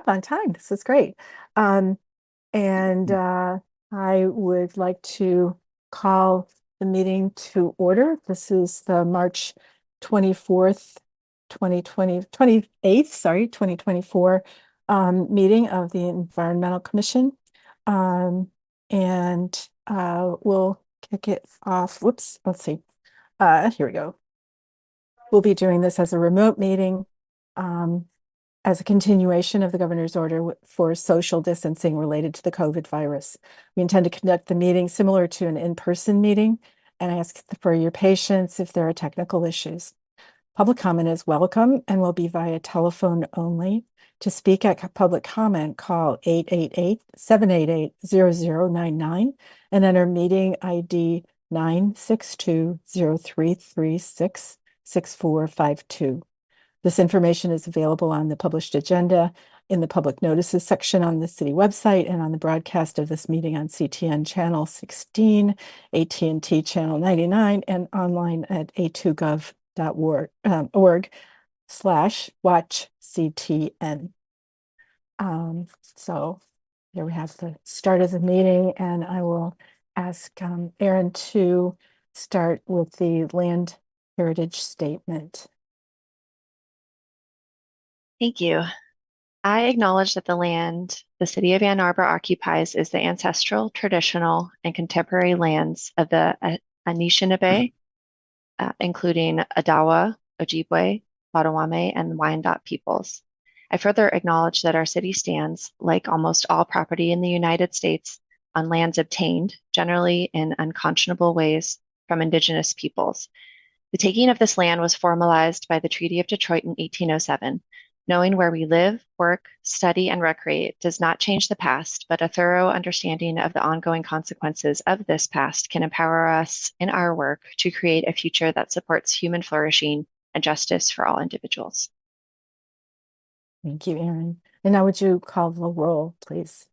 up on time. This is great. Um, and I would like to call the meeting to order. This is the March 24th, 28th, sorry, 2024 meeting of the Environmental Commission. And we'll kick it off. Whoops, let's see. Here we go. We'll be doing this as a remote meeting. As a continuation of the governor's order for social distancing related to the COVID virus. We intend to conduct the meeting similar to an in-person meeting and ask for your patience if there are technical issues. Public comment is welcome and will be via telephone only. To speak at public comment, call 888-788-0099 and enter meeting ID 962-0336-6452. This information is available on the published agenda in the public notices section on the city website and on the broadcast of this meeting on CTN channel 16, AT&T channel 99, and online at a2gov.org/watchctn. So here we have the start of the meeting, and I will ask Aaron to start with the land heritage statement. Thank you. I acknowledge that the land the city of Ann Arbor occupies is the ancestral, traditional, and contemporary lands of the Anishinaabe, including Odawa, Ojibwe, Potawatomi, and Wyandot peoples. I further acknowledge that our city stands, like almost all property in the United States, on lands obtained, generally in unconscionable ways, from Indigenous peoples. The taking of this land was formalized by the Treaty of Detroit in 1807. Knowing where we live, work, study, and recreate does not change the past, but a thorough understanding of the ongoing consequences of this past can empower us in our work to create a future that supports human flourishing and justice for all individuals. Thank you, Aaron. And now would you call the roll, please?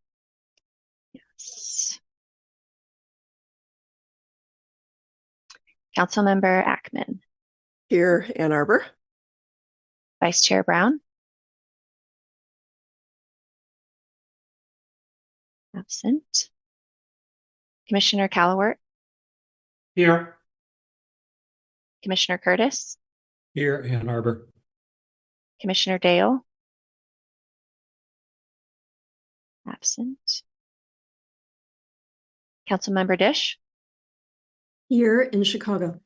Yes. Councilmember Ackman. Here, Ann Arbor. Vice Chair Brown. Absent. Commissioner Callawort. Here. Commissioner Curtis. Here, Ann Arbor. Commissioner Dale. Absent. Councilmember Dish. Here in Chicago.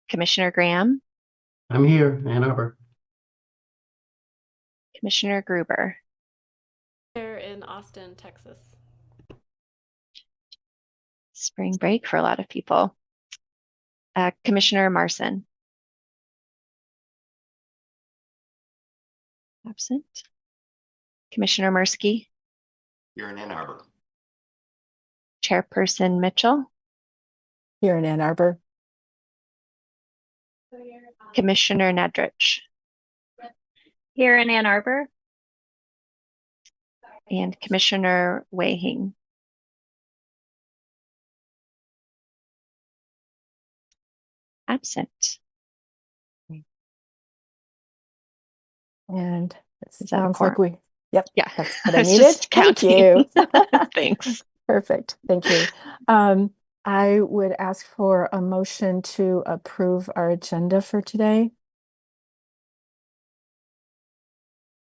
Commissioner Graham. I'm here, Ann Arbor. Commissioner Gruber. Here in Austin, Texas. Spring break for a lot of people. Commissioner Marson. Absent. Commissioner Mirsky. Here in Ann Arbor. Chairperson Mitchell. Here in Ann Arbor. Commissioner Nedrich. Here in Ann Arbor. And Commissioner Wayhing. Absent. And it sounds like quorum? yep, Yeah, that's what I was needed. just Thank you. Thanks. Perfect. Thank you. I would ask for a motion to approve our agenda for today.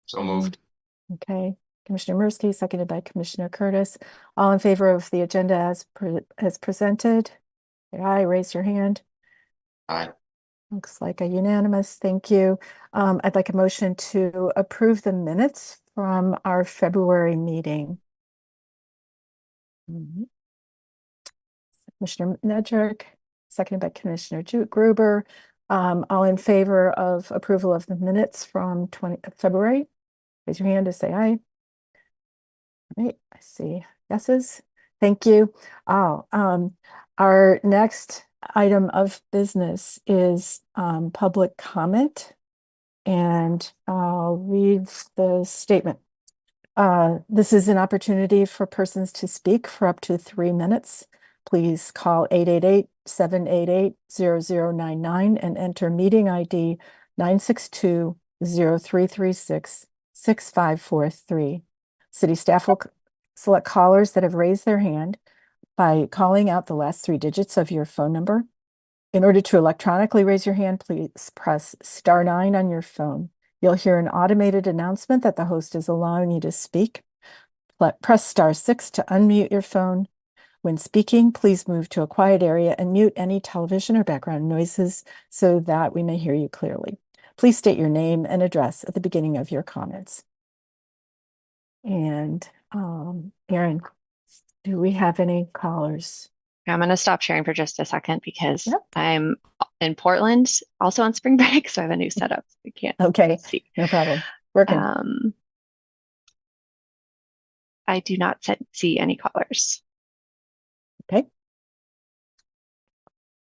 So moved. Okay. Commissioner Mirsky, seconded by Commissioner Curtis. All in favor of the agenda as presented? Say aye, raise your hand. Aye. Looks like a unanimous. Thank you. I'd like a motion to approve the minutes from our February meeting. Commissioner Nedrick, seconded by Commissioner Gruber. All in favor of approval of the minutes from February? Raise your hand to say aye. All right, I see yeses. Thank you. Our next item of business is public comment, and I'll read the statement. This is an opportunity for persons to speak for up to 3 minutes. Please call 888-788-0099 and enter meeting ID 0336-6543. City staff will select callers that have raised their hand by calling out the last 3 digits of your phone number. In order to electronically raise your hand, please press *9 on your phone. You'll hear an automated announcement that the host is allowing you to speak. Press *6 to unmute your phone. When speaking, please move to a quiet area and mute any television or background noises so that we may hear you clearly. Please state your name and address at the beginning of your comments. And Erin, do we have any callers? I'm going to stop sharing for just a second because Yep. I'm in Portland, also on spring break, so I have a new setup. So I can't Okay, see. no problem. Working. I do not see any callers. Okay.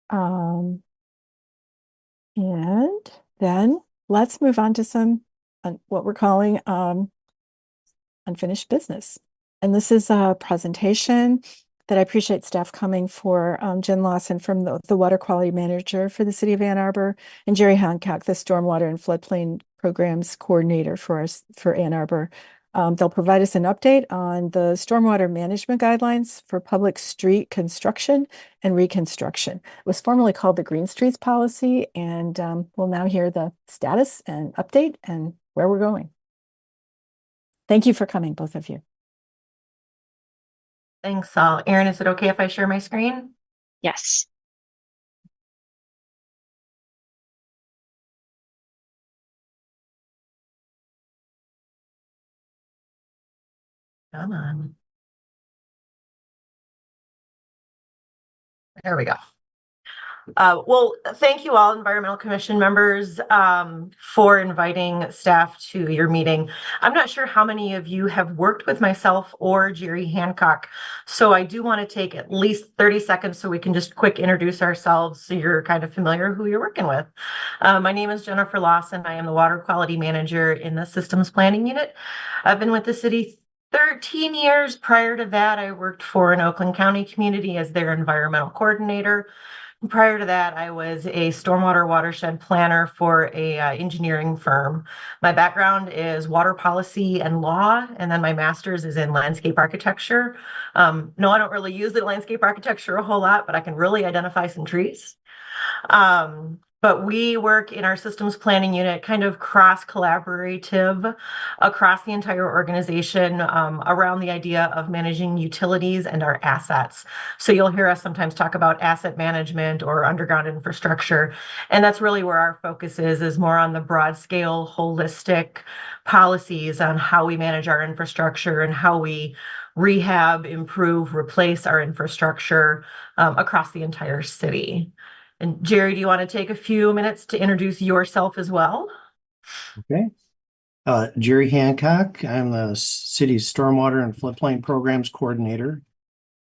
And then let's move on to some what we're calling unfinished business. And this is a presentation that I appreciate staff coming for, Jen Lawson from the Water Quality Manager for the City of Ann Arbor, and Jerry Hancock, the Stormwater and Floodplain Programs Coordinator for Ann Arbor. They'll provide us an update on the stormwater management guidelines for public street construction and reconstruction. It was formerly called the Green Streets Policy, and we'll now hear the status and update and where we're going. Thank you for coming, both of you. Thanks, Saul. Erin, is it okay if I share my screen? Yes. Come on. There we go. Well, thank you all, Environmental Commission members, for inviting staff to your meeting. I'm not sure how many of you have worked with myself or Jerry Hancock, so I do want to take at least 30 seconds so we can just quick introduce ourselves so you're kind of familiar who you're working with. My name is Jennifer Lawson. I am the Water Quality Manager in the Systems Planning Unit. I've been with the city 13 years. Prior to that, I worked for an Oakland County community as their environmental coordinator. Prior to that, I was a stormwater watershed planner for a engineering firm. My background is water policy and law, and then my master's is in landscape architecture. No, I don't really use the landscape architecture a whole lot, but I can really identify some trees. But we work in our systems planning unit, kind of cross-collaborative across the entire organization around the idea of managing utilities and our assets. So you'll hear us sometimes talk about asset management or underground infrastructure. And that's really where our focus is more on the broad scale, holistic policies on how we manage our infrastructure and how we rehab, improve, replace our infrastructure across the entire city. And Jerry, do you want to take a few minutes to introduce yourself as well? Okay. Jerry Hancock. I'm the city's Stormwater and Floodplain Programs Coordinator.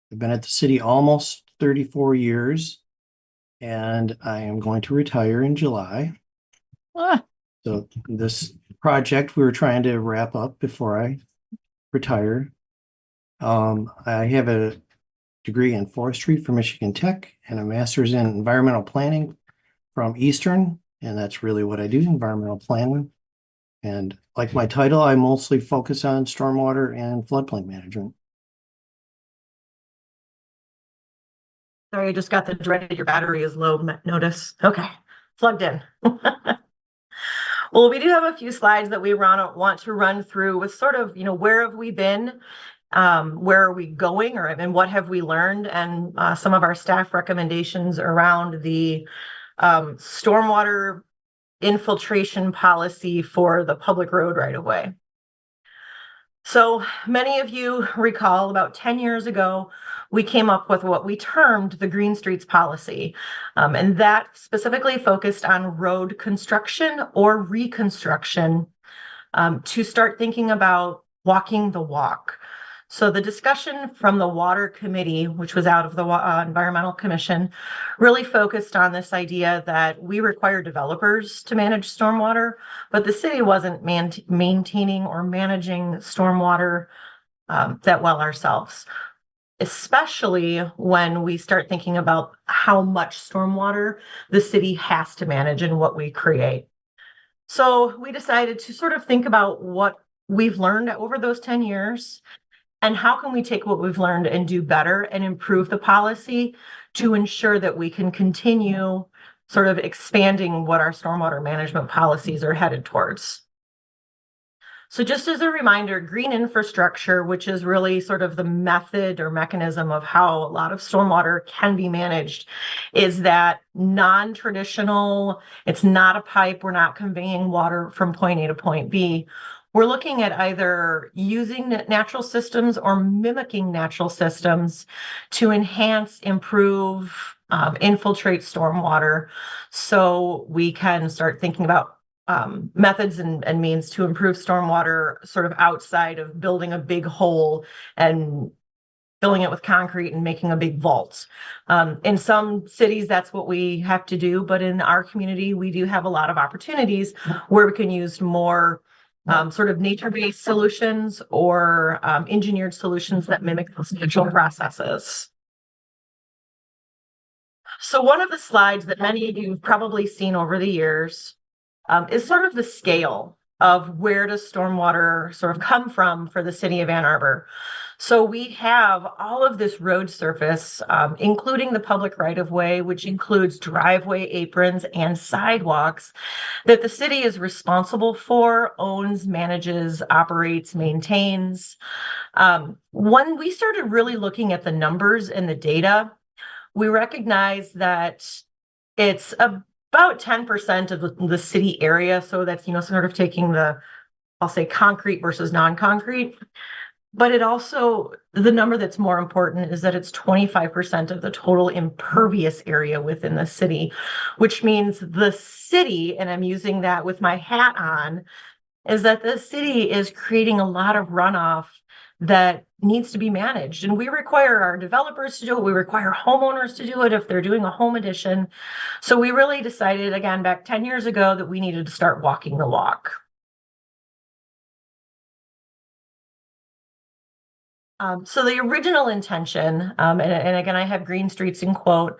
I've been at the city almost 34 years, and I am going to retire in July. So this project we were trying to wrap up before I retire. I have a degree in forestry from Michigan Tech and a master's in environmental planning from Eastern. And that's really what I do, environmental planning. And like my title, I mostly focus on stormwater and floodplain management. Sorry, I just got the dreaded your battery is low notice. Okay, plugged in. Well, we do have a few slides that we want to run through with sort of, where have we been? Where are we going, and what have we learned, and some of our staff recommendations around the stormwater infiltration policy for the public road right of way. So many of you recall about 10 years ago, we came up with what we termed the Green Streets Policy. And that specifically focused on road construction or reconstruction to start thinking about walking the walk. So the discussion from the Water Committee, which was out of the Environmental Commission, really focused on this idea that we require developers to manage stormwater, but the city wasn't maintaining or managing stormwater that well ourselves, especially when we start thinking about how much stormwater the city has to manage and what we create. So we decided to sort of think about what we've learned over those 10 years and how can we take what we've learned and do better and improve the policy to ensure that we can continue sort of expanding what our stormwater management policies are headed towards. So just as a reminder, green infrastructure, which is really sort of the method or mechanism of how a lot of stormwater can be managed, is that non-traditional, it's not a pipe, we're not conveying water from point A to point B. We're looking at either using natural systems or mimicking natural systems to enhance, improve, infiltrate stormwater so we can start thinking about methods and means to improve stormwater sort of outside of building a big hole and filling it with concrete and making a big vault. In some cities, that's what we have to do, but in our community, we do have a lot of opportunities where we can use more sort of nature-based solutions or engineered solutions that mimic those natural processes. So one of the slides that many of you have probably seen over the years is sort of the scale of where does stormwater sort of come from for the city of Ann Arbor. So we have all of this road surface, including the public right-of-way, which includes driveway aprons and sidewalks that the city is responsible for, owns, manages, operates, maintains. When we started really looking at the numbers and the data, we recognized that it's about 10% of the city area. So that's, sort of taking I'll say concrete versus non-concrete. But it also, the number that's more important is that it's 25% of the total impervious area within the city, which means the city, and I'm using that with my hat on, is that the city is creating a lot of runoff that needs to be managed. And we require our developers to do it. We require homeowners to do it if they're doing a home addition. So we really decided, again, back 10 years ago, that we needed to start walking the walk. So the original intention, and again, I have Green Streets in quote,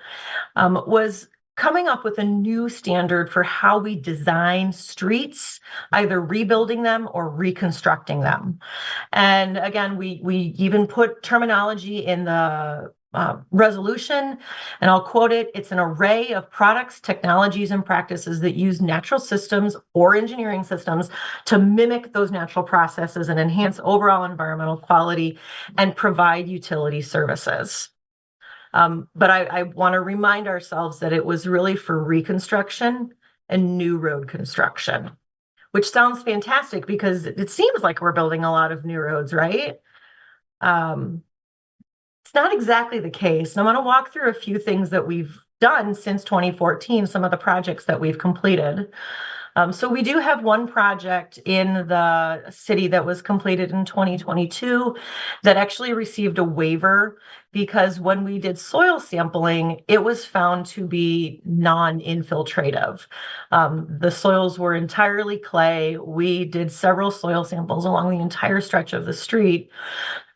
was coming up with a new standard for how we design streets, either rebuilding them or reconstructing them. And again, we even put terminology in the resolution, and I'll quote it. It's an array of products, technologies, and practices that use natural systems or engineering systems to mimic those natural processes and enhance overall environmental quality and provide utility services. But I want to remind ourselves that it was really for reconstruction and new road construction, which sounds fantastic because it seems like we're building a lot of new roads, right? It's not exactly the case. And I want to walk through a few things that we've done since 2014, some of the projects that we've completed. So we do have one project in the city that was completed in 2022 that actually received a waiver because when we did soil sampling, it was found to be non-infiltrative. The soils were entirely clay. We did several soil samples along the entire stretch of the street.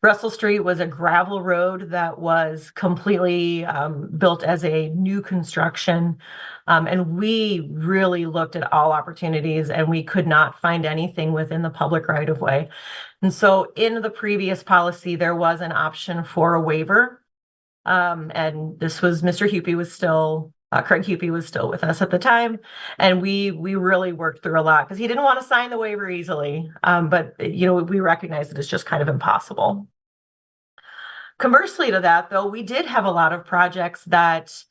Russell Street was a gravel road that was completely built as a new construction. And we really looked at all opportunities and we could not find anything within the public right of way. And so in the previous policy, there was an option for a waiver. And this was Mr. Hupy was still, Craig Hupy was still with us at the time. And we really worked through a lot because he didn't want to sign the waiver easily. But, we recognize that it's just kind of impossible. Conversely to that, though, we did have a lot of projects that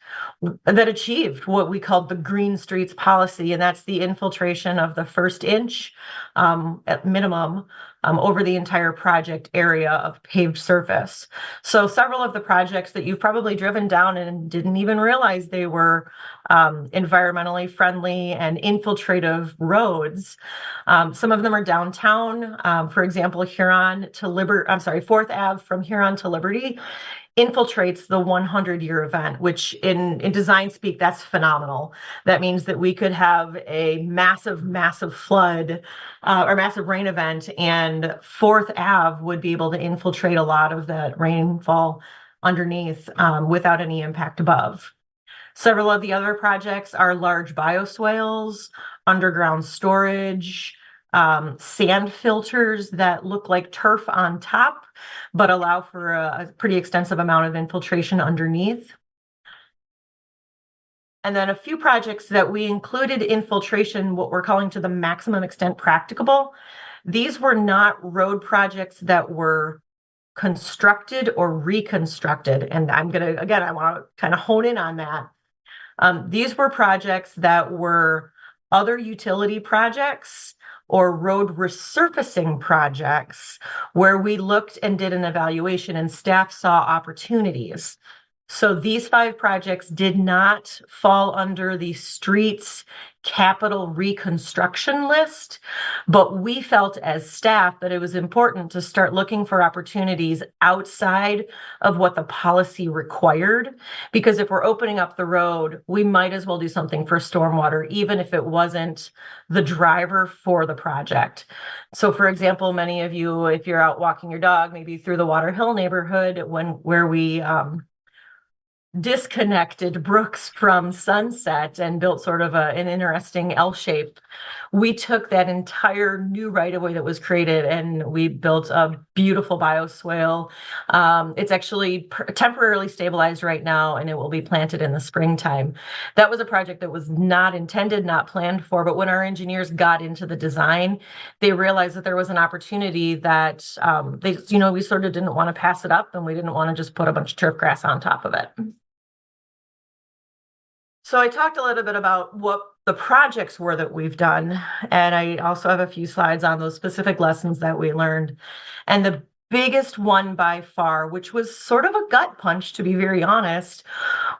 achieved what we called the Green Streets policy, and that's the infiltration of the first inch at minimum over the entire project area of paved surface. So several of the projects that you've probably driven down and didn't even realize they were environmentally friendly and infiltrative roads. Some of them are downtown. For example, 4th Ave from Huron to Liberty infiltrates the 100-year event, which in design speak, that's phenomenal. That means that we could have a massive flood or massive rain event, and 4th Ave would be able to infiltrate a lot of that rainfall underneath without any impact above. Several of the other projects are large bioswales, underground storage, sand filters that look like turf on top, but allow for a pretty extensive amount of infiltration underneath. And then a few projects that we included infiltration, what we're calling to the maximum extent practicable. These were not road projects that were constructed or reconstructed. And I'm going to, again, I want to kind of hone in on that. These were projects that were other utility projects or road resurfacing projects where we looked and did an evaluation and staff saw opportunities. So these 5 projects did not fall under the streets capital reconstruction list, but we felt as staff that it was important to start looking for opportunities outside of what the policy required. Because if we're opening up the road, we might as well do something for stormwater, even if it wasn't the driver for the project. So for example, many of you, if you're out walking your dog, maybe through the Water Hill neighborhood, where we disconnected Brooks from Sunset and built sort of an interesting L shape. We took that entire new right of way that was created and we built a beautiful bioswale. It's actually temporarily stabilized right now and it will be planted in the springtime. That was a project that was not intended, not planned for, but when our engineers got into the design, they realized that there was an opportunity that we sort of didn't want to pass it up and we didn't want to just put a bunch of turf grass on top of it. So I talked a little bit about what the projects were that we've done, and I also have a few slides on those specific lessons that we learned. And the biggest one by far, which was sort of a gut punch, to be very honest,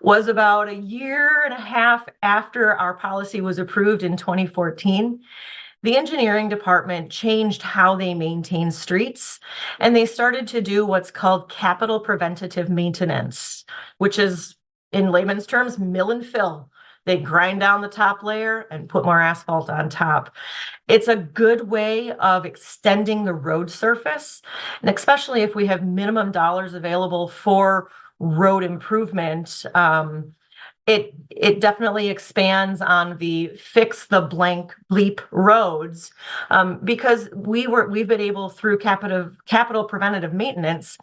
was about a year and a half after our policy was approved in 2014. The engineering department changed how they maintain streets, and they started to do what's called capital preventative maintenance, which is, in layman's terms, mill and fill. They grind down the top layer and put more asphalt on top. It's a good way of extending the road surface, and especially if we have minimum dollars available for road improvement, it definitely expands on the fix the blank bleep roads, because we've been able through capital preventative maintenance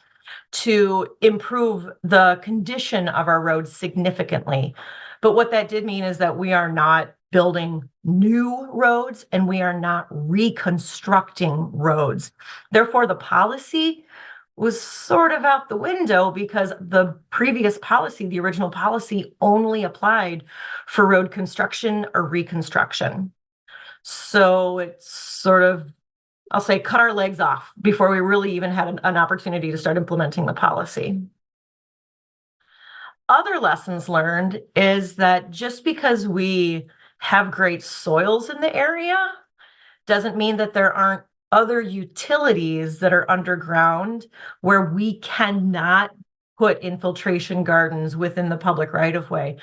to improve the condition of our roads significantly. But what that did mean is that we are not building new roads and we are not reconstructing roads. Therefore, the policy was sort of out the window because the previous policy, the original policy, only applied for road construction or reconstruction. So it's sort of, I'll say, cut our legs off before we really even had an opportunity to start implementing the policy. Other lessons learned is that just because we have great soils in the area doesn't mean that there aren't other utilities that are underground where we cannot put infiltration gardens within the public right of way.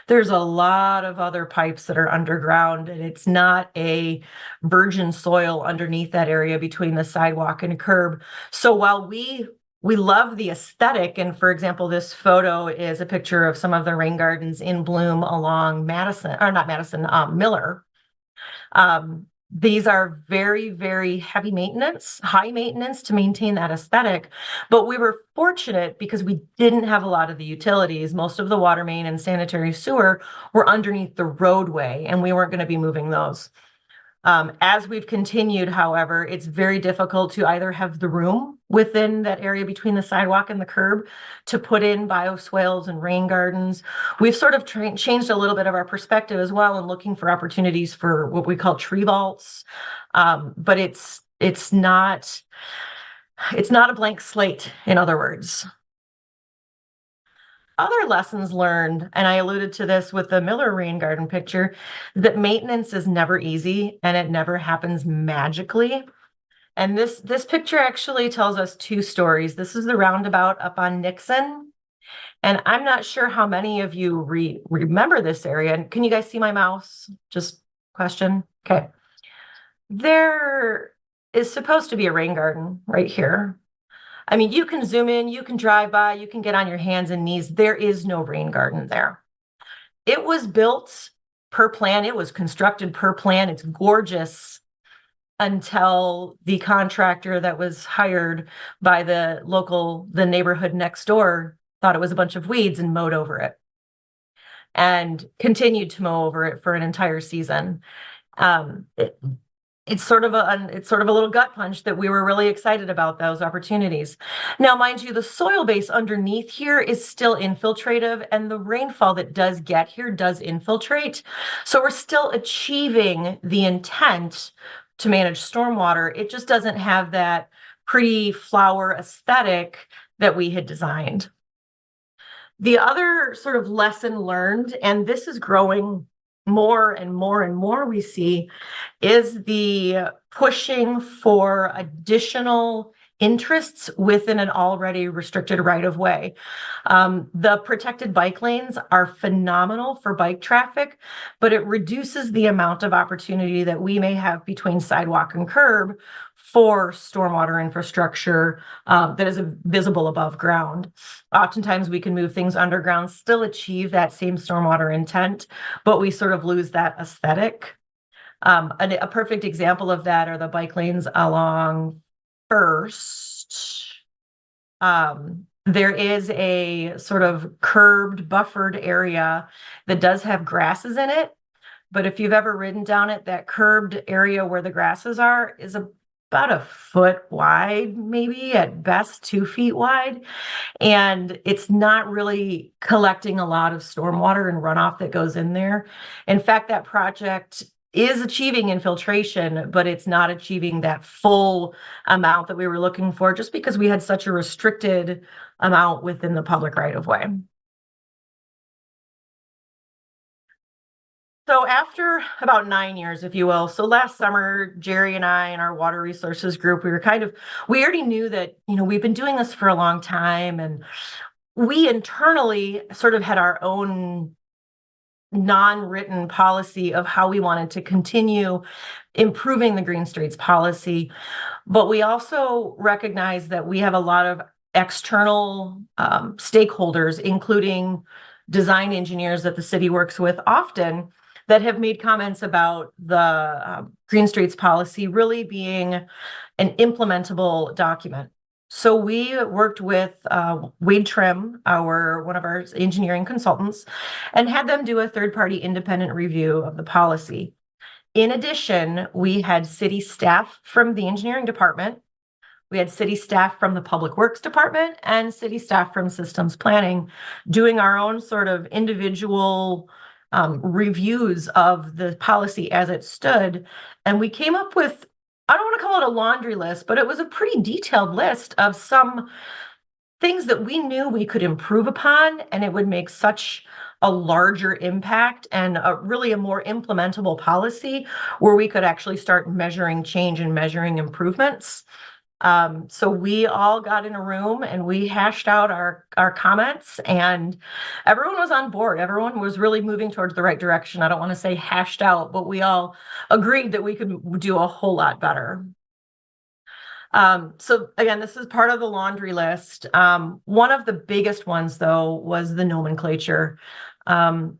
There's a lot of other pipes that are underground and it's not a virgin soil underneath that area between the sidewalk and curb. So while we love the aesthetic, and for example, this photo is a picture of some of the rain gardens in bloom along Miller. These are very, very heavy maintenance, high maintenance to maintain that aesthetic. But we were fortunate because we didn't have a lot of the utilities. Most of the water main and sanitary sewer were underneath the roadway, and we weren't going to be moving those. As we've continued, however, it's very difficult to either have the room within that area between the sidewalk and the curb to put in bioswales and rain gardens. We've sort of changed a little bit of our perspective as well and looking for opportunities for what we call tree vaults. But it's not a blank slate, in other words. Other lessons learned, and I alluded to this with the Miller rain garden picture, that maintenance is never easy and it never happens magically. And this picture actually tells us 2 stories. This is the roundabout up on Nixon. And I'm not sure how many of you remember this area. And can you guys see my mouse? Just question. Okay. There is supposed to be a rain garden right here. I mean, you can zoom in, you can drive by, you can get on your hands and knees. There is no rain garden there. It was built per plan. It was constructed per plan. It's gorgeous until the contractor that was hired by the neighborhood next door thought it was a bunch of weeds and mowed over it and continued to mow over it for an entire season. It's sort of a little gut punch that we were really excited about those opportunities. Now, mind you, the soil base underneath here is still infiltrative, and the rainfall that does get here does infiltrate. So we're still achieving the intent to manage stormwater. It just doesn't have that pretty flower aesthetic that we had designed. The other sort of lesson learned, and this is growing more and more and more we see, is the pushing for additional interests within an already restricted right-of-way. The protected bike lanes are phenomenal for bike traffic, but it reduces the amount of opportunity that we may have between sidewalk and curb for stormwater infrastructure that is visible above ground. Oftentimes we can move things underground, still achieve that same stormwater intent, but we sort of lose that aesthetic. A perfect example of that are the bike lanes along First. There is a sort of curbed, buffered area that does have grasses in it. But if you've ever ridden down it, that curbed area where the grasses are is about a foot wide, maybe at best 2 feet wide. And it's not really collecting a lot of stormwater and runoff that goes in there. In fact, that project is achieving infiltration, but it's not achieving that full amount that we were looking for just because we had such a restricted amount within the public right-of-way. So after about 9 years, if you will, so last summer, Jerry and I and our water resources group, we already knew that, we've been doing this for a long time, and we internally sort of had our own non-written policy of how we wanted to continue improving the Green Streets policy. But we also recognize that we have a lot of external stakeholders, including design engineers that the city works with often, that have made comments about the Green Streets policy really being an implementable document. So we worked with Wade Trim, one of our engineering consultants, and had them do a third-party independent review of the policy. In addition, we had city staff from the engineering department, we had city staff from the Public Works Department, and city staff from systems planning doing our own sort of individual reviews of the policy as it stood. And we came up with, I don't want to call it a laundry list, but it was a pretty detailed list of some things that we knew we could improve upon, and it would make such a larger impact and really a more implementable policy where we could actually start measuring change and measuring improvements. So we all got in a room and we hashed out our comments, and everyone was on board. Everyone was really moving towards the right direction. I don't want to say hashed out, but we all agreed that we could do a whole lot better. So again, this is part of the laundry list. One of the biggest ones, though, was the nomenclature.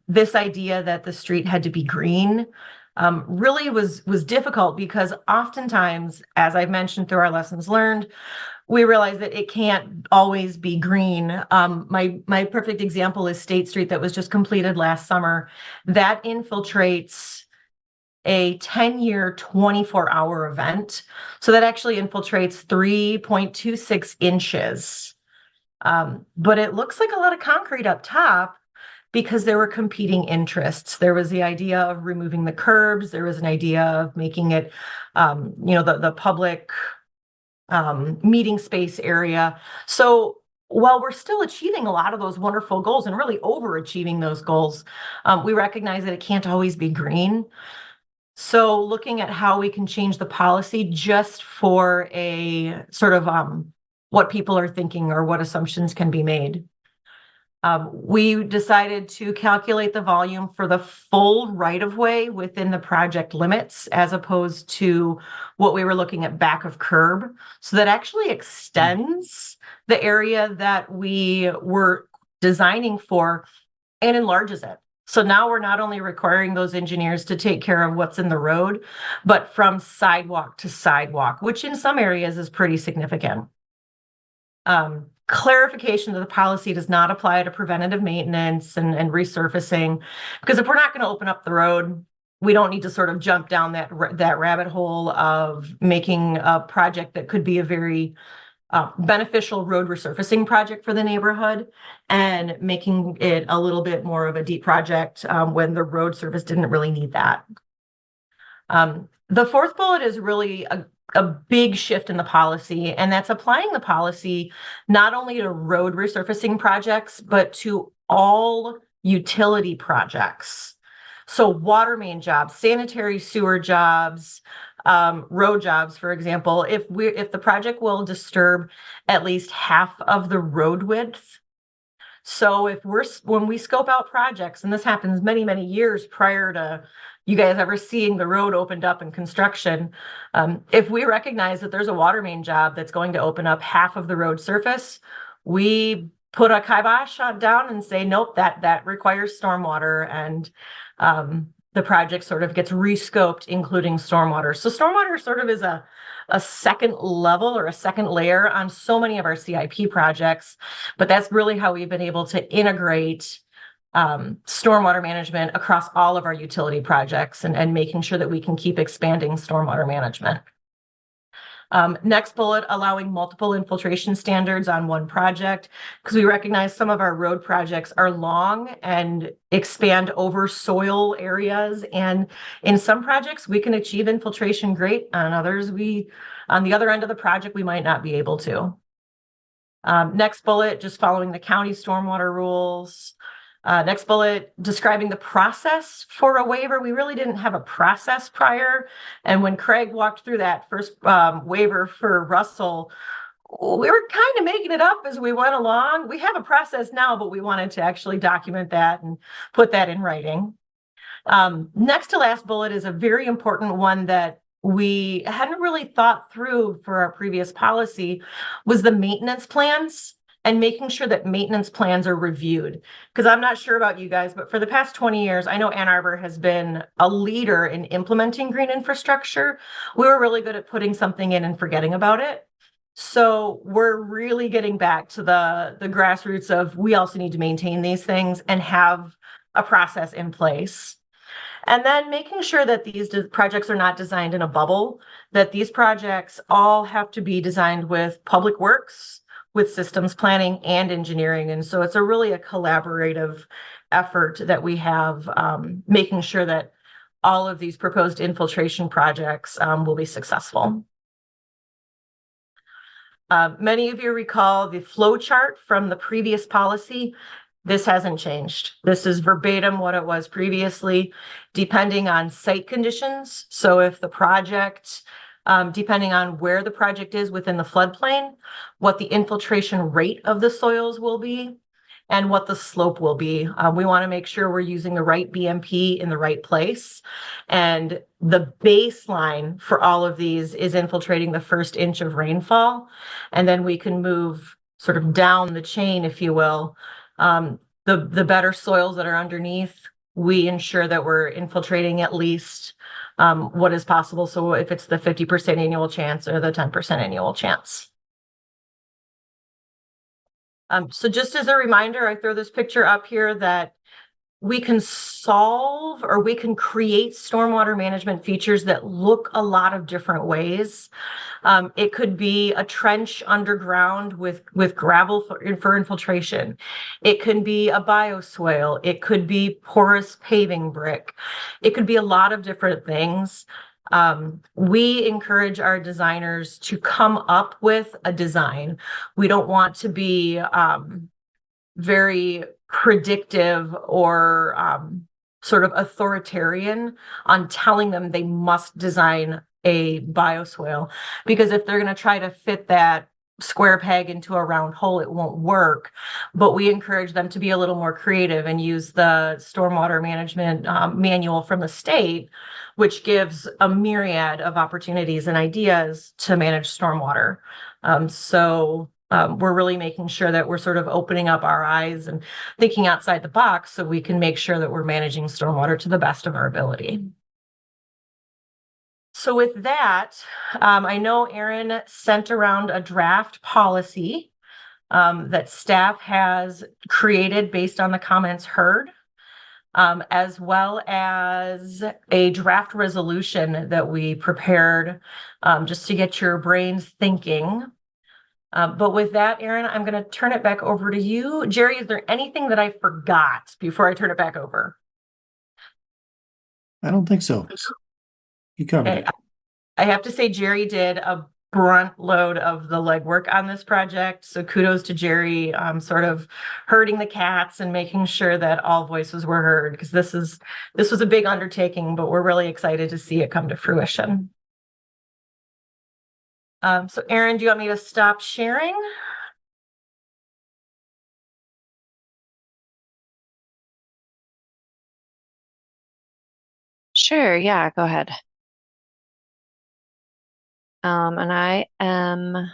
This idea that the street had to be green really was difficult because oftentimes, as I've mentioned through our lessons learned, we realize that it can't always be green. My perfect example is State Street that was just completed last summer. That infiltrates a 10-year, 24-hour event. So that actually infiltrates 3.26 inches. But it looks like a lot of concrete up top because there were competing interests. There was the idea of removing the curbs. There was an idea of making it, the public meeting space area. So while we're still achieving a lot of those wonderful goals and really overachieving those goals, we recognize that it can't always be green. So looking at how we can change the policy just for a sort of what people are thinking or what assumptions can be made. We decided to calculate the volume for the full right-of-way within the project limits as opposed to what we were looking at back of curb. So that actually extends the area that we were designing for and enlarges it. So now we're not only requiring those engineers to take care of what's in the road, but from sidewalk to sidewalk, which in some areas is pretty significant. Clarification of the policy does not apply to preventative maintenance and resurfacing, because if we're not going to open up the road, we don't need to sort of jump down that rabbit hole of making a project that could be a very beneficial road resurfacing project for the neighborhood and making it a little bit more of a deep project when the road service didn't really need that. The fourth bullet is really a big shift in the policy, and that's applying the policy not only to road resurfacing projects, but to all utility projects. So water main jobs, sanitary sewer jobs, road jobs, for example, if the project will disturb at least half of the road width. So when we scope out projects, and this happens many, many years prior to you guys ever seeing the road opened up in construction, if we recognize that there's a water main job that's going to open up half of the road surface, we put a kibosh down and say, nope, that requires stormwater, and the project sort of gets rescoped, including stormwater. So stormwater sort of is a second level or a second layer on so many of our CIP projects, but that's really how we've been able to integrate stormwater management across all of our utility projects and making sure that we can keep expanding stormwater management. Next bullet, allowing multiple infiltration standards on one project, because we recognize some of our road projects are long and expand over soil areas. And in some projects, we can achieve infiltration great. On others, on the other end of the project, we might not be able to. Next bullet, just following the county stormwater rules. Next bullet, describing the process for a waiver. We really didn't have a process prior. And when Craig walked through that first waiver for Russell, we were kind of making it up as we went along. We have a process now, but we wanted to actually document that and put that in writing. Next to last bullet is a very important one that we hadn't really thought through for our previous policy, was the maintenance plans. And making sure that maintenance plans are reviewed. Because I'm not sure about you guys, but for the past 20 years, I know Ann Arbor has been a leader in implementing green infrastructure. We were really good at putting something in and forgetting about it. So we're really getting back to the grassroots of, we also need to maintain these things and have a process in place. And then making sure that these projects are not designed in a bubble, that these projects all have to be designed with public works, with systems planning and engineering. And so it's really a collaborative effort that we have, making sure that all of these proposed infiltration projects will be successful. Many of you recall the flow chart from the previous policy. This hasn't changed. This is verbatim what it was previously, depending on site conditions. So if the project, depending on where the project is within the floodplain, what the infiltration rate of the soils will be, and what the slope will be. We want to make sure we're using the right BMP in the right place. And the baseline for all of these is infiltrating the first inch of rainfall. And then we can move sort of down the chain, if you will. The better soils that are underneath, we ensure that we're infiltrating at least what is possible. So if it's the 50% annual chance or the 10% annual chance. So just as a reminder, I throw this picture up here that we can solve or we can create stormwater management features that look a lot of different ways. It could be a trench underground with gravel for infiltration. It can be a bioswale. It could be porous paving brick. It could be a lot of different things. We encourage our designers to come up with a design. We don't want to be very predictive or sort of authoritarian on telling them they must design a bioswale, because if they're going to try to fit that square peg into a round hole, it won't work. But we encourage them to be a little more creative and use the stormwater management manual from the state, which gives a myriad of opportunities and ideas to manage stormwater. So we're really making sure that we're sort of opening up our eyes and thinking outside the box so we can make sure that we're managing stormwater to the best of our ability. So with that, I know Erin sent around a draft policy that staff has created based on the comments heard, as well as a draft resolution that we prepared just to get your brains thinking. But with that, Erin, I'm going to turn it back over to you. Jerry, is there anything that I forgot before I turn it back over? I don't think so. You covered Okay. it. I have to say, Jerry did a brunt load of the legwork on this project. So kudos to Jerry, sort of herding the cats and making sure that all voices were heard, because this was a big undertaking, but we're really excited to see it come to fruition. So Erin, do you want me to stop sharing? Sure, yeah, go ahead. And I am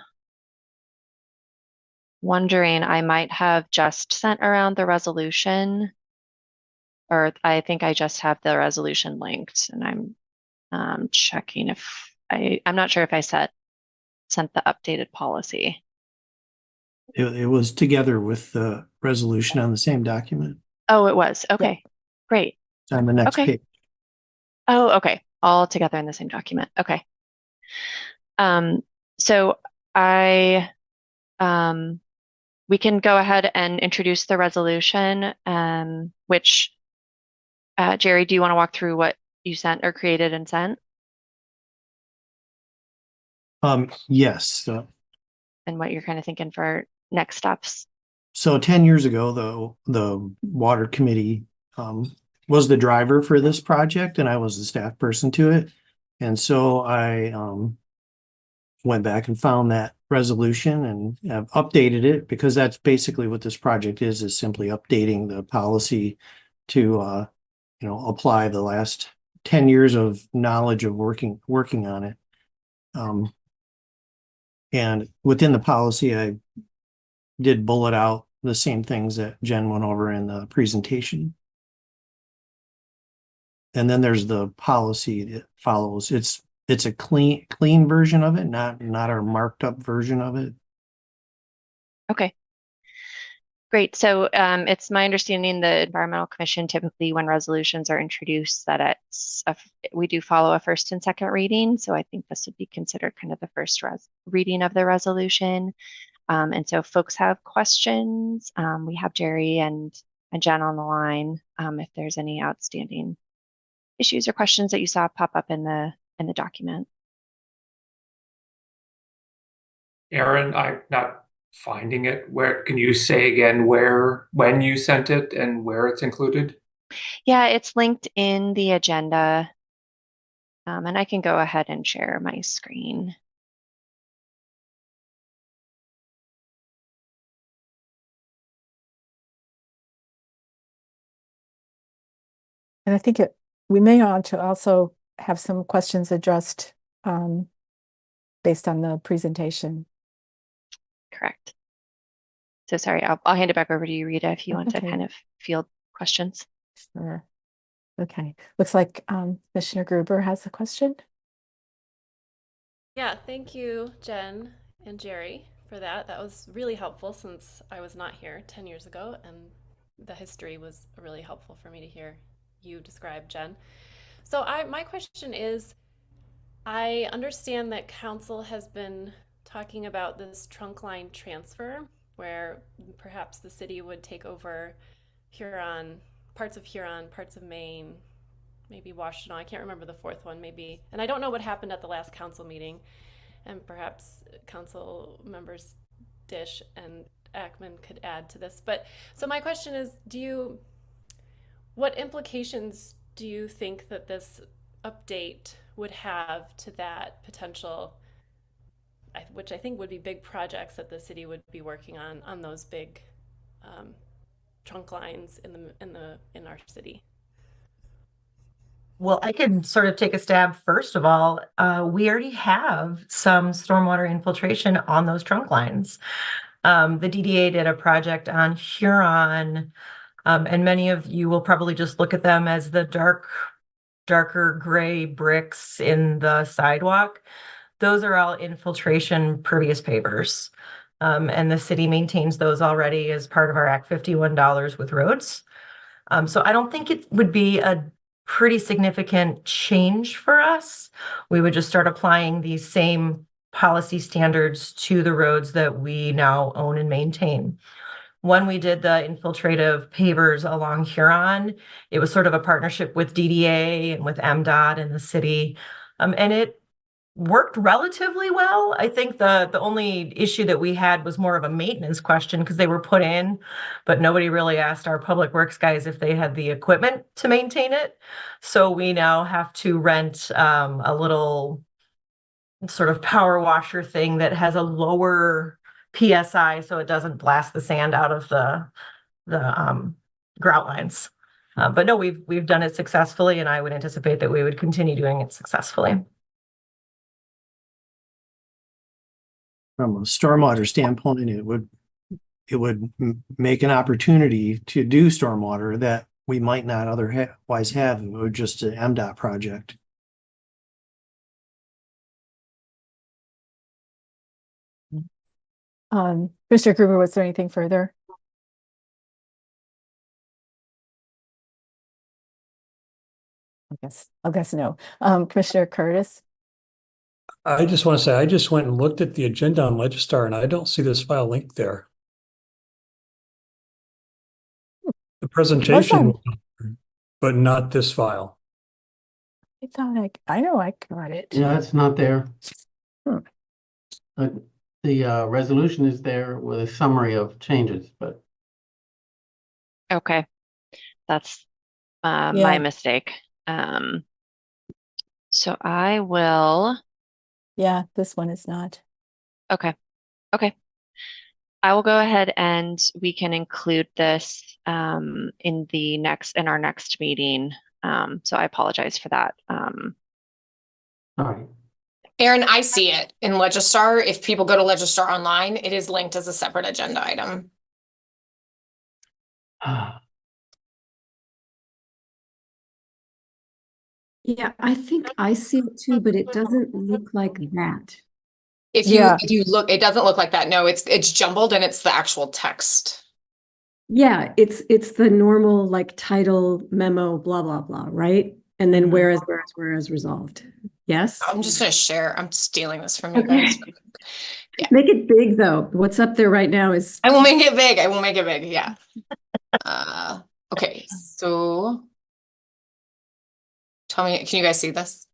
wondering, I might have just sent around the resolution, or I think I just have the resolution linked, and I'm checking if I'm not sure if I sent the updated policy. It was together with the resolution on the same document. Oh, it was. Okay, great. It's on the next Okay. page. Oh, okay. All together in the same document. Okay. So we can go ahead and introduce the resolution, which, Jerry, do you want to walk through what you sent or created and sent? Yes. And what you're kind of thinking for next steps? So 10 years ago, the water committee was the driver for this project, and I was the staff person to it. And so I went back and found that resolution and have updated it, because that's basically what this project is simply updating the policy to apply the last 10 years of knowledge of working on it. And within the policy, I did bullet out the same things that Jen went over in the presentation. And then there's the policy that follows. It's a clean version of it, not our marked up version of it. Okay. Great. So it's my understanding the Environmental Commission typically, when resolutions are introduced, that we do follow a first and second reading. So I think this would be considered kind of the first reading of the resolution. And so if folks have questions, we have Jerry and Jen on the line. If there's any outstanding issues or questions that you saw pop up in the document. Erin, I'm not finding it. Where can you say again when you sent it and where it's included? Yeah, it's linked in the agenda. And I can go ahead and share my screen. And I think we may want to also have some questions addressed based on the presentation. Correct. So sorry, I'll hand it back over to you, Rita, if you want to kind of field questions. Sure. Okay. Looks like Commissioner Gruber has a question. Yeah, thank you, Jen and Jerry, for that. That was really helpful since I was not here 10 years ago, and the history was really helpful for me to hear you describe, Jen. So my question is, I understand that council has been talking about this trunk line transfer, where perhaps the city would take over Huron, parts of Maine, maybe Washington. I can't remember the fourth one, maybe. And I don't know what happened at the last council meeting. And perhaps council members Dish and Ackman could add to this. But so my question is, what implications do you think that this update would have to that potential, which I think would be big projects that the city would be working on those big trunk lines in our city? Well, I can sort of take a stab. First of all, we already have some stormwater infiltration on those trunk lines. The DDA did a project on Huron, and many of you will probably just look at them as the darker gray bricks in the sidewalk. Those are all infiltration pervious pavers. And the city maintains those already as part of our Act 51 dollars with roads. So I don't think it would be a pretty significant change for us. We would just start applying these same policy standards to the roads that we now own and maintain. When we did the infiltrative pavers along Huron, it was sort of a partnership with DDA and with MDOT and the city. And it worked relatively well. I think the only issue that we had was more of a maintenance question because they were put in, but nobody really asked our public works guys if they had the equipment to maintain it. So we now have to rent a little sort of power washer thing that has a lower PSI so it doesn't blast the sand out of the grout lines. But no, we've done it successfully, and I would anticipate that we would continue doing it successfully. From a stormwater standpoint, it would make an opportunity to do stormwater that we might not otherwise have if it were just an MDOT project. Mr. Gruber, was there anything further? I guess no. Commissioner Curtis? I just want to say, I just went and looked at the agenda on Legistar and I don't see this file linked there. The presentation, but not this file. I thought I know I got it. Yeah, it's not there. Hmm. The resolution is there with a summary of changes, but Okay, that's Yeah. my mistake. So I will. Yeah, this one is not. Okay. I will go ahead and we can include this in our next meeting. So I apologize for that. all right. Aaron, I see it in Legistar. If people go to Legistar online, it is linked as a separate agenda item. Yeah, I think I see it too, but it doesn't look like that. If you look, it doesn't look like that. No, it's jumbled and it's the actual text. Yeah, it's the normal like title memo, blah, blah, blah, right? And then whereas resolved. Yes? I'm just gonna share. I'm stealing this from you Okay. guys. Yeah. Make it big though. What's up there right now is I will make it big. I will make it big. Yeah. Okay, so tell me, can you guys see this?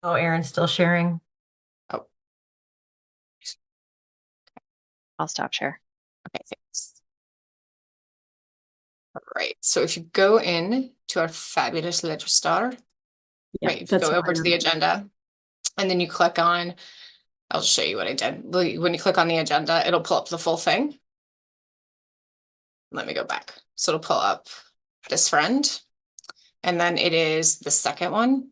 Oh, Aaron's still sharing. I'll stop share. Okay, thanks. All right, so if you go in to our fabulous Legistar, yeah, right, if you that's go over to fine. the agenda, and then you click on, I'll show you what I did. When you click on the agenda, it'll pull up the full thing. Let me go back. So it'll pull up this friend, and then it is the second one,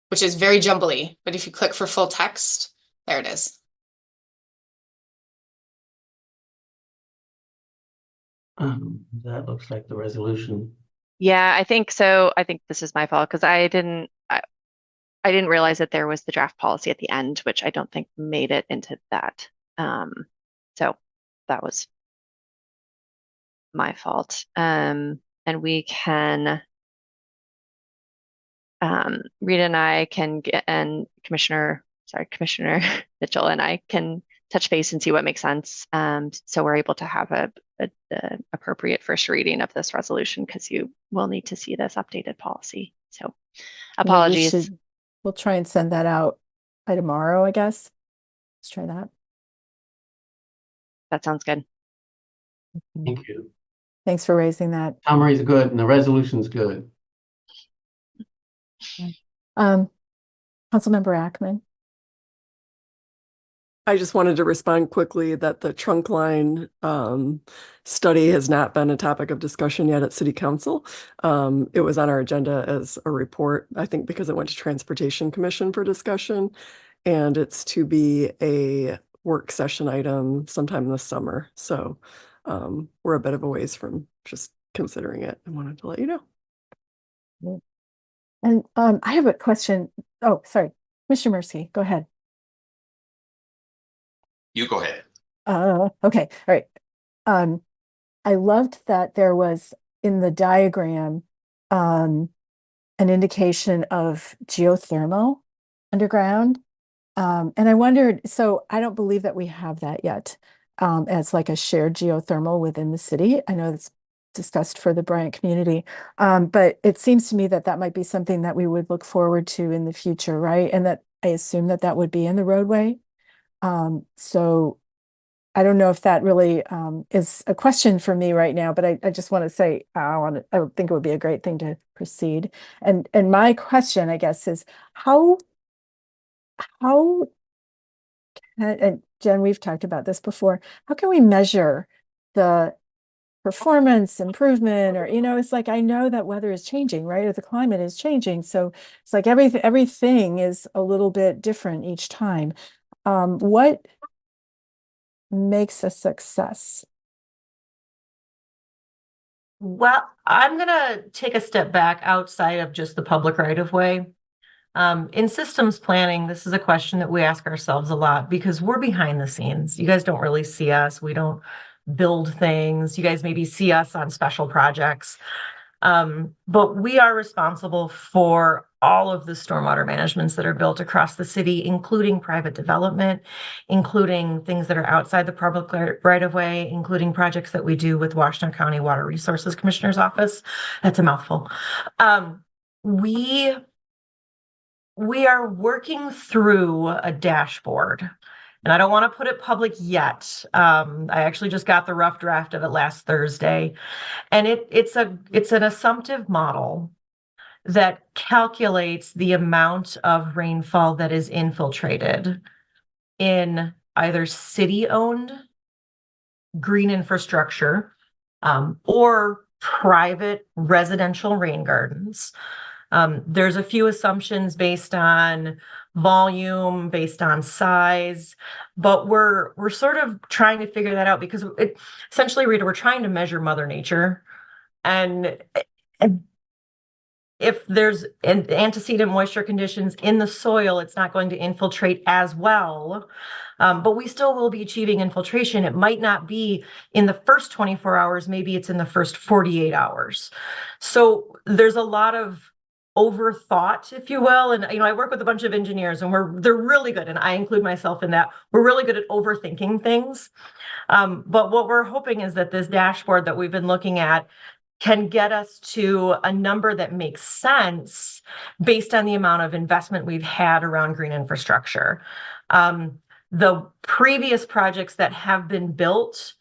which is very jumbly, but if you click for full text, there it is. That looks like the resolution. Yeah, I think so. I think this is my fault because I didn't realize that there was the draft policy at the end, which I don't think made it into that. So that was my fault. And we can, Rita and I can get, and Commissioner Mitchell and I can touch base and see what makes sense. So we're able to have a appropriate first reading of this resolution because you will need to see this updated policy. So apologies. We'll try and send that out by tomorrow, I guess. Let's try that. That sounds good. Thank you. Thanks for raising that. Summary's good and the resolution's good. Councilmember Ackman. I just wanted to respond quickly that the trunk line study has not been a topic of discussion yet at City Council. It was on our agenda as a report, I think because it went to Transportation Commission for discussion. and it's to be a work session item sometime this summer. So we're a bit of a ways from just considering it. I wanted to let you know. And I have a question. Oh, sorry, Mr. Mercy, go ahead. You go ahead. Okay, all right. I loved that there was in the diagram an indication of geothermal underground. And I wondered, so I don't believe that we have that yet as like a shared geothermal within the city. I know it's discussed for the Bryant community, but it seems to me that that might be something that we would look forward to in the future, right? And that I assume that that would be in the roadway. So I don't know if that really is a question for me right now, but I just want to say I would think it would be a great thing to proceed. And my question, I guess, is how and Jen, we've talked about this before. How can we measure the performance improvement? Or, it's like I know that weather is changing, right? Or the climate is changing. So it's like everything is a little bit different each time. What makes a success? Well, I'm going to take a step back outside of just the public right of way. In systems planning, this is a question that we ask ourselves a lot because we're behind the scenes. You guys don't really see us. We don't build things. You guys maybe see us on special projects. But we are responsible for all of the stormwater managements that are built across the city, including private development, including things that are outside the public right of way, including projects that we do with Washington County Water Resources Commissioner's Office. That's a mouthful. We are working through a dashboard, and I don't want to put it public yet. I actually just got the rough draft of it last Thursday, and it's an assumptive model that calculates the amount of rainfall that is infiltrated in either city-owned green infrastructure or private residential rain gardens. There's a few assumptions based on volume, based on size, but we're sort of trying to figure that out because essentially, Rita, we're trying to measure Mother Nature, and if there's antecedent moisture conditions in the soil, it's not going to infiltrate as well. But we still will be achieving infiltration. It might not be in the first 24 hours, maybe it's in the first 48 hours. So there's a lot of overthought, if you will. And I work with a bunch of engineers, and they're really good, and I include myself in that. We're really good at overthinking things. But what we're hoping is that this dashboard that we've been looking at can get us to a number that makes sense based on the amount of investment we've had around green infrastructure. The previous projects that have been built,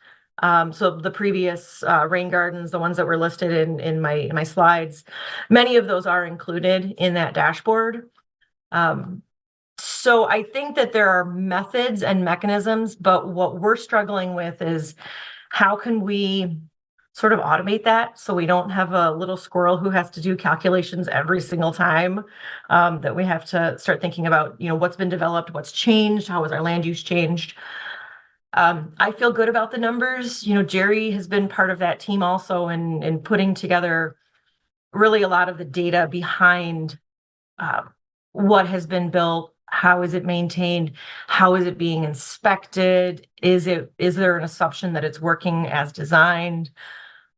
so the previous rain gardens, the ones that were listed in my slides, many of those are included in that dashboard. So I think that there are methods and mechanisms, but what we're struggling with is how can we sort of automate that so we don't have a little squirrel who has to do calculations every single time, that we have to start thinking about, what's been developed, what's changed, how has our land use changed. I feel good about the numbers. Jerry has been part of that team also in putting together really a lot of the data behind what has been built, how is it maintained, how is it being inspected, is there an assumption that it's working as designed.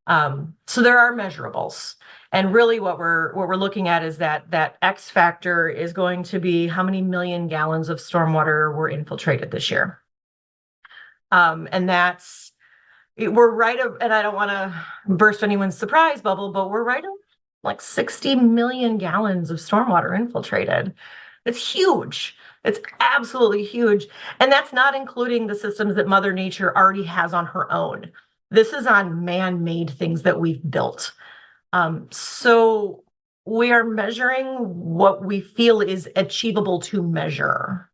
So there are measurables, and really what we're looking at is that X factor is going to be how many million gallons of stormwater were infiltrated this year. And we're right, and I don't want to burst anyone's surprise bubble, but we're right at like 60 million gallons of stormwater infiltrated. It's huge. It's absolutely huge. And that's not including the systems that Mother Nature already has on her own. This is on man-made things that we've built. So we are measuring what we feel is achievable to measure.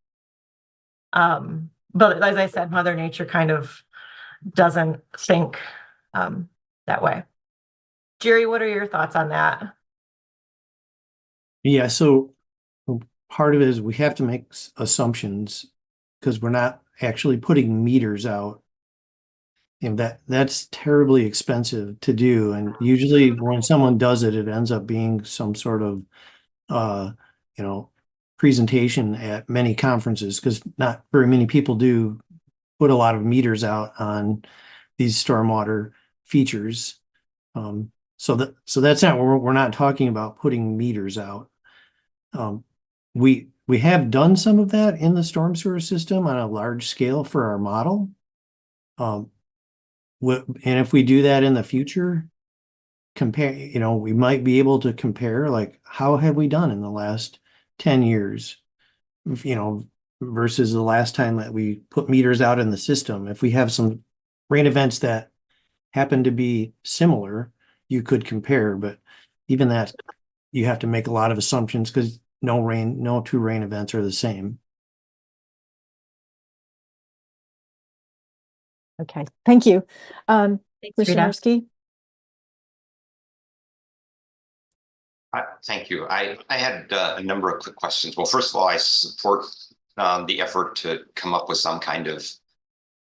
But as I said, Mother Nature kind of doesn't think that way. Jerry, what are your thoughts on that? Yeah, so part of it is we have to make assumptions because we're not actually putting meters out. And that's terribly expensive to do. And usually when someone does it, it ends up being some sort of, uh, presentation at many conferences because not very many people do put a lot of meters out on these stormwater features. So that's not, we're not talking about putting meters out. We have done some of that in the storm sewer system on a large scale for our model. And if we do that in the future, compare, we might be able to compare like how have we done in the last 10 years, versus the last time that we put meters out in the system. If we have some rain events that happen to be similar, you could compare, but even that, you have to make a lot of assumptions because no two rain events are the same. Okay, thank you. Thanks, Commissioner Rita. Ski? Thank you. I had a number of quick questions. Well, first of all, I support the effort to come up with some kind of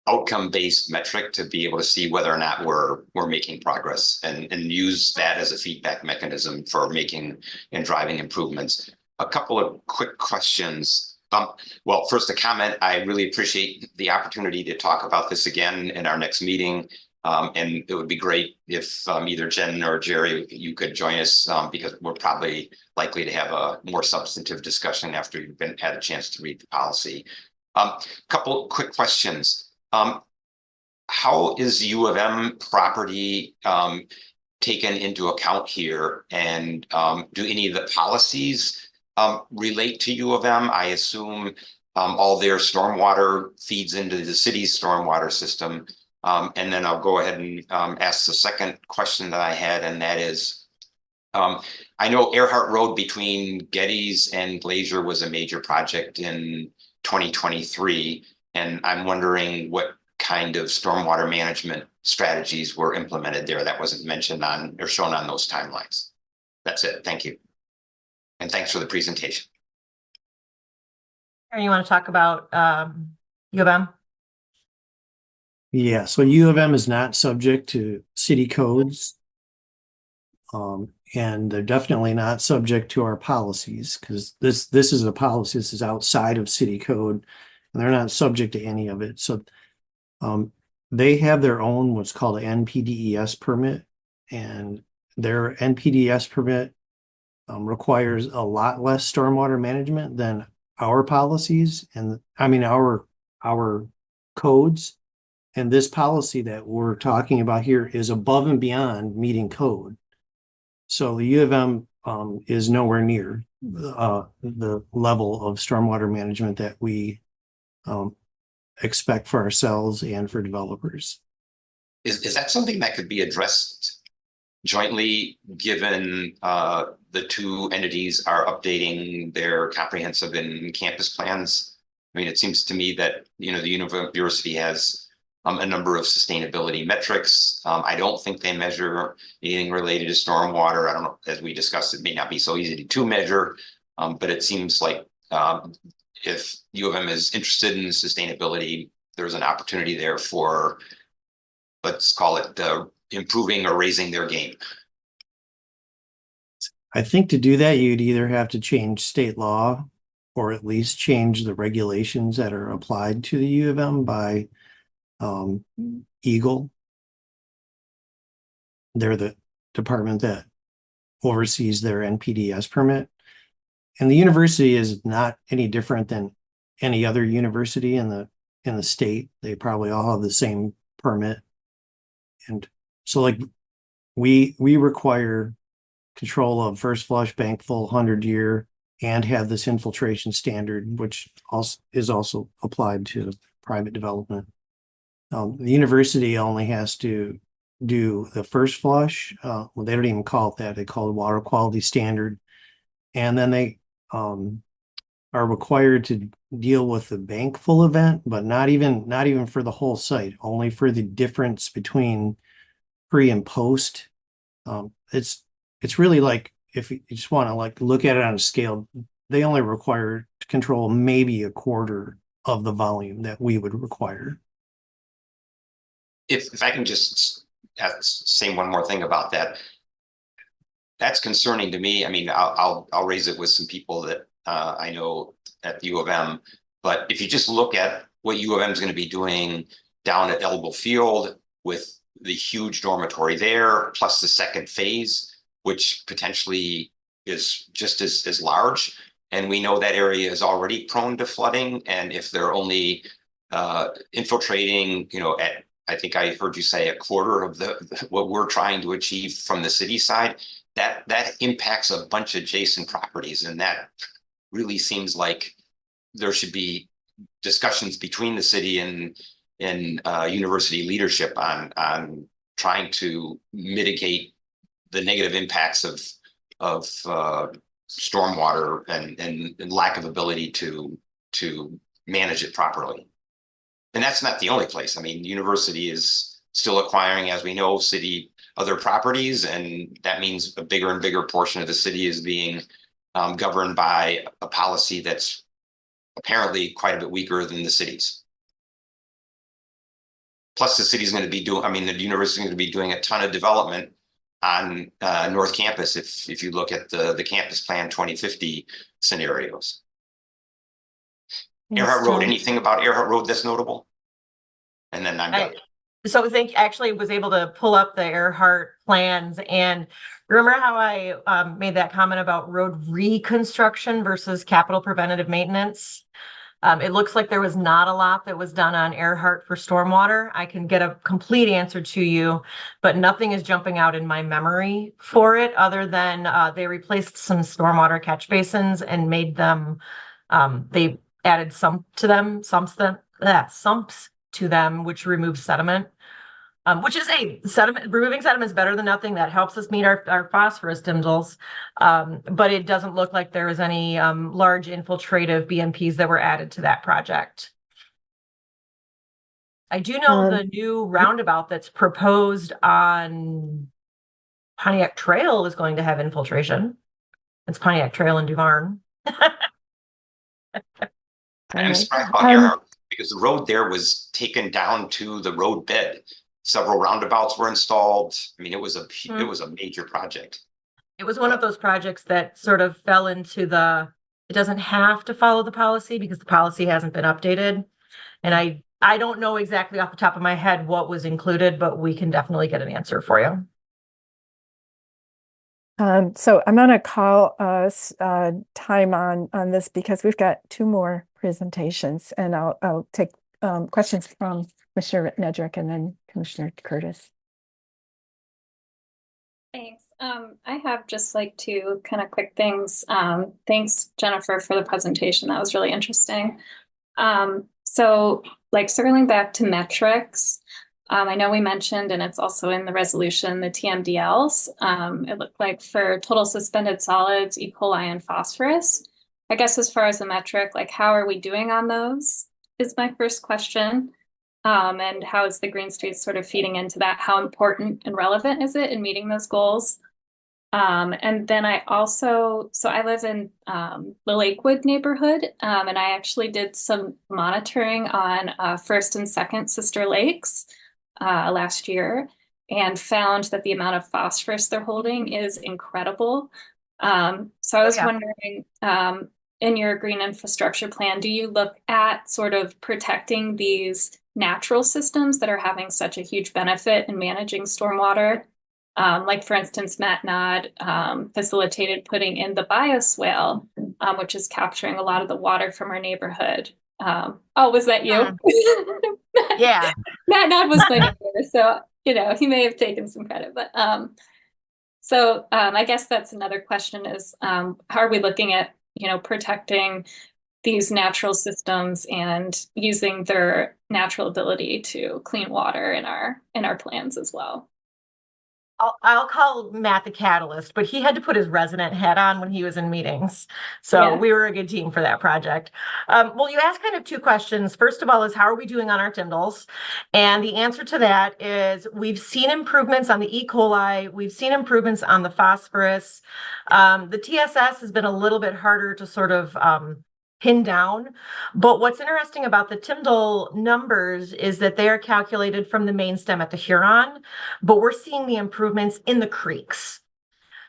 outcome-based metric to be able to see whether or not we're making progress and use that as a feedback mechanism for making and driving improvements. A couple of quick questions. Well, first a comment. I really appreciate the opportunity to talk about this again in our next meeting. And it would be great if either Jen or Jerry, you could join us because we're probably likely to have a more substantive discussion after you've had a chance to read the policy. Couple quick questions. How is U of M property taken into account here? And do any of the policies relate to U of M? I assume all their stormwater feeds into the city's stormwater system. And then I'll go ahead and ask the second question that I had, and that is, I know Earhart Road between Geddes and Glacier was a major project in 2023, and I'm wondering what kind of stormwater management strategies were implemented there that wasn't mentioned on or shown on those timelines. That's it. Thank you. And thanks for the presentation. You want to talk about U of M? Yeah, so U of M is not subject to city codes. And they're definitely not subject to our policies because this is a policy. This is outside of city code and they're not subject to any of it. So they have their own what's called an NPDES permit, and their NPDES permit requires a lot less stormwater management than our policies and our codes. And this policy that we're talking about here is above and beyond meeting code. So the U of M is nowhere near the level of stormwater management that we expect for ourselves and for developers. Is that something that could be addressed jointly, given the two entities are updating their comprehensive and campus plans? I mean, it seems to me that the university has a number of sustainability metrics. I don't think they measure anything related to stormwater. I don't know, as we discussed, it may not be so easy to measure, but it seems like if U of M is interested in sustainability, there's an opportunity there for, let's call it improving or raising their game. I think to do that, you'd either have to change state law or at least change the regulations that are applied to the U of M by Eagle. They're the department that oversees their NPDES permit. And the university is not any different than any other university in the state. They probably all have the same permit. And so like we require control of first flush, bank full, 100-year, and have this infiltration standard, which also is also applied to private development. The university only has to do the first flush. Well, they don't even call it that. They call it water quality standard. And then they are required to deal with the bank full event, but not even for the whole site, only for the difference between pre and post. It's really like, if you just want to like look at it on a scale, they only require to control maybe a quarter of the volume that we would require. If I can just say one more thing about that, that's concerning to me. I mean, I'll raise it with some people that I know at the U of M. But if you just look at what U of M is going to be doing down at Elbow Field with the huge dormitory there, plus the second phase, which potentially is just as large. And we know that area is already prone to flooding. And if they're only infiltrating, at, I think I heard you say, a quarter of what we're trying to achieve from the city side, that impacts a bunch of adjacent properties. And that really seems like there should be discussions between the city and university leadership on trying to mitigate the negative impacts of stormwater and lack of ability to manage it properly. And that's not the only place. I mean, the university is still acquiring, as we know, city other properties, and that means a bigger and bigger portion of the city is being governed by a policy that's apparently quite a bit weaker than the city's. Plus, the city's going to be doing, I mean, the university is going to be doing a ton of development on North Campus if you look at the Campus Plan 2050 scenarios. Yes, Earhart Road, John. anything about Earhart Road that's notable? And then I'm done. So actually was able to pull up the Earhart plans, and remember how I made that comment about road reconstruction versus capital preventative maintenance? It looks like there was not a lot that was done on Earhart for stormwater. I can get a complete answer to you, but nothing is jumping out in my memory for it other than they replaced some stormwater catch basins and made them, they added sumps to them, which remove sediment. Which is removing sediment is better than nothing. That helps us meet our phosphorus DIMSLs. But it doesn't look like there is any large infiltrative BMPs that were added to that project. I do know the new roundabout that's proposed on Pontiac Trail is going to have infiltration. It's Pontiac Trail in Duvarn. I'm surprised about Earhart because the road there was taken down to the road bed. Several roundabouts were installed. I mean, it was a major project. It was one of those projects that sort of fell into it doesn't have to follow the policy because the policy hasn't been updated. And I don't know exactly off the top of my head what was included, but we can definitely get an answer for you. So I'm going to call us time on this because we've got two more presentations, and I'll take questions from Commissioner Nedrick and then Commissioner Curtis. Thanks. I have just like two kind of quick things. Thanks, Jennifer, for the presentation. That was really interesting. So like circling back to metrics, I know we mentioned, and it's also in the resolution, the TMDLs. It looked like for total suspended solids, E. coli, and phosphorus. I guess as far as the metric, like how are we doing on those is my first question. And how is the green space sort of feeding into that? How important and relevant is it in meeting those goals? And then I live in the Lakewood neighborhood, and I actually did some monitoring on first and second sister lakes last year and found that the amount of phosphorus they're holding is incredible. So I was wondering, in your green infrastructure plan, do you look at sort of protecting these natural systems that are having such a huge benefit in managing stormwater? Like for instance, Matt Nod facilitated putting in the bioswale, which is capturing a lot of the water from our neighborhood. Oh, was that you? Yeah. Matt Nod was my neighbor, so he may have taken some credit, but I guess that's another question is how are we looking at protecting these natural systems and using their natural ability to clean water in our plans as well. I'll call Matt the catalyst, but he had to put his resident hat on when he was in meetings. So Yeah. we were a good team for that project. Well, you asked kind of two questions. First of all, is how are we doing on our TIMDLs? And the answer to that is we've seen improvements on the E. coli. We've seen improvements on the phosphorus. The TSS has been a little bit harder to sort of pin down. But what's interesting about the TIMDL numbers is that they are calculated from the main stem at the Huron, but we're seeing the improvements in the creeks.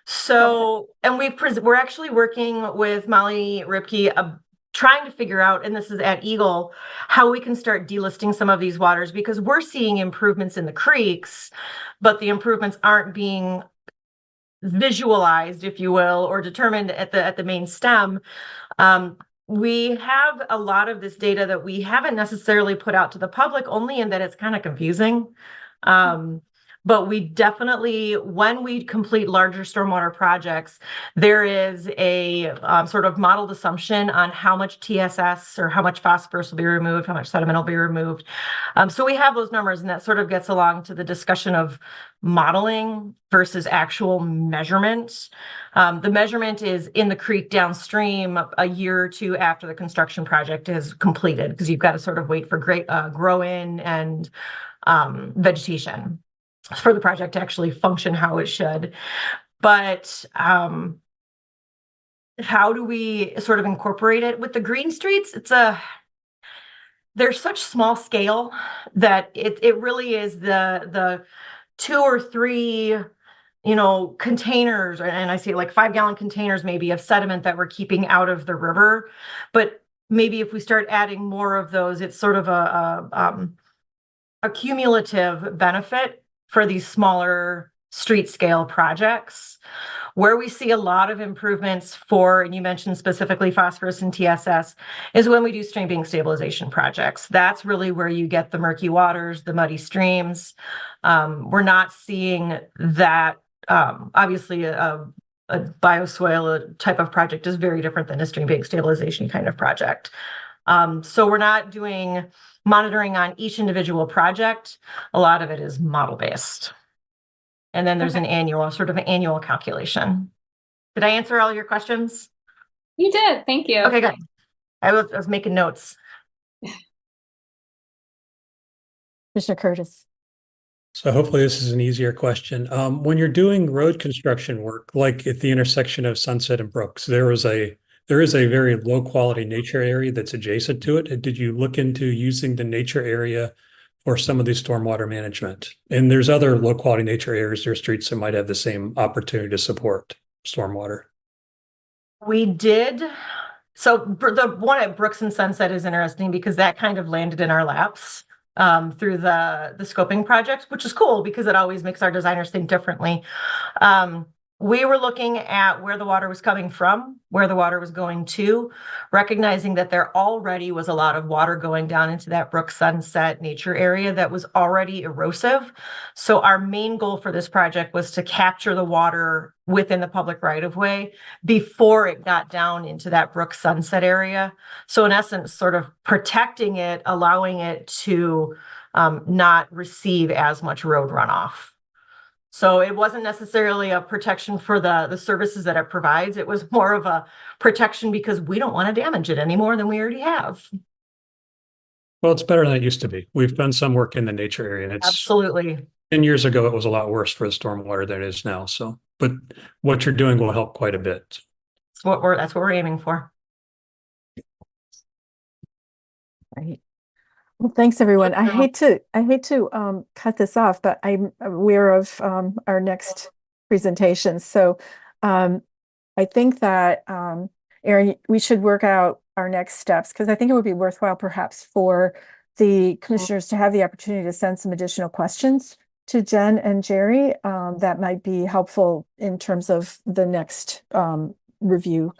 So, and we're actually working with Molly Ripke, trying to figure out, and this is at Eagle, how we can start delisting some of these waters because we're seeing improvements in the creeks, but the improvements aren't being visualized, if you will, or determined at the main stem. We have a lot of this data that we haven't necessarily put out to the public, only in that it's kind of confusing. But we definitely, when we complete larger stormwater projects, there is a sort of modeled assumption on how much TSS or how much phosphorus will be removed, how much sediment will be removed. So we have those numbers, and that sort of gets along to the discussion of modeling versus actual measurement. The measurement is in the creek downstream a year or two after the construction project is completed, because you've got to sort of wait for great grow in and vegetation for the project to actually function how it should. But how do we sort of incorporate it with the green streets? They're such small scale that it really is the 2 or 3 containers, and I see like 5-gallon containers maybe of sediment that we're keeping out of the river. But maybe if we start adding more of those, it's sort of a cumulative benefit for these smaller street scale projects. Where we see a lot of improvements for, and you mentioned specifically phosphorus and TSS, is when we do stream bank stabilization projects. That's really where you get the murky waters, the muddy streams. We're not seeing that. Obviously, a bioswale type of project is very different than a stream bank stabilization kind of project. So we're not doing monitoring on each individual project. A lot of it is model based. And then there's an annual calculation. Did I answer all your questions? You did. Thank you. Okay, good. I was making notes. Commissioner Curtis. So hopefully this is an easier question. When you're doing road construction work, like at the intersection of Sunset and Brooks, there is a very low quality nature area that's adjacent to it. And did you look into using the nature area for some of the stormwater management? And there's other low quality nature areas or streets that might have the same opportunity to support stormwater. We did. So the one at Brooks and Sunset is interesting because that kind of landed in our laps through the scoping project, which is cool because it always makes our designers think differently. We were looking at where the water was coming from, where the water was going to, recognizing that there already was a lot of water going down into that Brook Sunset nature area that was already erosive. So our main goal for this project was to capture the water within the public right-of-way before it got down into that Brook Sunset area. So in essence, sort of protecting it, allowing it to not receive as much road runoff. So it wasn't necessarily a protection for the services that it provides. It was more of a protection because we don't want to damage it any more than we already have. Well, it's better than it used to be. We've done some work in the nature area, and it's Absolutely. 10 years ago, it was a lot worse for the stormwater than it is now. So, but what you're doing will help quite a bit. That's what we're aiming for. Right. Well, thanks everyone. I hate to cut this off, but I'm aware of our next presentation. So I think that Erin, we should work out our next steps because I think it would be worthwhile perhaps for the commissioners to have the opportunity to send some additional questions to Jen and Jerry that might be helpful in terms of the next review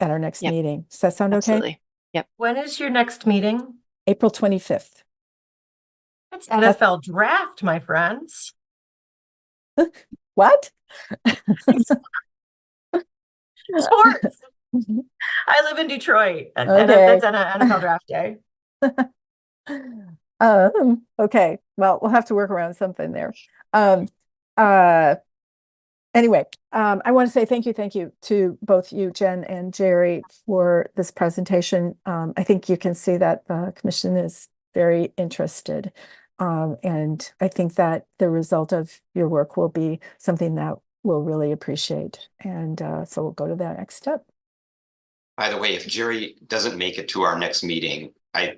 at our next meeting. Does that sound okay? Absolutely. Yep. When is your next meeting? April 25th. It's NFL draft, my friends. What? Sports. I live in Detroit. Okay. That's an NFL draft day. Okay. Well, we'll have to work around something there. Anyway, I want to say thank you to both you, Jen and Jerry, for this presentation. I think you can see that the commission is very interested. And I think that the result of your work will be something that we'll really appreciate. And so we'll go to the next step. By the way, if Jerry doesn't make it to our next meeting, I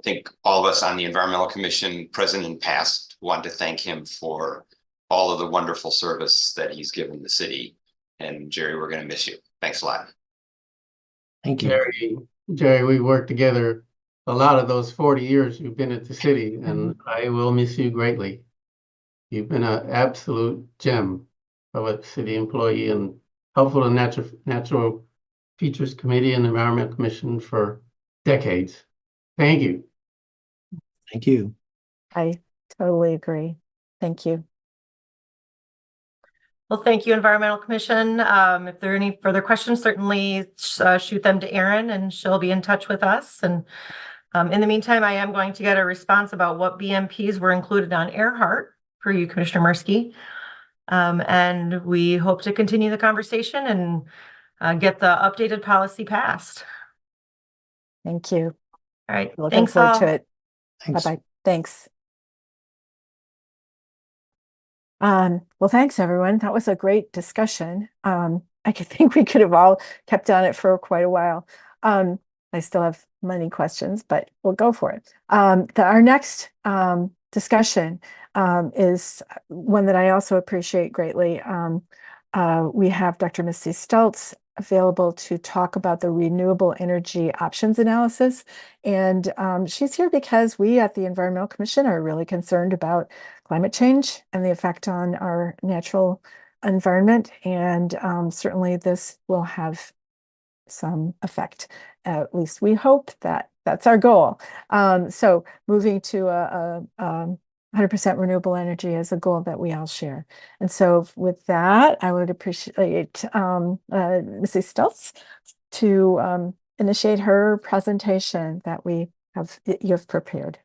think all of us on the Environmental Commission, present and past, want to thank him for all of the wonderful service that he's given the city. And Jerry, we're going to miss you. Thanks a lot. Thank you. Jerry, we worked together a lot of those 40 years you've been at the city, and I will miss you greatly. You've been an absolute gem of a city employee and helpful to Natural Features Committee and the Environmental Commission for decades. Thank you. Thank you. I totally agree. Thank you. Well, thank you, Environmental Commission. If there are any further questions, certainly shoot them to Erin and she'll be in touch with us. And in the meantime, I am going to get a response about what BMPs were included on Earhart for you, Commissioner Mirsky. And we hope to continue the conversation and get the updated policy passed. Thank you. All right. Looking Thanks forward all. to it. Thanks. Bye-bye. Thanks. Well, thanks, everyone. That was a great discussion. I think we could have all kept on it for quite a while. I still have many questions, but we'll go for it. Our next discussion is one that I also appreciate greatly. We have Dr. Misty Stultz available to talk about the renewable energy options analysis. And she's here because we at the Environmental Commission are really concerned about climate change and the effect on our natural environment. And certainly this will have some effect. At least we hope that that's our goal. So moving to a 100% renewable energy is a goal that we all share. And so with that, I would appreciate Mrs. Stultz to initiate her presentation that you've prepared.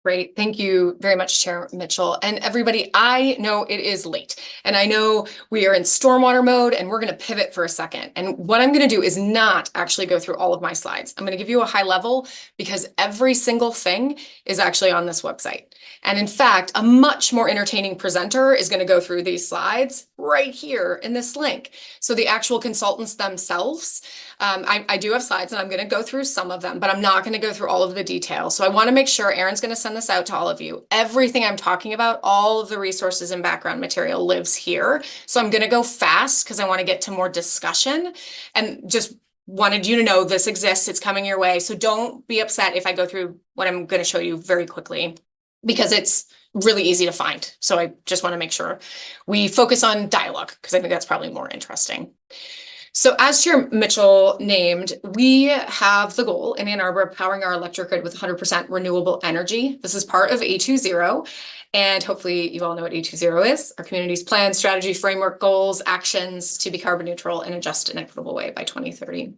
Great. Thank you very much, Chair Mitchell. And everybody, I know it is late and I know we are in stormwater mode and we're going to pivot for a second. And what I'm going to do is not actually go through all of my slides. I'm going to give you a high level because every single thing is actually on this website. And in fact, a much more entertaining presenter is going to go through these slides right here in this link. So the actual consultants themselves, I do have slides and I'm going to go through some of them, but I'm not going to go through all of the details. So I want to make sure Erin's going to send this out to all of you. Everything I'm talking about, all of the resources and background material lives here. So I'm going to go fast because I want to get to more discussion and just wanted you to know this exists. It's coming your way. So don't be upset if I go through what I'm going to show you very quickly because it's really easy to find. So I just want to make sure we focus on dialogue because I think that's probably more interesting. So as Chair Mitchell named, we have the goal in Ann Arbor of powering our electric grid with 100% renewable energy. This is part of A20, and hopefully you all know what A20 is, our community's plan, strategy, framework, goals, actions to be carbon neutral in a just and equitable way by 2030.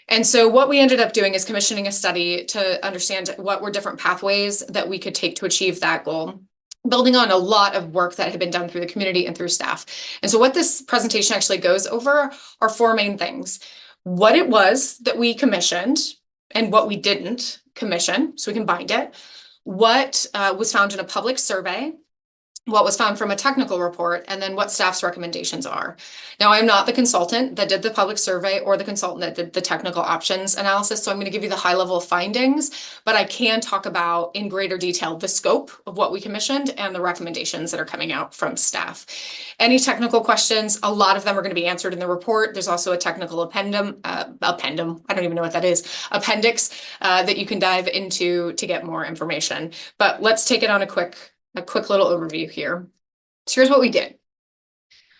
And so what we ended up doing is commissioning a study to understand what were different pathways that we could take to achieve that goal, building on a lot of work that had been done through the community and through staff. And so what this presentation actually goes over are four main things. What it was that we commissioned and what we didn't commission, so we can bind it. What was found in a public survey, what was found from a technical report, and then what staff's recommendations are. Now, I'm not the consultant that did the public survey or the consultant that did the technical options analysis, so I'm going to give you the high level findings, but I can talk about in greater detail the scope of what we commissioned and the recommendations that are coming out from staff. Any technical questions, a lot of them are going to be answered in the report. There's also a technical appendum, I don't even know what that is, appendix that you can dive into to get more information. But let's take it on a quick little overview here. So here's what we did.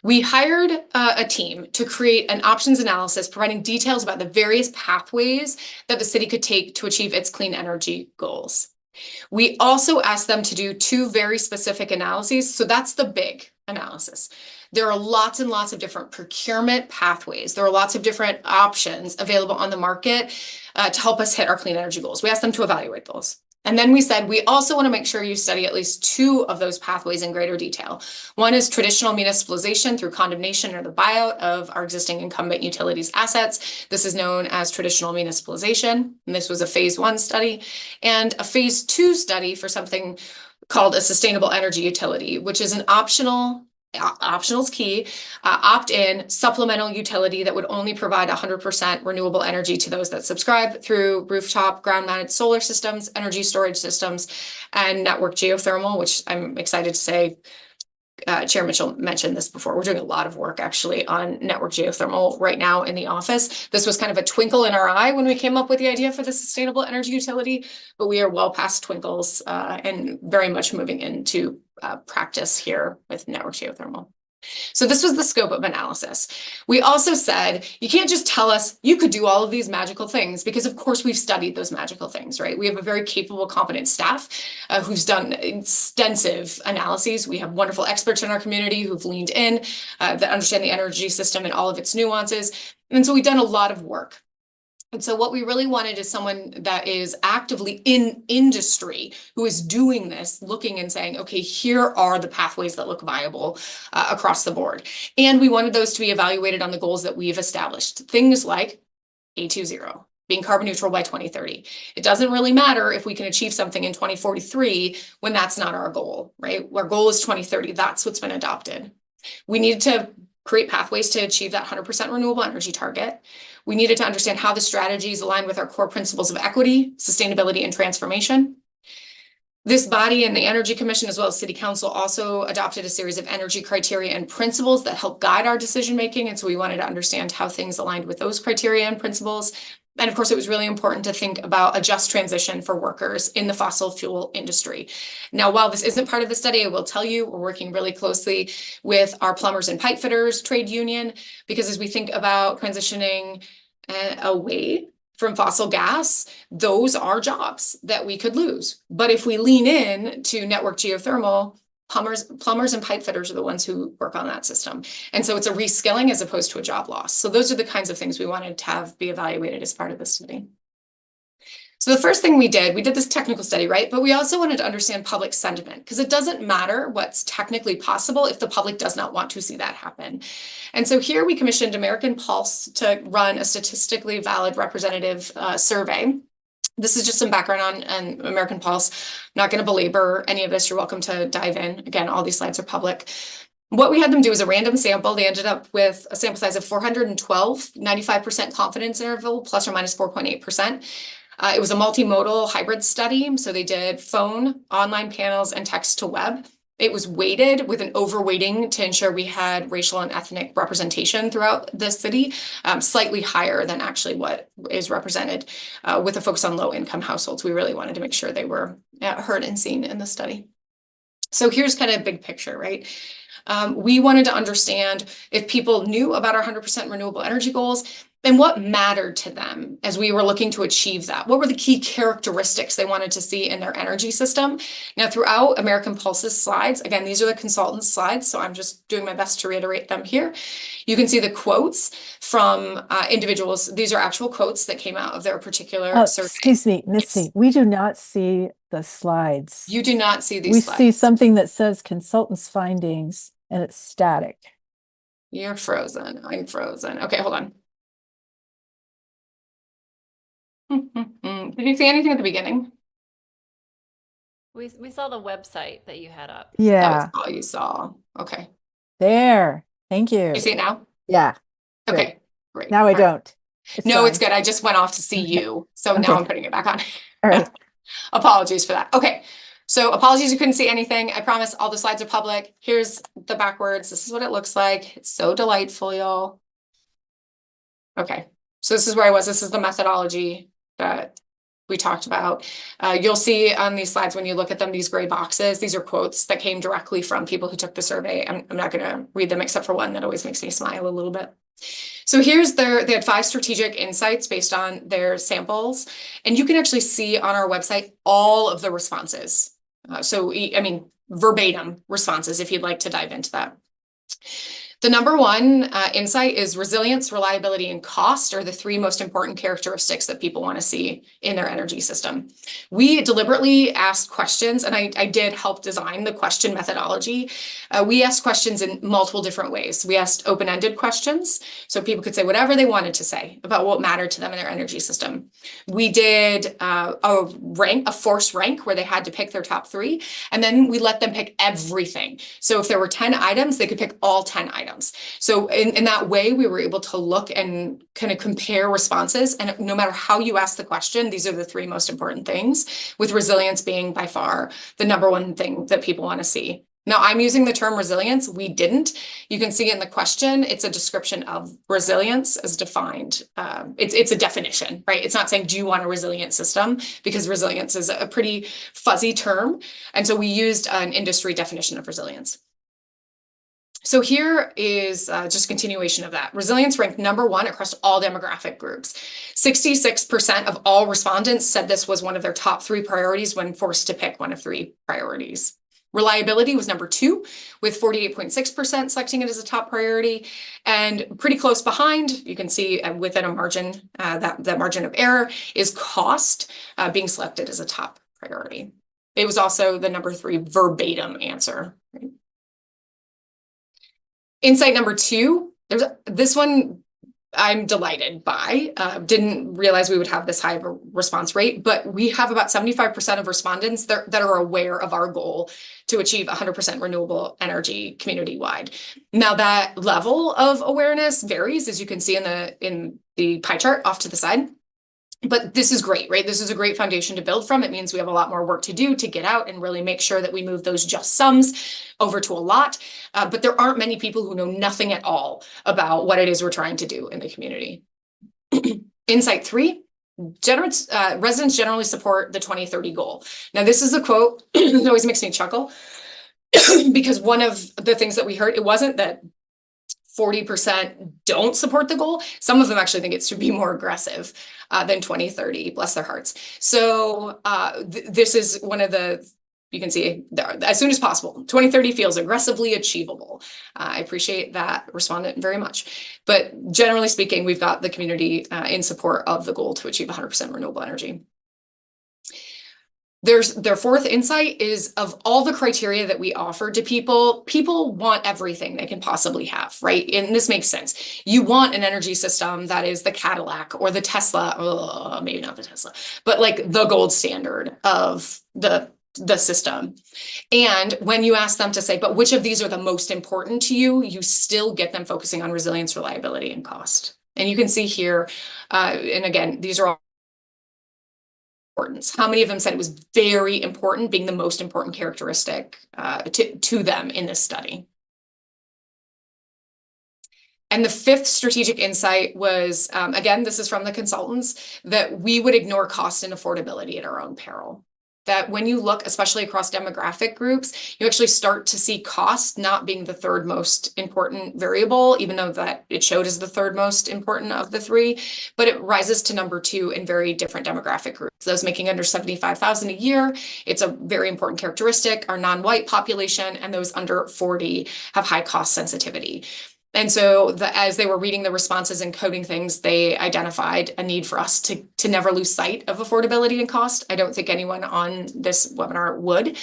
We hired a team to create an options analysis, providing details about the various pathways that the city could take to achieve its clean energy goals. We also asked them to do two very specific analyses. So that's the big analysis. There are lots and lots of different procurement pathways. There are lots of different options available on the market to help us hit our clean energy goals. We asked them to evaluate those. And then we said, we also want to make sure you study at least 2 of those pathways in greater detail. One is traditional municipalization through condemnation or the buyout of our existing incumbent utilities assets. This is known as traditional municipalization. And this was a phase 1 study, and a phase 2 study for something called a sustainable energy utility, which is an optional is key, opt-in supplemental utility that would only provide 100% renewable energy to those that subscribe through rooftop ground-mounted solar systems, energy storage systems, and network geothermal, which I'm excited to say, Chair Mitchell mentioned this before. We're doing a lot of work actually on network geothermal right now in the office. This was kind of a twinkle in our eye when we came up with the idea for the sustainable energy utility, but we are well past twinkles and very much moving into practice here with network geothermal. So this was the scope of analysis. We also said, you can't just tell us you could do all of these magical things, because of course we've studied those magical things, right? We have a very capable, competent staff who's done extensive analyses. We have wonderful experts in our community who've leaned in, that understand the energy system and all of its nuances. And so we've done a lot of work. And so what we really wanted is someone that is actively in industry, who is doing this, looking and saying, okay, here are the pathways that look viable across the board. And we wanted those to be evaluated on the goals that we've established. Things like A20, being carbon neutral by 2030. It doesn't really matter if we can achieve something in 2043 when that's not our goal, right? Our goal is 2030. That's what's been adopted. We needed to create pathways to achieve that 100% renewable energy target. We needed to understand how the strategies align with our core principles of equity, sustainability, and transformation. This body and the Energy Commission, as well as City Council, also adopted a series of energy criteria and principles that help guide our decision-making. And so we wanted to understand how things aligned with those criteria and principles. And of course, it was really important to think about a just transition for workers in the fossil fuel industry. Now, while this isn't part of the study, I will tell you, we're working really closely with our plumbers and pipe fitters trade union, because as we think about transitioning away from fossil gas, those are jobs that we could lose. But if we lean in to network geothermal, plumbers and pipe fitters are the ones who work on that system. And so it's a reskilling as opposed to a job loss. So those are the kinds of things we wanted to have be evaluated as part of the study. So the first thing we did this technical study, right? But we also wanted to understand public sentiment, because it doesn't matter what's technically possible if the public does not want to see that happen. And so here we commissioned American Pulse to run a statistically valid representative survey. This is just some background on American Pulse. I'm not going to belabor any of this. You're welcome to dive in. Again, all these slides are public. What we had them do is a random sample. They ended up with a sample size of 412, 95% confidence interval, plus or minus 4.8%. It was a multimodal hybrid study. So they did phone, online panels, and text to web. It was weighted with an overweighting to ensure we had racial and ethnic representation throughout the city, slightly higher than actually what is represented with a focus on low-income households. We really wanted to make sure they were heard and seen in the study. So here's kind of a big picture, right? We wanted to understand if people knew about our 100% renewable energy goals and what mattered to them as we were looking to achieve that. What were the key characteristics they wanted to see in their energy system? Now, throughout American Pulse's slides, again, these are the consultants' slides, so I'm just doing my best to reiterate them here. You can see the quotes from individuals. These are actual quotes that came out of their particular survey. Excuse me, Misty, we do not see the slides. You do not see these we slides. see something that says consultants' findings, and it's static. You're frozen. I'm frozen. Okay, hold on. Did you see anything at the beginning? We saw the website that you had up. Yeah. That was all you saw. Okay. There. Thank you. You see it now? Yeah. Okay, great. Now I don't. No, it's good. I just went off to see you. So now I'm putting it back on. All right. Apologies for that. Okay. So apologies you couldn't see anything. I promise all the slides are public. Here's the backwards. This is what it looks like. It's so delightful, y'all. Okay. So this is where I was. This is the methodology that we talked about. You'll see on these slides, when you look at them, these gray boxes, these are quotes that came directly from people who took the survey. I'm not going to read them except for one that always makes me smile a little bit. So here's they had 5 strategic insights based on their samples. And you can actually see on our website all of the responses. Verbatim responses, if you'd like to dive into that. The number one insight is resilience, reliability, and cost are the three most important characteristics that people want to see in their energy system. We deliberately asked questions, and I did help design the question methodology. We asked questions in multiple different ways. We asked open-ended questions, so people could say whatever they wanted to say about what mattered to them in their energy system. We did a forced rank where they had to pick their top three, and then we let them pick everything. So if there were 10 items, they could pick all 10 items. So in that way, we were able to look and kind of compare responses. And no matter how you ask the question, these are the three most important things, with resilience being by far the number one thing that people want to see. Now, I'm using the term resilience. We didn't. You can see in the question, it's a description of resilience as defined. It's a definition, right? It's not saying, do you want a resilient system? Because resilience is a pretty fuzzy term. And so we used an industry definition of resilience. So here is just continuation of that. Resilience ranked number one across all demographic groups. 66% of all respondents said this was one of their top three priorities when forced to pick one of three priorities. Reliability was number two, with 48.6% selecting it as a top priority. And pretty close behind, you can see within a margin, that margin of error is cost being selected as a top priority. It was also the number three verbatim answer. Right? Insight number two, this one I'm delighted by. Didn't realize we would have this high of a response rate, but we have about 75% of respondents that are aware of our goal to achieve 100% renewable energy community-wide. Now that level of awareness varies, as you can see in the pie chart off to the side. But this is great, right? This is a great foundation to build from. It means we have a lot more work to do to get out and really make sure that we move those just sums over to a lot. But there aren't many people who know nothing at all about what it is we're trying to do in the community. Insight three, residents generally support the 2030 goal. Now, this is a quote that always makes me chuckle because one of the things that we heard, it wasn't that 40% don't support the goal. Some of them actually think it should be more aggressive than 2030, bless their hearts. So this is one of the, you can see as soon as possible, 2030 feels aggressively achievable. I appreciate that respondent very much. But generally speaking, we've got the community in support of the goal to achieve 100% renewable energy. Their fourth insight is, of all the criteria that we offer to people want everything they can possibly have, right? And this makes sense. You want an energy system that is the Cadillac or the Tesla, maybe not the Tesla, but like the gold standard of the system. And when you ask them to say, but which of these are the most important to you, you still get them focusing on resilience, reliability, and cost. And you can see here, and again, these are all importance. How many of them said it was very important, being the most important characteristic to them in this study? And the fifth strategic insight was, again, this is from the consultants, that we would ignore cost and affordability at our own peril. That when you look, especially across demographic groups, you actually start to see cost not being the third most important variable, even though that it showed as the third most important of the three, but it rises to number two in very different demographic groups. Those making under 75,000 a year, it's a very important characteristic. Our non-white population and those under 40 have high cost sensitivity. And so as they were reading the responses and coding things, they identified a need for us to never lose sight of affordability and cost. I don't think anyone on this webinar would.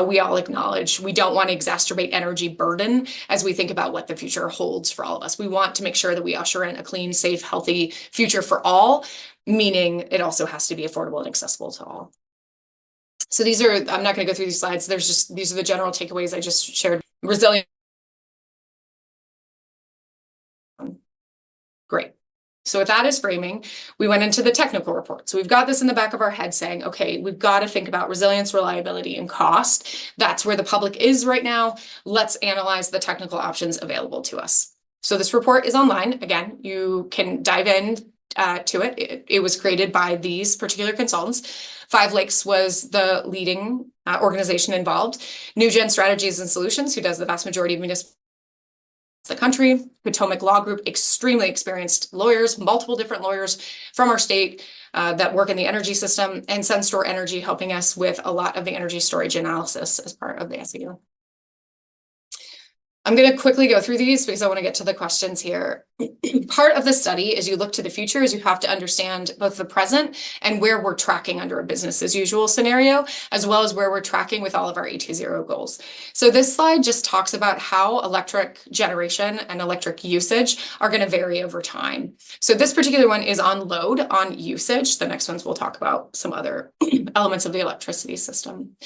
We all acknowledge we don't want to exacerbate energy burden as we think about what the future holds for all of us. We want to make sure that we usher in a clean, safe, healthy future for all, meaning it also has to be affordable and accessible to all. So these are, I'm not going to go through these slides. These are the general takeaways I just shared. Resilient. Great. So with that as framing, we went into the technical report. So we've got this in the back of our head saying, okay, we've got to think about resilience, reliability, and cost. That's where the public is right now. Let's analyze the technical options available to us. So this report is online. Again, you can dive in to it. It was created by these particular consultants. Five Lakes was the leading organization involved. New Gen Strategies and Solutions, who does the vast majority of municipal the country, Potomac Law Group, extremely experienced lawyers, multiple different lawyers from our state that work in the energy system, and SunStore Energy helping us with a lot of the energy storage analysis as part of the SEO. I'm going to quickly go through these because I want to get to the questions here. Part of the study, as you look to the future, is you have to understand both the present and where we're tracking under a business as usual scenario, as well as where we're tracking with all of our ET0 goals. So this slide just talks about how electric generation and electric usage are going to vary over time. So this particular one is on load, on usage. The next ones we'll talk about some other elements of the electricity system.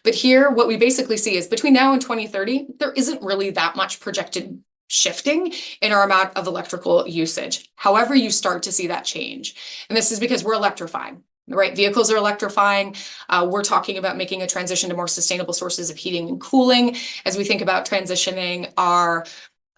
But here, what we basically see is between now and 2030, there isn't really that much projected shifting in our amount of electrical usage. However, you start to see that change. And this is because we're electrifying, right? Vehicles are electrifying. We're talking about making a transition to more sustainable sources of heating and cooling as we think about transitioning our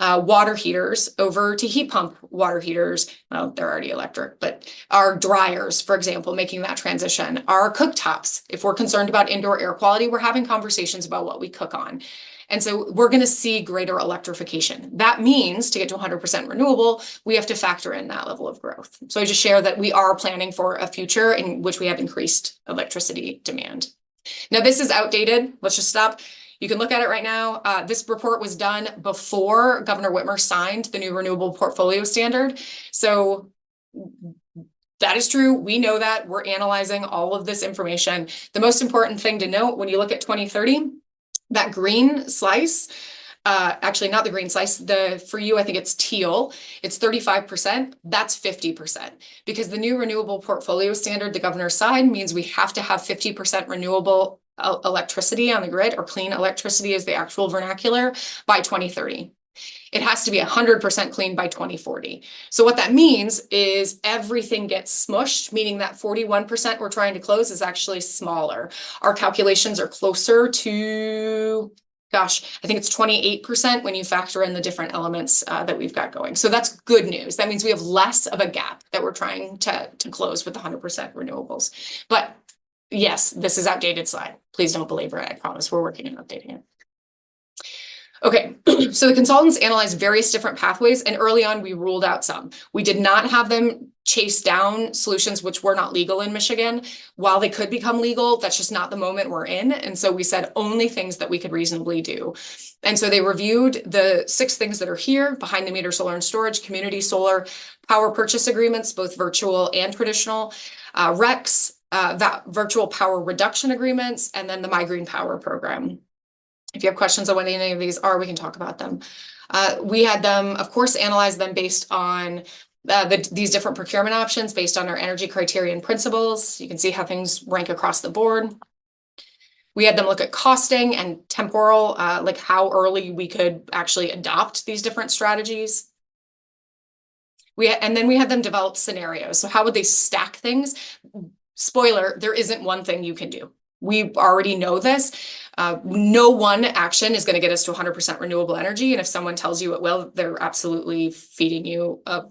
water heaters over to heat pump water heaters. Well, they're already electric, but our dryers, for example, making that transition. Our cooktops, if we're concerned about indoor air quality, we're having conversations about what we cook on. And so we're going to see greater electrification. That means to get to 100% renewable, we have to factor in that level of growth. So I just share that we are planning for a future in which we have increased electricity demand. Now, this is outdated. Let's just stop. You can look at it right now. This report was done before Governor Whitmer signed the new renewable portfolio standard. So that is true. We know that. We're analyzing all of this information. The most important thing to note when you look at 2030, that green slice, actually not the green slice, for you, I think it's teal, it's 35%, that's 50%. Because the new renewable portfolio standard the governor signed means we have to have 50% renewable electricity on the grid, or clean electricity is the actual vernacular, by 2030. It has to be 100% clean by 2040. So what that means is everything gets smushed, meaning that 41% we're trying to close is actually smaller. Our calculations are closer to, gosh, I think it's 28% when you factor in the different elements that we've got going. So that's good news. That means we have less of a gap that we're trying to close with 100% renewables. But yes, this is outdated slide. Please don't belabor it. I promise we're working on updating it. Okay, so the consultants analyzed various different pathways, and early on we ruled out some. We did not have them chase down solutions which were not legal in Michigan. While they could become legal, that's just not the moment we're in. And so we said only things that we could reasonably do. And so they reviewed the 6 things that are here: behind the meter solar and storage, community solar, power purchase agreements, both virtual and traditional, RECs, virtual power reduction agreements, and then the My Green Power program. If you have questions on what any of these are, we can talk about them. We had them, of course, analyze them based on these different procurement options based on our energy criterion principles. You can see how things rank across the board. We had them look at costing and temporal, like how early we could actually adopt these different strategies. And then we had them develop scenarios. So how would they stack things? Spoiler, there isn't one thing you can do. We already know this. No one action is going to get us to 100% renewable energy. And if someone tells you it will, they're absolutely feeding you a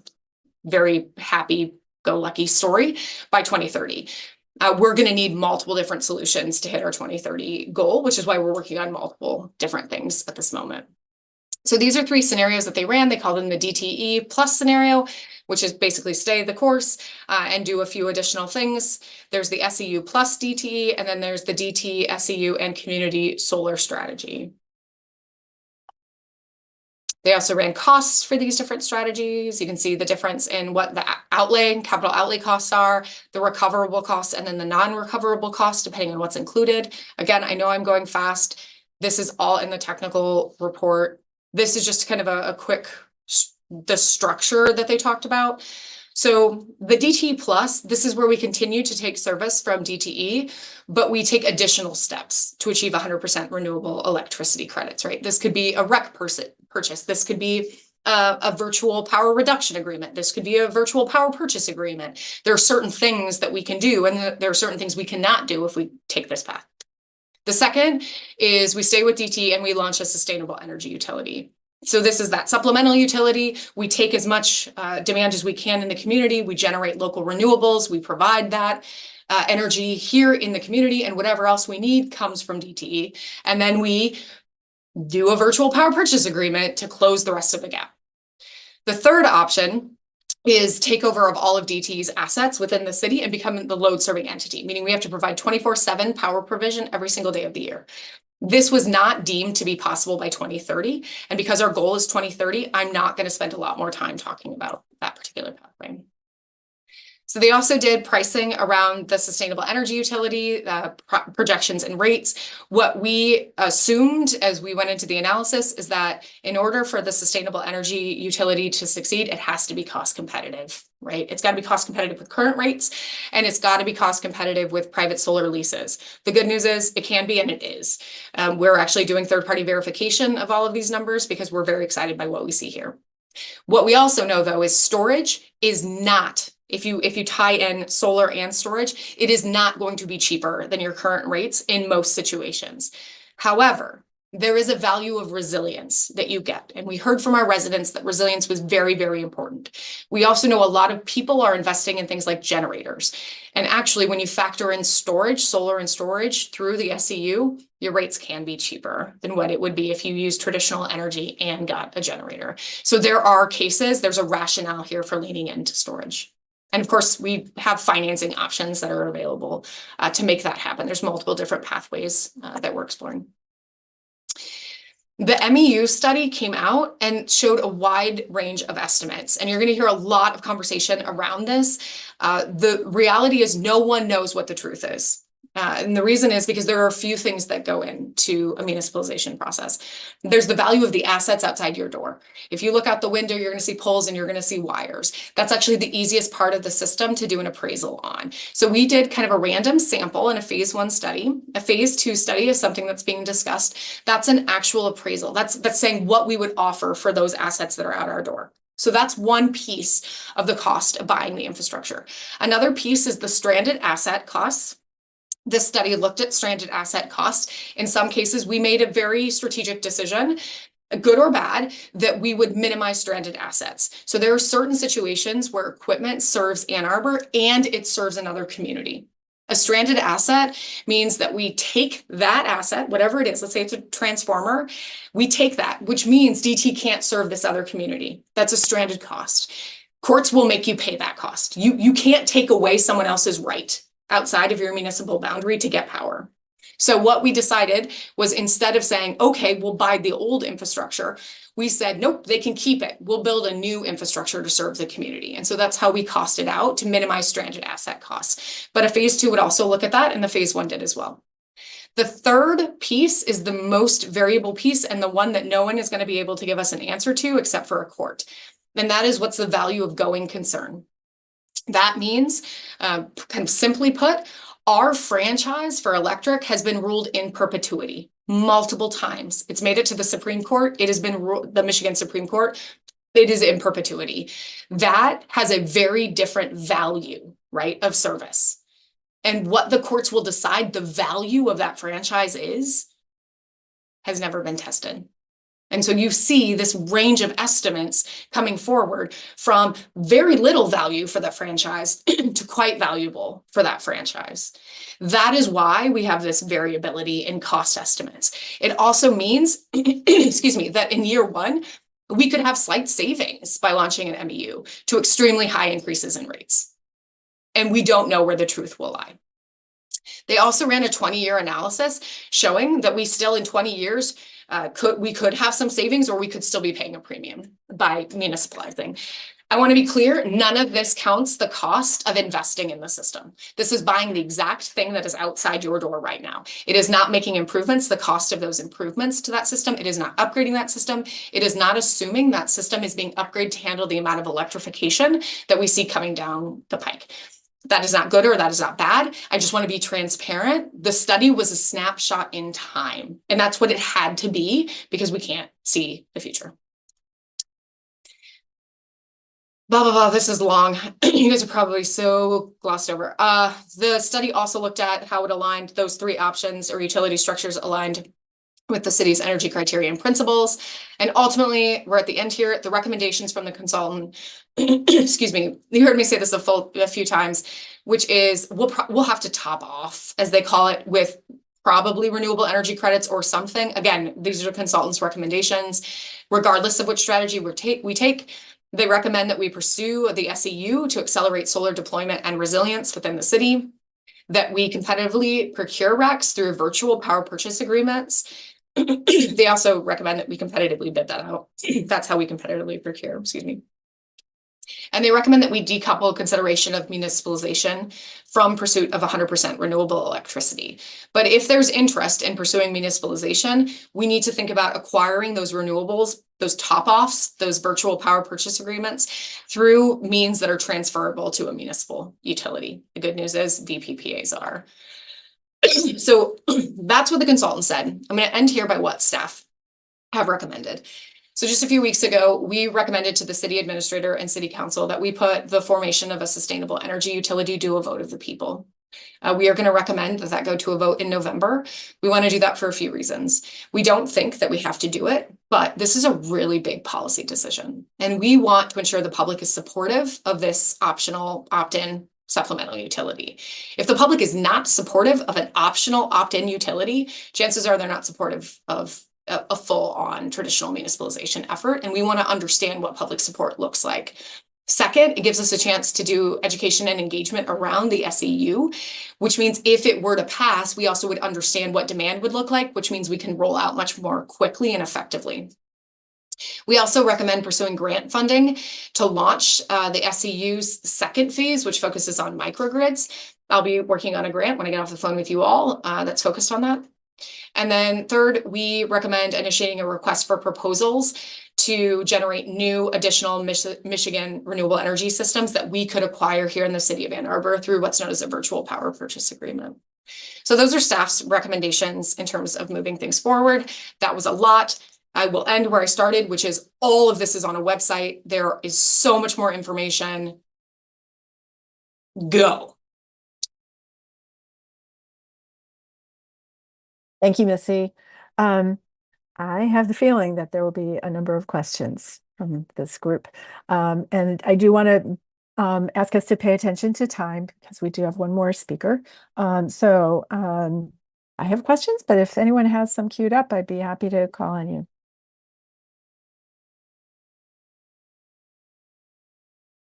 very happy-go-lucky story by 2030. We're going to need multiple different solutions to hit our 2030 goal, which is why we're working on multiple different things at this moment. So these are 3 scenarios that they ran. They called them the DTE plus scenario, which is basically stay the course and do a few additional things. There's the SEU plus DTE, and then there's the DT, SEU, and community solar strategy. They also ran costs for these different strategies. You can see the difference in what the capital outlay costs are, the recoverable costs, and then the non-recoverable costs, depending on what's included. Again, I know I'm going fast. This is all in the technical report. This is just kind of a quick, the structure that they talked about. So the DTE plus, this is where we continue to take service from DTE, but we take additional steps to achieve 100% renewable electricity credits, right? This could be a REC purchase. This could be a virtual power reduction agreement. This could be a virtual power purchase agreement. There are certain things that we can do, and there are certain things we cannot do if we take this path. The second is we stay with DT and we launch a sustainable energy utility. So this is that supplemental utility. We take as much demand as we can in the community. We generate local renewables. We provide that energy here in the community, and whatever else we need comes from DTE. And then we do a virtual power purchase agreement to close the rest of the gap. The third option is takeover of all of DTE's assets within the city and become the load serving entity, meaning we have to provide 24/7 power provision every single day of the year. This was not deemed to be possible by 2030. And because our goal is 2030, I'm not going to spend a lot more time talking about that particular pathway. So they also did pricing around the sustainable energy utility, projections and rates. What we assumed as we went into the analysis is that in order for the sustainable energy utility to succeed, it has to be cost competitive, right? It's got to be cost competitive with current rates, and it's got to be cost competitive with private solar leases. The good news is it can be, and it is. We're actually doing third-party verification of all of these numbers because we're very excited by what we see here. What we also know, though, is storage is not, if you tie in solar and storage, it is not going to be cheaper than your current rates in most situations. However, there is a value of resilience that you get. And we heard from our residents that resilience was very, very important. We also know a lot of people are investing in things like generators. And actually, when you factor in storage, solar and storage through the SEU, your rates can be cheaper than what it would be if you use traditional energy and got a generator. So there are cases, there's a rationale here for leaning into storage. And of course, we have financing options that are available to make that happen. There's multiple different pathways that we're exploring. The MEU study came out and showed a wide range of estimates, and you're going to hear a lot of conversation around this. The reality is no one knows what the truth is. And the reason is because there are a few things that go into a municipalization process. There's the value of the assets outside your door. If you look out the window, you're going to see poles and you're going to see wires. That's actually the easiest part of the system to do an appraisal on. So we did kind of a random sample in a phase 1 study. A phase 2 study is something that's being discussed. That's an actual appraisal. That's saying what we would offer for those assets that are out our door. So that's one piece of the cost of buying the infrastructure. Another piece is the stranded asset costs. This study looked at stranded asset costs. In some cases, we made a very strategic decision, good or bad, that we would minimize stranded assets. So there are certain situations where equipment serves Ann Arbor and it serves another community. A stranded asset means that we take that asset, whatever it is, let's say it's a transformer, we take that, which means DT can't serve this other community. That's a stranded cost. Courts will make you pay that cost. You can't take away someone else's right outside of your municipal boundary to get power. So what we decided was, instead of saying, okay, we'll buy the old infrastructure, we said, nope, they can keep it. We'll build a new infrastructure to serve the community. And so that's how we cost it out to minimize stranded asset costs. But a phase 2 would also look at that, and the phase 1 did as well. The third piece is the most variable piece, and the one that no one is going to be able to give us an answer to except for a court. And that is, what's the value of going concern? That means, kind of simply put, our franchise for electric has been ruled in perpetuity multiple times. It's made it to the Supreme Court. It has been the Michigan Supreme Court. It is in perpetuity. That has a very different value, right, of service. And what the courts will decide the value of that franchise is has never been tested. And so you see this range of estimates coming forward from very little value for that franchise to quite valuable for that franchise. That is why we have this variability in cost estimates. It also means, excuse me, that in year 1, we could have slight savings by launching an MEU to extremely high increases in rates. And we don't know where the truth will lie. They also ran a 20-year analysis showing that we still, in 20 years, we could have some savings, or we could still be paying a premium by municipalizing. I want to be clear, none of this counts the cost of investing in the system. This is buying the exact thing that is outside your door right now. It is not making improvements, the cost of those improvements to that system. It is not upgrading that system. It is not assuming that system is being upgraded to handle the amount of electrification that we see coming down the pike. That is not good or that is not bad. I just want to be transparent. The study was a snapshot in time, and that's what it had to be because we can't see the future. Blah, blah, blah, this is long. You guys are probably so glossed over. The study also looked at how it aligned those 3 options or utility structures aligned with the city's energy criteria and principles. And ultimately, we're at the end here, the recommendations from the consultant, excuse me, you heard me say this a few times, which is we'll have to top off, as they call it, with probably renewable energy credits or something. Again, these are the consultants' recommendations. Regardless of which strategy we take, they recommend that we pursue the SEU to accelerate solar deployment and resilience within the city. that we competitively procure RECs through virtual power purchase agreements. They also recommend that we competitively bid that out. That's how we competitively procure, excuse me. And they recommend that we decouple consideration of municipalization from pursuit of 100% renewable electricity. But if there's interest in pursuing municipalization, we need to think about acquiring those renewables, those top-offs, those virtual power purchase agreements through means that are transferable to a municipal utility. The good news is VPPAs are. So that's what the consultant said. I'm going to end here by what staff have recommended. So just a few weeks ago, we recommended to the city administrator and city council that we put the formation of a sustainable energy utility to a vote of the people. We are going to recommend that that go to a vote in November. We want to do that for a few reasons. We don't think that we have to do it, but this is a really big policy decision. And we want to ensure the public is supportive of this optional opt-in supplemental utility. If the public is not supportive of an optional opt-in utility, chances are they're not supportive of a full-on traditional municipalization effort, and we want to understand what public support looks like. Second, it gives us a chance to do education and engagement around the SEU, which means if it were to pass, we also would understand what demand would look like, which means we can roll out much more quickly and effectively. We also recommend pursuing grant funding to launch the SEU's second phase, which focuses on microgrids. I'll be working on a grant when I get off the phone with you all that's focused on that. And then third, we recommend initiating a request for proposals to generate new additional Michigan renewable energy systems that we could acquire here in the city of Ann Arbor through what's known as a virtual power purchase agreement. So those are staff's recommendations in terms of moving things forward. That was a lot. I will end where I started, which is all of this is on a website. There is so much more information. Go. Thank you, Missy. I have the feeling that there will be a number of questions from this group. And I do want to ask us to pay attention to time because we do have one more speaker. I have questions, but if anyone has some queued up, I'd be happy to call on you.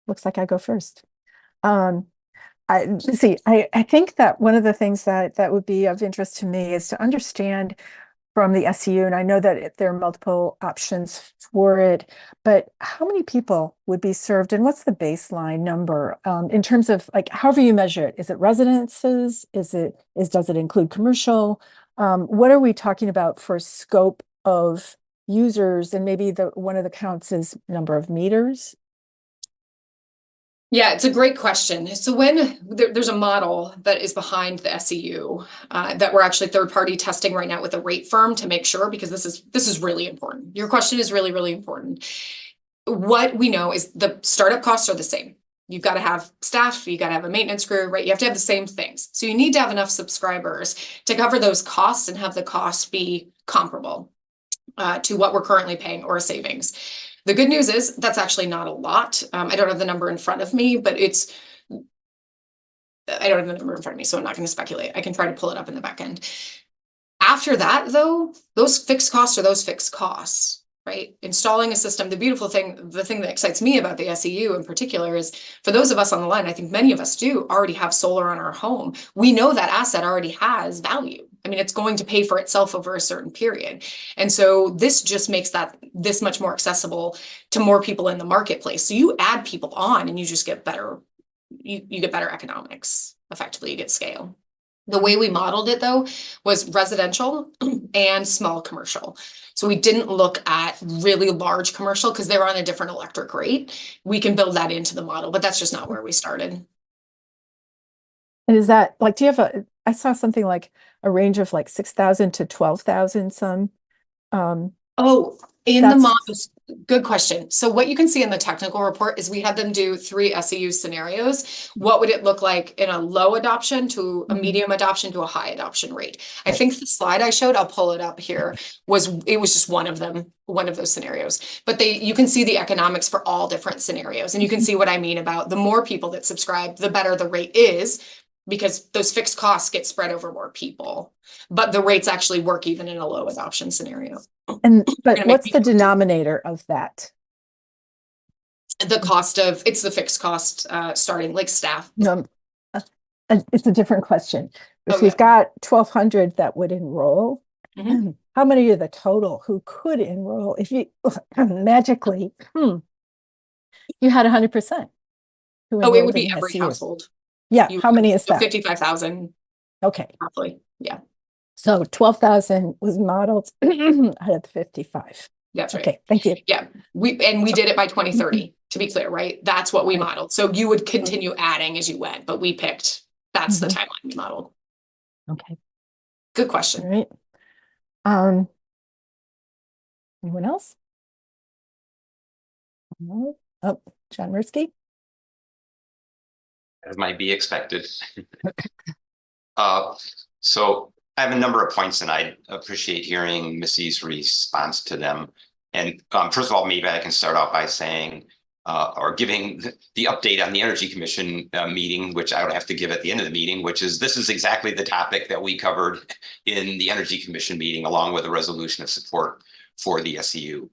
Looks like I go first. Let's see, I think that one of the things that would be of interest to me is to understand from the SEU, and I know that there are multiple options for it, but how many people would be served and what's the baseline number in terms of like, however you measure it? Is it residences? Does it include commercial? What are we talking about for scope of users? And maybe one of the counts is number of meters. Yeah, it's a great question. So when there's a model that is behind the SEU that we're actually third-party testing right now with a rate firm to make sure, because this is really important. Your question is really, really important. What we know is the startup costs are the same. You've got to have staff, you got to have a maintenance crew, right? You have to have the same things. So you need to have enough subscribers to cover those costs and have the cost be comparable to what we're currently paying or a savings. The good news is that's actually not a lot. I don't have the number in front of me, but I don't have the number in front of me, so I'm not going to speculate. I can try to pull it up in the back end. After that, though, those fixed costs are those fixed costs, right? Installing a system, the thing that excites me about the SEU in particular is for those of us on the line, I think many of us do already have solar on our home. We know that asset already has value. I mean, it's going to pay for itself over a certain period. And so this just makes this much more accessible to more people in the marketplace. So you add people on and you just get better, you get better economics. Effectively, you get scale. The way we modeled it, though, was residential and small commercial. So we didn't look at really large commercial because they're on a different electric rate. We can build that into the model, but that's just not where we started. And is that like, do you have I saw something like a range of like 6,000 to 12,000 some. In the model, good question. So what you can see in the technical report is we had them do 3 SEU scenarios. What would it look like in a low adoption to a medium adoption to a high adoption rate? I think the slide I showed, I'll pull it up here, was just one of them, one of those scenarios. But you can see the economics for all different scenarios. And you can see what I mean about the more people that subscribe, the better the rate is, because those fixed costs get spread over more people, but the rates actually work even in a low adoption scenario. But what's the denominator of that? The cost of, it's the fixed cost starting, like staff. No, it's a different question. If Oh, we've yeah. got 1,200 that would enroll, Mhm. how many are the total who could enroll if you magically you had 100% who Oh, it enrolled would in be the every SEU? household. Yeah, You how many is that? 55,000 Okay, roughly. Yeah, so 12,000 was modeled out of the 55. that's right. Okay, thank you. Yeah, we did it by 2030, to be clear, right? That's what we Right. modeled. So you would continue adding as you went, but we picked, that's the Mhm. timeline we modeled. Okay, Good all question. right. Anyone else? No? Oh, John Mirsky? As might be expected. So I have a number of points and I appreciate hearing Missy's response to them. And first of all, maybe I can start off by saying or giving the update on the Energy Commission meeting, which I would have to give at the end of the meeting, which is this is exactly the topic that we covered in the Energy Commission meeting, along with a resolution of support for the SEU.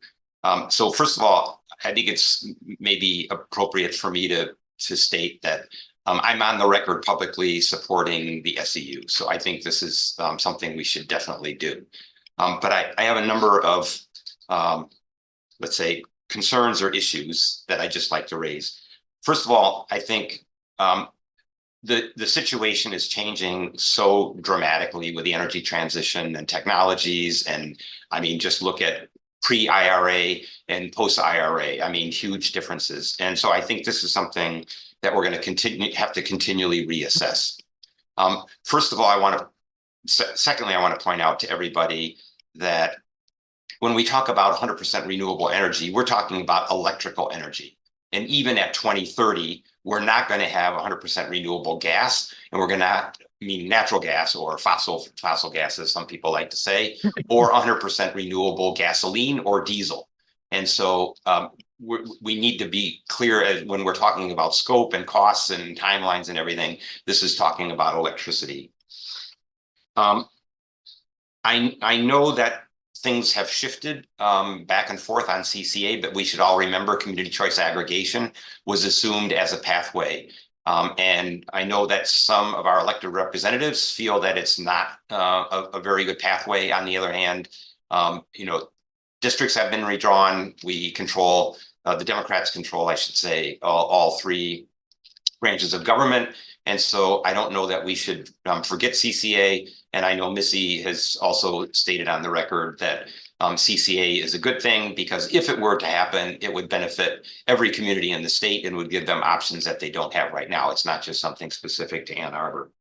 So first of all, I think it's maybe appropriate for me to state that I'm on the record publicly supporting the SEU. So I think this is something we should definitely do. But I have a number of, let's say, concerns or issues that I just like to raise. First of all, I think the situation is changing so dramatically with the energy transition and technologies. And I mean, just look at pre-IRA and post-IRA. I mean, huge differences. And so I think this is something that we're going to have to continually reassess. First of all, secondly, I want to point out to everybody that when we talk about 100% renewable energy, we're talking about electrical energy. And even at 2030, we're not going to have 100% renewable gas, and we're going to mean natural gas or fossil gas, as some people like to say, or 100% renewable gasoline or diesel. And so we need to be clear when we're talking about scope and costs and timelines and everything. This is talking about electricity. I know that things have shifted back and forth on CCA, but we should all remember community choice aggregation was assumed as a pathway. And I know that some of our elected representatives feel that it's not a very good pathway. On the other hand, districts have been redrawn. We control, the Democrats control, I should say, all three branches of government. And so I don't know that we should forget CCA. And I know Missy has also stated on the record that CCA is a good thing because if it were to happen, it would benefit every community in the state and would give them options that they don't have right now. It's not just something specific to Ann Arbor.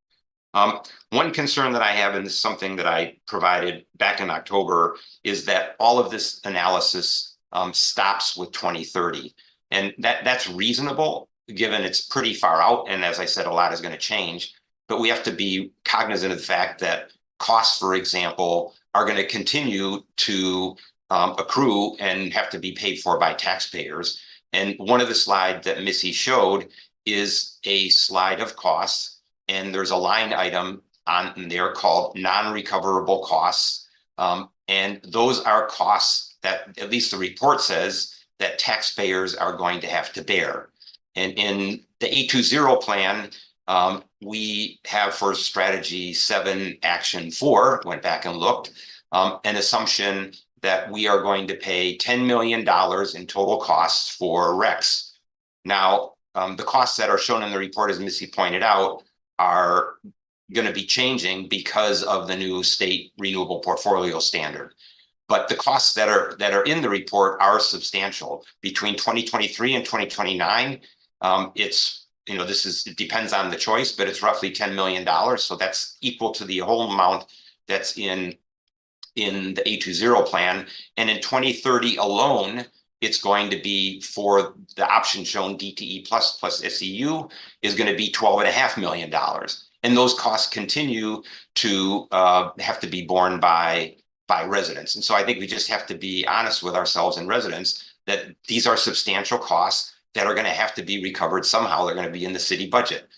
One concern that I have, and this is something that I provided back in October, is that all of this analysis stops with 2030. And that's reasonable, given it's pretty far out. And as I said, a lot is going to change. But we have to be cognizant of the fact that costs, for example, are going to continue to accrue and have to be paid for by taxpayers. And one of the slides that Missy showed is a slide of costs. And there's a line item on there called non-recoverable costs. And those are costs that at least the report says that taxpayers are going to have to bear. And in the 820 plan, we have for strategy 7 action 4, went back and looked, an assumption that we are going to pay $10 million in total costs for RECs. Now, the costs that are shown in the report, as Missy pointed out, are going to be changing because of the new state renewable portfolio standard. But the costs that are in the report are substantial. Between 2023 and 2029, it depends on the choice, but it's roughly $10 million. So that's equal to the whole amount that's in the 820 plan. And in 2030 alone, it's going to be, for the option shown, DTE plus SEU, is going to be $12.5 million. And those costs continue to have to be borne by residents. And so I think we just have to be honest with ourselves and residents that these are substantial costs that are going to have to be recovered somehow. They're going to be in the city budget.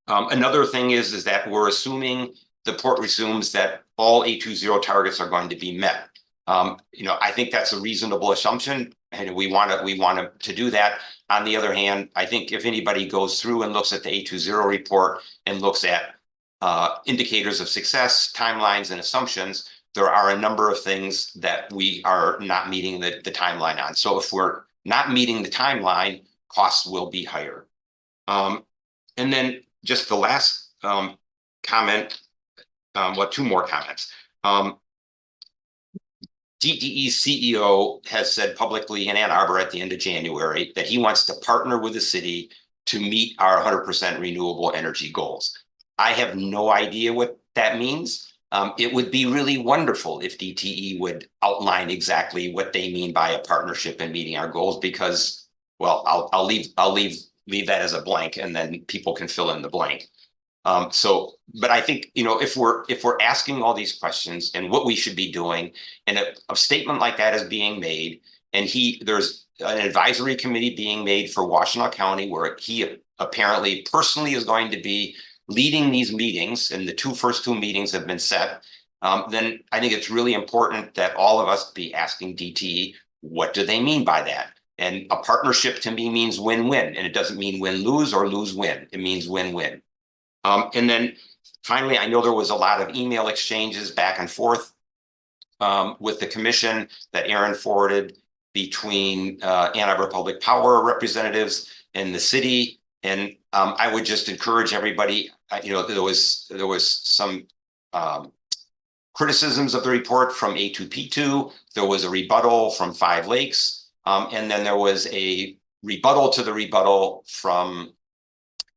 Another thing is that we're assuming, the report assumes that all 820 targets are going to be met. I think that's a reasonable assumption, and we want to do that. On the other hand, I think if anybody goes through and looks at the 820 report and looks at indicators of success, timelines, and assumptions, there are a number of things that we are not meeting the timeline on. So if we're not meeting the timeline, costs will be higher. And then just the last comment, well, two more comments. DTE's CEO has said publicly in Ann Arbor at the end of January that he wants to partner with the city to meet our 100% renewable energy goals. I have no idea what that means. It would be really wonderful if DTE would outline exactly what they mean by a partnership and meeting our goals, because, well, I'll leave that as a blank, and then people can fill in the blank. But I think, if we're asking all these questions and what we should be doing, and a statement like that is being made, and there's an advisory committee being made for Washtenaw County where he apparently personally is going to be leading these meetings, and the first two meetings have been set, then I think it's really important that all of us be asking DTE, what do they mean by that? And a partnership to me means win-win, and it doesn't mean win-lose or lose-win. It means win-win. And then finally, I know there was a lot of email exchanges back and forth with the commission that Aaron forwarded between Ann Arbor Public Power representatives and the city. And I would just encourage everybody, there was some criticisms of the report from A2P2. There was a rebuttal from Five Lakes. And then there was a rebuttal to the rebuttal from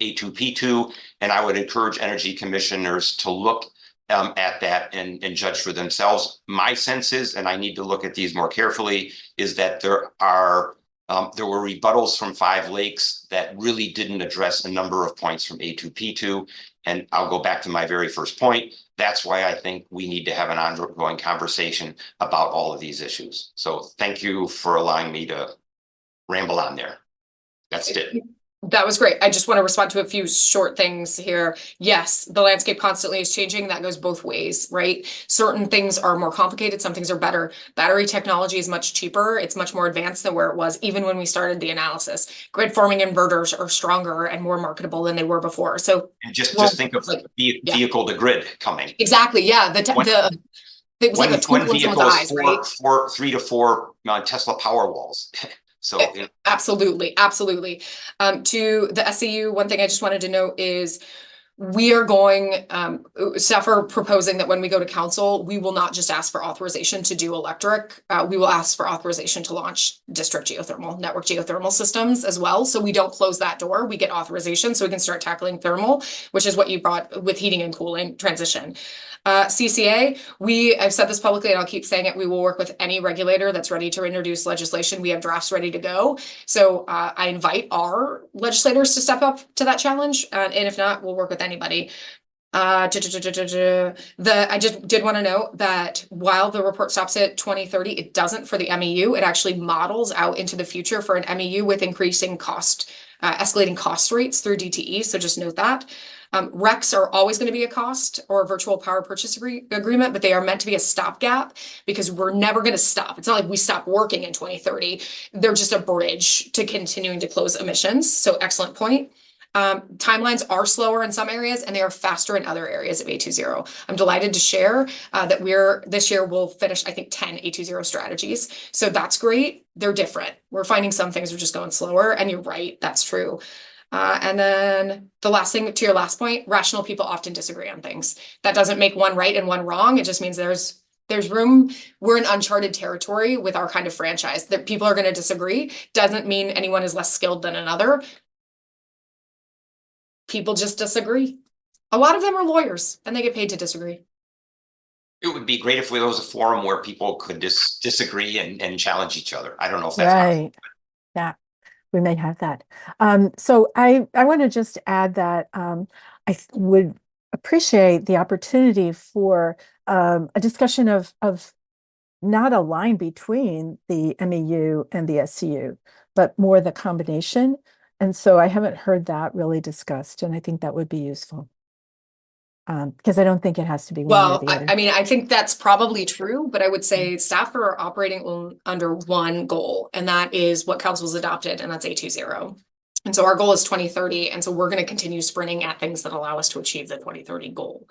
A2P2, and I would encourage energy commissioners to look at that and judge for themselves. My sense is, and I need to look at these more carefully, is that there were rebuttals from Five Lakes that really didn't address a number of points from A2P2. And I'll go back to my very first point. That's why I think we need to have an ongoing conversation about all of these issues. So thank you for allowing me to ramble on there. That's it. That was great. I just want to respond to a few short things here. Yes, the landscape constantly is changing. That goes both ways, right? Certain things are more complicated. Some things are better. Battery technology is much cheaper. It's much more advanced than where it was, even when we started the analysis. Grid forming inverters are stronger and more marketable than they were before. So and just think of vehicle to grid coming. Exactly. Yeah. It was like a twinkle in someone's eyes, right? 3 to 4 Tesla Powerwalls. So absolutely. To the SCU, one thing I just wanted to note is we are going, staff are proposing that when we go to council, we will not just ask for authorization to do electric. We will ask for authorization to launch district geothermal, network geothermal systems as well. So we don't close that door. We get authorization so we can start tackling thermal, which is what you brought with heating and cooling transition. CCA, I've said this publicly and I'll keep saying it, we will work with any regulator that's ready to introduce legislation. We have drafts ready to go. So I invite our legislators to step up to that challenge. And if not, we'll work with anybody. I just did want to note that while the report stops at 2030, it doesn't for the MEU. It actually models out into the future for an MEU with increasing cost, escalating cost rates through DTE. So just note that. RECs are always going to be a cost or a virtual power purchase agreement, but they are meant to be a stopgap because we're never going to stop. It's not like we stop working in 2030. They're just a bridge to continuing to close emissions. So excellent point. Timelines are slower in some areas and they are faster in other areas of A20. I'm delighted to share that this year we'll finish, I think, 10 A20 strategies. So that's great. They're different. We're finding some things are just going slower, and you're right, that's true. And then the last thing, to your last point, rational people often disagree on things. That doesn't make one right and one wrong. It just means there's room. We're in uncharted territory with our kind of franchise. That people are going to disagree doesn't mean anyone is less skilled than another. People just disagree. A lot of them are lawyers and they get paid to disagree. It would be great if there was a forum where people could disagree and challenge each other. I don't know if that's right. Yeah, we may have that. So I want to just add that I would appreciate the opportunity for a discussion of not a line between the MEU and the SCU, but more the combination. And so I haven't heard that really discussed, and I think that would be useful. Because I don't think it has to be one or Well, the other. I mean, I think that's probably true, but I would say staff are operating under one goal, and that is what council's adopted, and that's A20. And so our goal is 2030, and so we're going to continue sprinting at things that allow us to achieve the 2030 goal.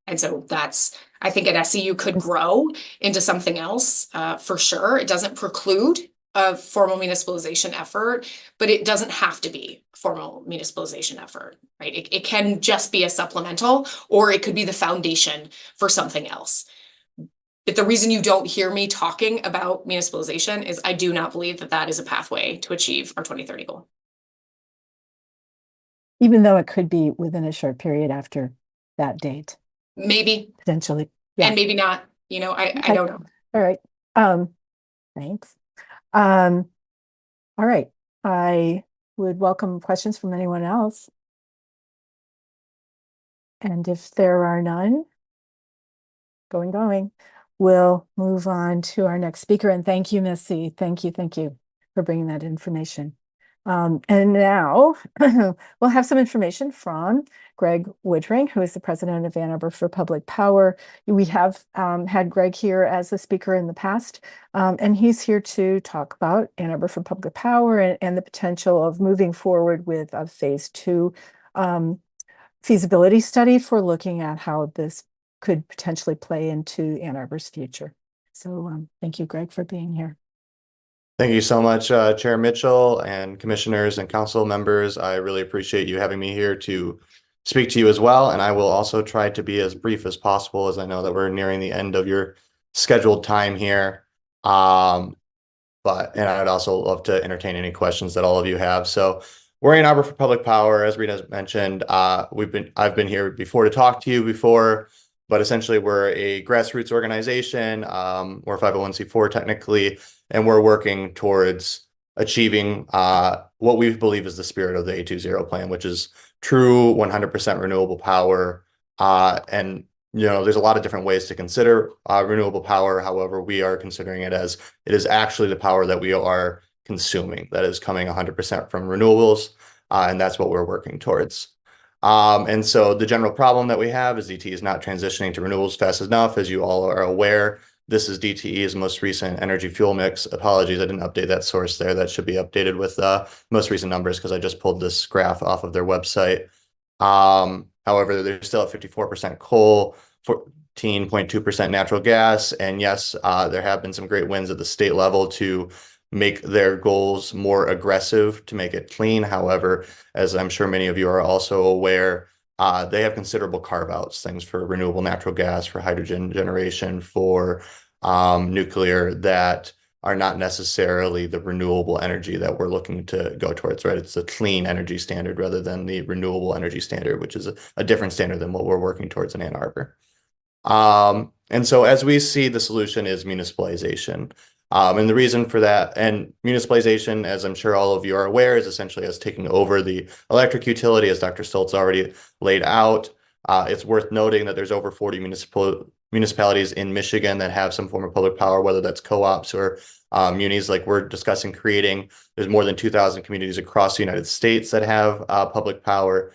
And so that's, I think at SEU could grow into something else, for sure. It doesn't preclude a formal municipalization effort, but it doesn't have to be a formal municipalization effort, right? It can just be a supplemental, or it could be the foundation for something else. But the reason you don't hear me talking about municipalization is I do not believe that that is a pathway to achieve our 2030 goal. Even though it could be within a short period after that date, Maybe, potentially. Yeah. and maybe not, you know, I don't know. All right. Thanks. All right. I would welcome questions from anyone else. And if there are none, going, we'll move on to our next speaker. And thank you, Missy. Thank you for bringing that information. And now we'll have some information from Greg Woodring, who is the president of Ann Arbor for Public Power. We have had Greg here as a speaker in the past, and he's here to talk about Ann Arbor for Public Power and the potential of moving forward with a phase 2 feasibility study for looking at how this could potentially play into Ann Arbor's future. So thank you, Greg, for being here. Thank you so much, Chair Mitchell and commissioners and council members. I really appreciate you having me here to speak to you as well. And I will also try to be as brief as possible, as I know that we're nearing the end of your scheduled time here. And I'd also love to entertain any questions that all of you have. So we're Ann Arbor for Public Power, as Rita mentioned. I've been here before to talk to you before, but essentially we're a grassroots organization. We're 501c4 technically, and we're working towards achieving what we believe is the spirit of the A20 plan, which is true 100% renewable power. And you know, there's a lot of different ways to consider renewable power. However, we are considering it as it is actually the power that we are consuming that is coming 100% from renewables. And that's what we're working towards. And so the general problem that we have is DTE is not transitioning to renewables fast enough. As you all are aware, this is DTE's most recent energy fuel mix. Apologies, I didn't update that source there. That should be updated with most recent numbers because I just pulled this graph off of their website. However, they're still at 54% coal, 14.2% natural gas. And yes, there have been some great wins at the state level to make their goals more aggressive to make it clean. However, as I'm sure many of you are also aware, they have considerable carve-outs, things for renewable natural gas, for hydrogen generation, for nuclear that are not necessarily the renewable energy that we're looking to go towards, right? It's the clean energy standard rather than the renewable energy standard, which is a different standard than what we're working towards in Ann Arbor. And so as we see, the solution is municipalization. And the reason for that, and municipalization, as I'm sure all of you are aware, is essentially us taking over the electric utility, as Dr. Stoltz already laid out. It's worth noting that there's over 40 municipalities in Michigan that have some form of public power, whether that's co-ops or munis like we're discussing creating. There's more than 2,000 communities across the United States that have public power.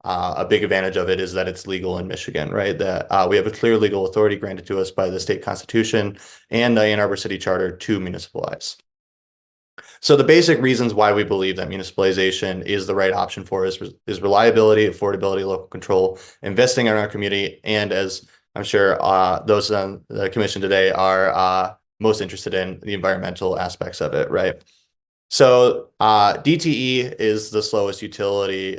A big advantage of it is that it's legal in Michigan, right? That we have a clear legal authority granted to us by the state constitution and the Ann Arbor City Charter to municipalize. So the basic reasons why we believe that municipalization is the right option for us is reliability, affordability, local control, investing in our community, and as I'm sure those on the commission today are most interested in, the environmental aspects of it, right? So DTE is the slowest utility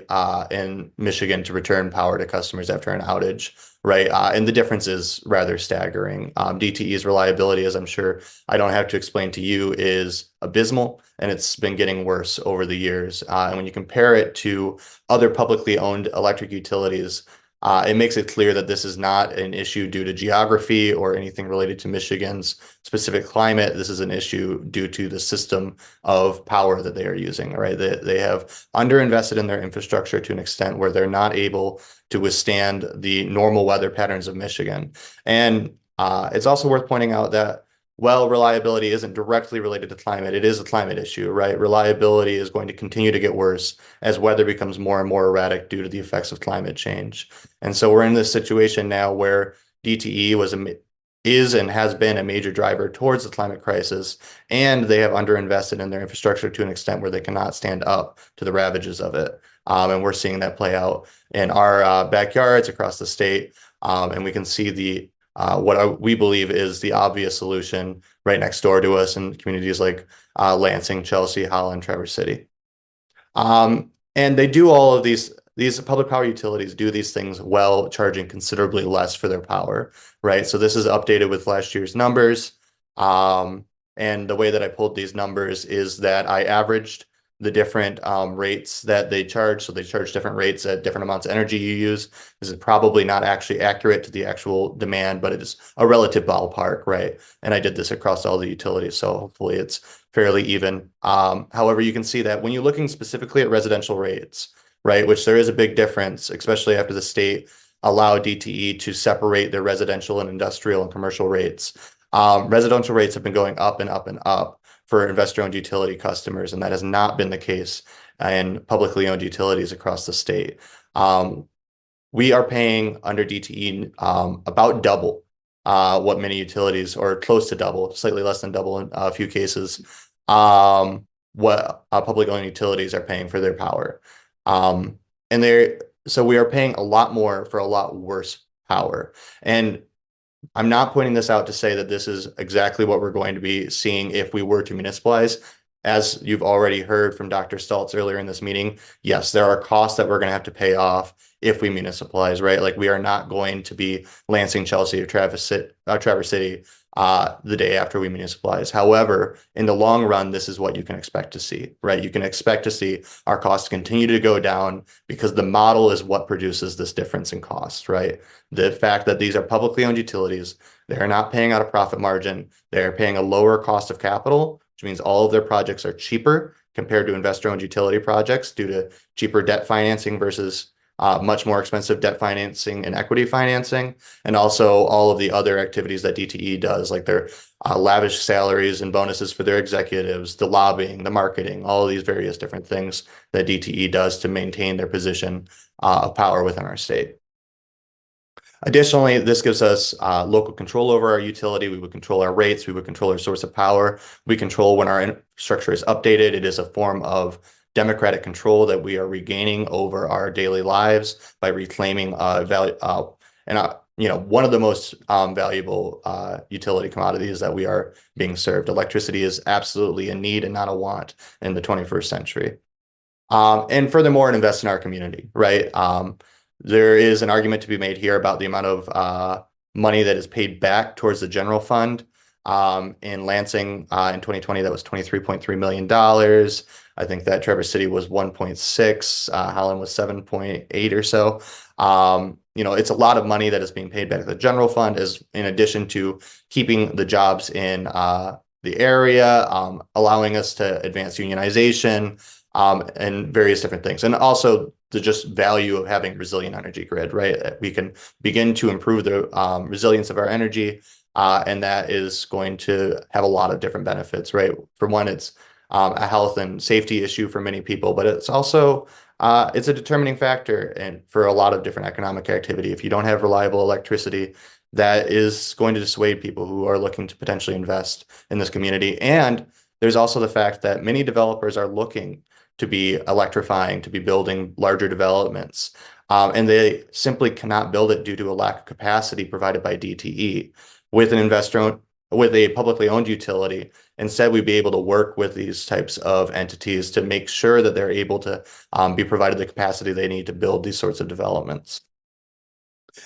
in Michigan to return power to customers after an outage, right? And the difference is rather staggering. DTE's reliability, as I'm sure I don't have to explain to you, is abysmal, and it's been getting worse over the years. And when you compare it to other publicly owned electric utilities, it makes it clear that this is not an issue due to geography or anything related to Michigan's specific climate. This is an issue due to the system of power that they are using, right? They have underinvested in their infrastructure to an extent where they're not able to withstand the normal weather patterns of Michigan. And it's also worth pointing out that well, reliability isn't directly related to climate. It is a climate issue, right? Reliability is going to continue to get worse as weather becomes more and more erratic due to the effects of climate change. And so we're in this situation now where DTE is and has been a major driver towards the climate crisis, and they have underinvested in their infrastructure to an extent where they cannot stand up to the ravages of it. And we're seeing that play out in our backyards across the state. And we can see the we believe is the obvious solution right next door to us in communities like Lansing, Chelsea, Holland, Traverse City. And they do all of these public power utilities do these things well, charging considerably less for their power, right? So this is updated with last year's numbers. And the way that I pulled these numbers is that I averaged the different rates that they charge. So they charge different rates at different amounts of energy you use. This is probably not actually accurate to the actual demand, but it is a relative ballpark, right? And I did this across all the utilities, so hopefully it's fairly even. However, you can see that when you're looking specifically at residential rates, right, which there is a big difference, especially after the state allowed DTE to separate their residential and industrial and commercial rates. Residential rates have been going up and up and up for investor-owned utility customers, and that has not been the case in publicly owned utilities across the state. We are paying under DTE about double what many utilities, or close to double, slightly less than double in a few cases, what public owned utilities are paying for their power. So we are paying a lot more for a lot worse power. And I'm not pointing this out to say that this is exactly what we're going to be seeing if we were to municipalize. As you've already heard from Dr. Stultz earlier in this meeting, yes, there are costs that we're going to have to pay off if we municipalize, right? Like we are not going to be Lansing, Chelsea, or Traverse City the day after we municipalize. However, in the long run, this is what you can expect to see, right? You can expect to see our costs continue to go down because the model is what produces this difference in cost, right? The fact that these are publicly owned utilities, they're not paying out a profit margin, they're paying a lower cost of capital, which means all of their projects are cheaper compared to investor-owned utility projects due to cheaper debt financing versus much more expensive debt financing and equity financing, and also all of the other activities that DTE does, like their lavish salaries and bonuses for their executives, the lobbying, the marketing, all of these various different things that DTE does to maintain their position of power within our state. Additionally, this gives us local control over our utility. We would control our rates. We would control our source of power. We control when our infrastructure is updated. It is a form of democratic control that we are regaining over our daily lives by reclaiming value. One of the most valuable utility commodities that we are being served. Electricity is absolutely a need and not a want in the 21st century. And furthermore, invest in our community, right? There is an argument to be made here about the amount of money that is paid back towards the general fund. In Lansing in 2020, that was $23.3 million. I think that Traverse City was 1.6, Holland was 7.8 or so. It's a lot of money that is being paid back to the general fund, as in addition to keeping the jobs in the area, allowing us to advance unionization, and various different things. And also the just value of having resilient energy grid, right? We can begin to improve the resilience of our energy, and that is going to have a lot of different benefits, right? For one, it's a health and safety issue for many people, but it's also it's a determining factor and for a lot of different economic activity. If you don't have reliable electricity, that is going to dissuade people who are looking to potentially invest in this community. And there's also the fact that many developers are looking to be electrifying, to be building larger developments. And they simply cannot build it due to a lack of capacity provided by DTE. With a publicly owned utility, instead we'd be able to work with these types of entities to make sure that they're able to be provided the capacity they need to build these sorts of developments.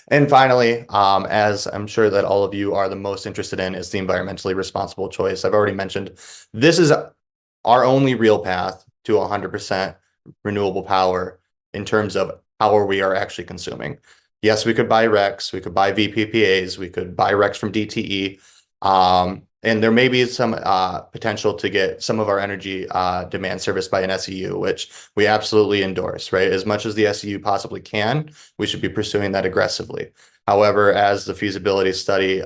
And finally, as I'm sure that all of you are the most interested in, is the environmentally responsible choice. I've already mentioned this is our only real path to 100% renewable power in terms of power we are actually consuming. Yes, we could buy RECs, we could buy VPPAs, we could buy RECs from DTE, and there may be some potential to get some of our energy demand serviced by an SEU, which we absolutely endorse, right? As much as the SEU possibly can, we should be pursuing that aggressively. However, as the feasibility study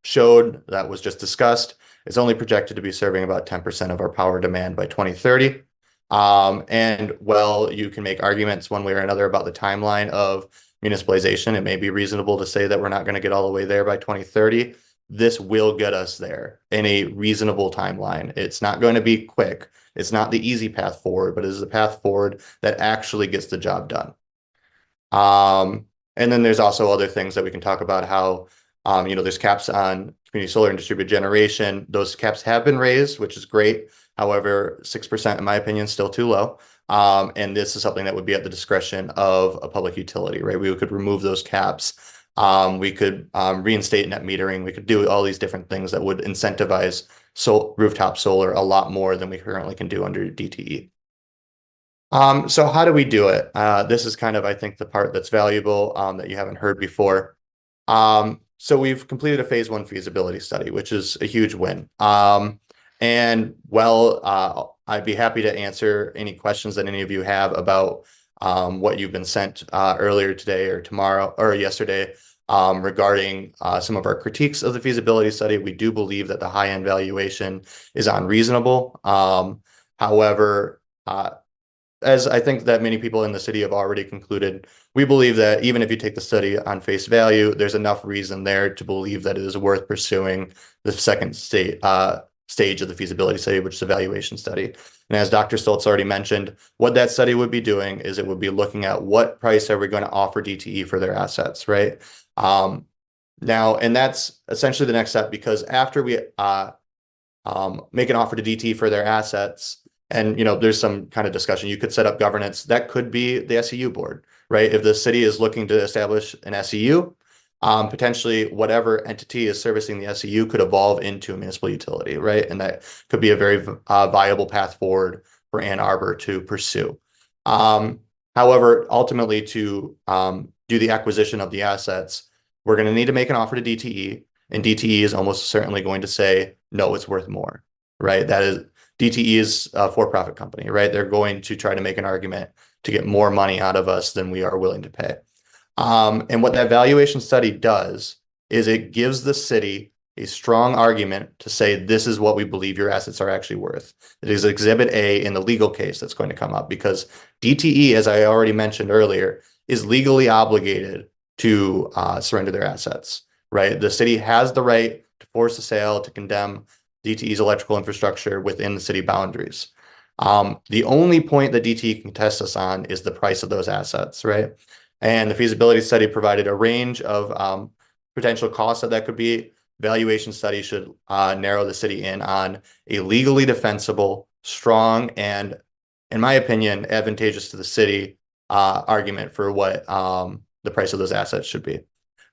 showed that was just discussed, it's only projected to be serving about 10% of our power demand by 2030. And while you can make arguments one way or another about the timeline of municipalization, it may be reasonable to say that we're not going to get all the way there by 2030. This will get us there in a reasonable timeline. It's not going to be quick. It's not the easy path forward, but it is the path forward that actually gets the job done. And then there's also other things that we can talk about how, there's caps on community solar and distributed generation. Those caps have been raised, which is great. However, 6%, in my opinion, is still too low. And this is something that would be at the discretion of a public utility, right? We could remove those caps. We could reinstate net metering. We could do all these different things that would incentivize rooftop solar a lot more than we currently can do under DTE. So how do we do it? This is kind of, I think, the part that's valuable that you haven't heard before. So we've completed a phase 1 feasibility study, which is a huge win. I'd be happy to answer any questions that any of you have about what you've been sent earlier today or tomorrow or yesterday regarding some of our critiques of the feasibility study. We do believe that the high-end valuation is unreasonable. However, as I think that many people in the city have already concluded, we believe that even if you take the study on face value, there's enough reason there to believe that it is worth pursuing the second stage of the feasibility study, which is a valuation study. And as Dr. Stoltz already mentioned, what that study would be doing is it would be looking at what price are we going to offer DTE for their assets, right? Now, and that's essentially the next step, because after we make an offer to DTE for their assets, and there's some kind of discussion, you could set up governance. That could be the SEU board, right? If the city is looking to establish an SEU, potentially whatever entity is servicing the SEU could evolve into a municipal utility, right? And that could be a very viable path forward for Ann Arbor to pursue. However, ultimately to do the acquisition of the assets, we're going to need to make an offer to DTE, and DTE is almost certainly going to say, no, it's worth more, right? DTE is a for-profit company, right? They're going to try to make an argument to get more money out of us than we are willing to pay. And what that valuation study does is it gives the city a strong argument to say, this is what we believe your assets are actually worth. It is Exhibit A in the legal case that's going to come up, because DTE, as I already mentioned earlier, is legally obligated to surrender their assets, right? The city has the right to force a sale, to condemn DTE's electrical infrastructure within the city boundaries. The only point that DTE can test us on is the price of those assets, right? And the feasibility study provided a range of potential costs that could be. Valuation study should narrow the city in on a legally defensible, strong, and, in my opinion, advantageous to the city argument for what the price of those assets should be.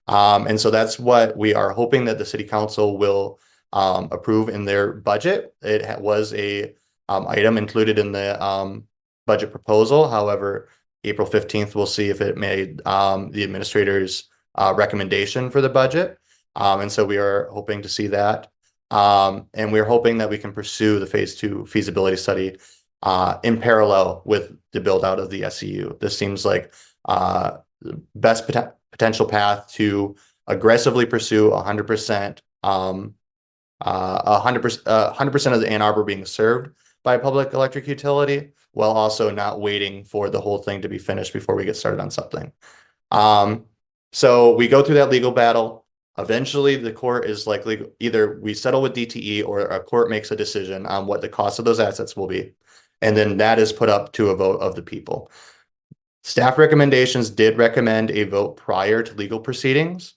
And so that's what we are hoping that the city council will approve in their budget. It was a item included in the budget proposal. However, April 15th, we'll see if it made the administrator's recommendation for the budget. And so we are hoping to see that. And we're hoping that we can pursue the phase 2 feasibility study in parallel with the build out of the SEU. This seems like the best potential path to aggressively pursue 100%, 100% of the Ann Arbor being served by a public electric utility, while also not waiting for the whole thing to be finished before we get started on something. So we go through that legal battle. Eventually, the court is likely either we settle with DTE or a court makes a decision on what the cost of those assets will be. And then that is put up to a vote of the people. Staff recommendations did recommend a vote prior to legal proceedings.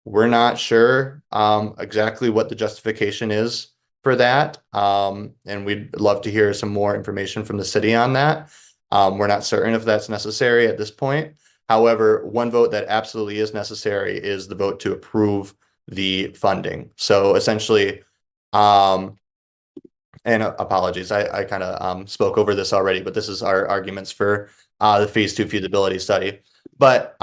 We're not sure exactly what the justification is for that. And we'd love to hear some more information from the city on that. We're not certain if that's necessary at this point. However, one vote that absolutely is necessary is the vote to approve the funding. So essentially, and apologies, I kind of spoke over this already, but this is our arguments for the phase 2 feasibility study. But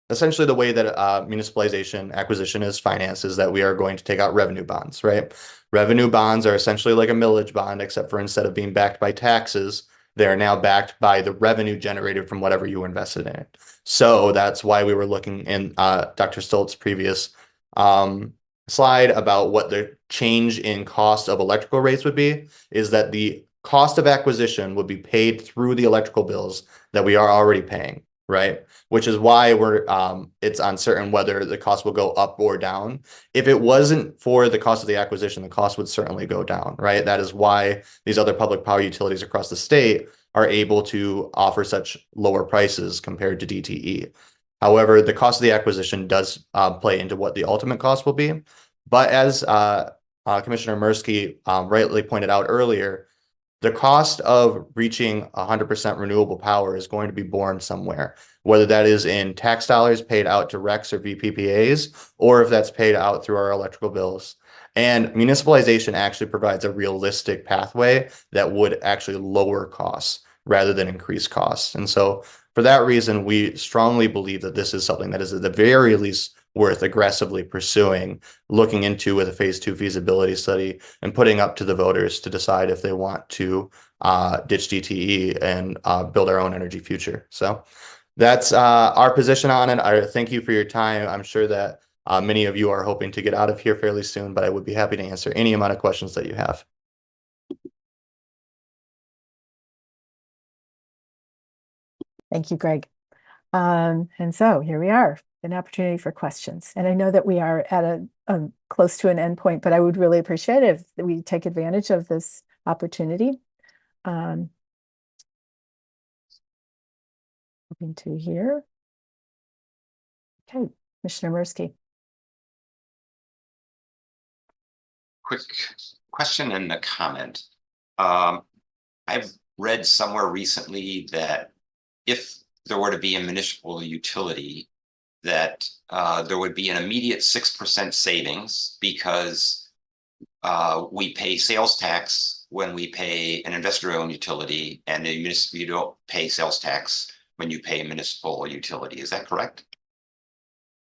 essentially the way that municipalization acquisition is financed is that we are going to take out revenue bonds, right? Revenue bonds are essentially like a millage bond, except for instead of being backed by taxes, they are now backed by the revenue generated from whatever you invested in it. So that's why we were looking in Dr. Stoltz's previous slide about what the change in cost of electrical rates would be, is that the cost of acquisition would be paid through the electrical bills that we are already paying, right? Which is why it's uncertain whether the cost will go up or down. If it wasn't for the cost of the acquisition, the cost would certainly go down, right? That is why these other public power utilities across the state are able to offer such lower prices compared to DTE. However, the cost of the acquisition does play into what the ultimate cost will be. But as Commissioner Mirsky rightly pointed out earlier, the cost of reaching 100% renewable power is going to be borne somewhere, whether that is in tax dollars paid out to RECs or VPPAs, or if that's paid out through our electrical bills. And municipalization actually provides a realistic pathway that would actually lower costs rather than increase costs. And so for that reason, we strongly believe that this is something that is at the very least worth aggressively pursuing, looking into with a phase 2 feasibility study and putting up to the voters to decide if they want to ditch DTE and build our own energy future. So that's our position on it. I thank you for your time. I'm sure that many of you are hoping to get out of here fairly soon, but I would be happy to answer any amount of questions that you have. Thank you, Greg. And so here we are, an opportunity for questions. And I know that we are at a close to an endpoint, but I would really appreciate it if we take advantage of this opportunity. Hoping to hear. Okay, Commissioner Mirsky. Quick question and a comment. I've read somewhere recently that if there were to be a municipal utility, that there would be an immediate 6% savings because we pay sales tax when we pay an investor-owned utility, and a municipal, you don't pay sales tax when you pay a municipal utility. Is that correct?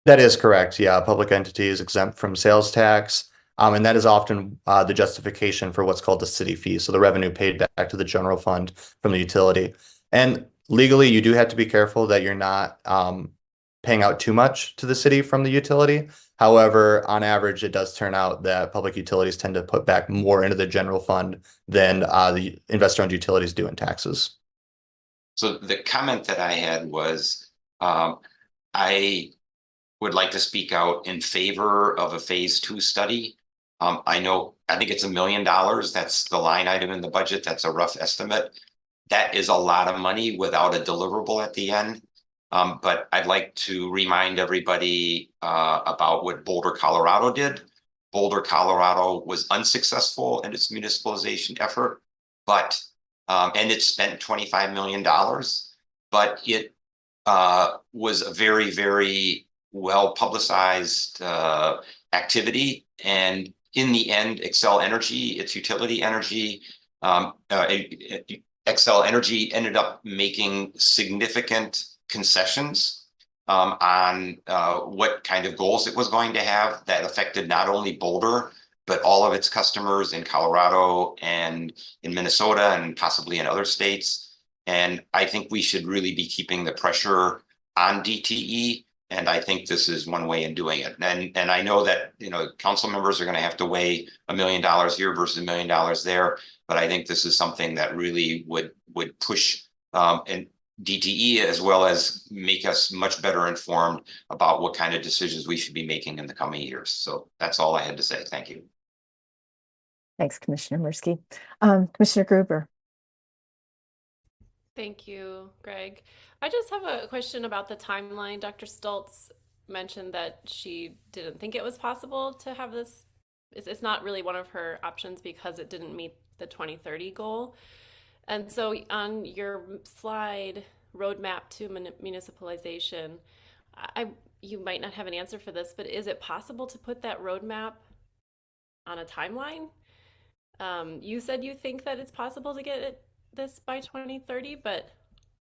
That is correct. Yeah, a public entity is exempt from sales tax. And that is often the justification for what's called the city fee. So the revenue paid back to the general fund from the utility. And legally, you do have to be careful that you're not paying out too much to the city from the utility. However, on average, it does turn out that public utilities tend to put back more into the general fund than the investor-owned utilities do in taxes. So the comment that I had was, I would like to speak out in favor of a phase 2 study. I think it's $1 million. That's the line item in the budget. That's a rough estimate. That is a lot of money without a deliverable at the end. But I'd like to remind everybody about what Boulder, Colorado did. Boulder, Colorado was unsuccessful in its municipalization effort, but and it spent $25 million, but it was a very, very well publicized activity. And in the end, Xcel Energy, its utility energy, Xcel Energy ended up making significant concessions on what kind of goals it was going to have that affected not only Boulder, but all of its customers in Colorado and in Minnesota and possibly in other states. And I think we should really be keeping the pressure on DTE. And I think this is one way in doing it. And I know that, council members are going to have to weigh $1 million here versus $1 million there. But I think this is something that really would push and DTE, as well as make us much better informed about what kind of decisions we should be making in the coming years. So that's all I had to say. Thank you. Thanks, Commissioner Mirsky. Commissioner Gruber. Thank you, Greg. I just have a question about the timeline. Dr. Stultz mentioned that she didn't think it was possible to have this. It's not really one of her options because it didn't meet the 2030 goal. And so on your slide, roadmap to municipalization, you might not have an answer for this, but is it possible to put that roadmap on a timeline? You said you think that it's possible to get this by 2030, but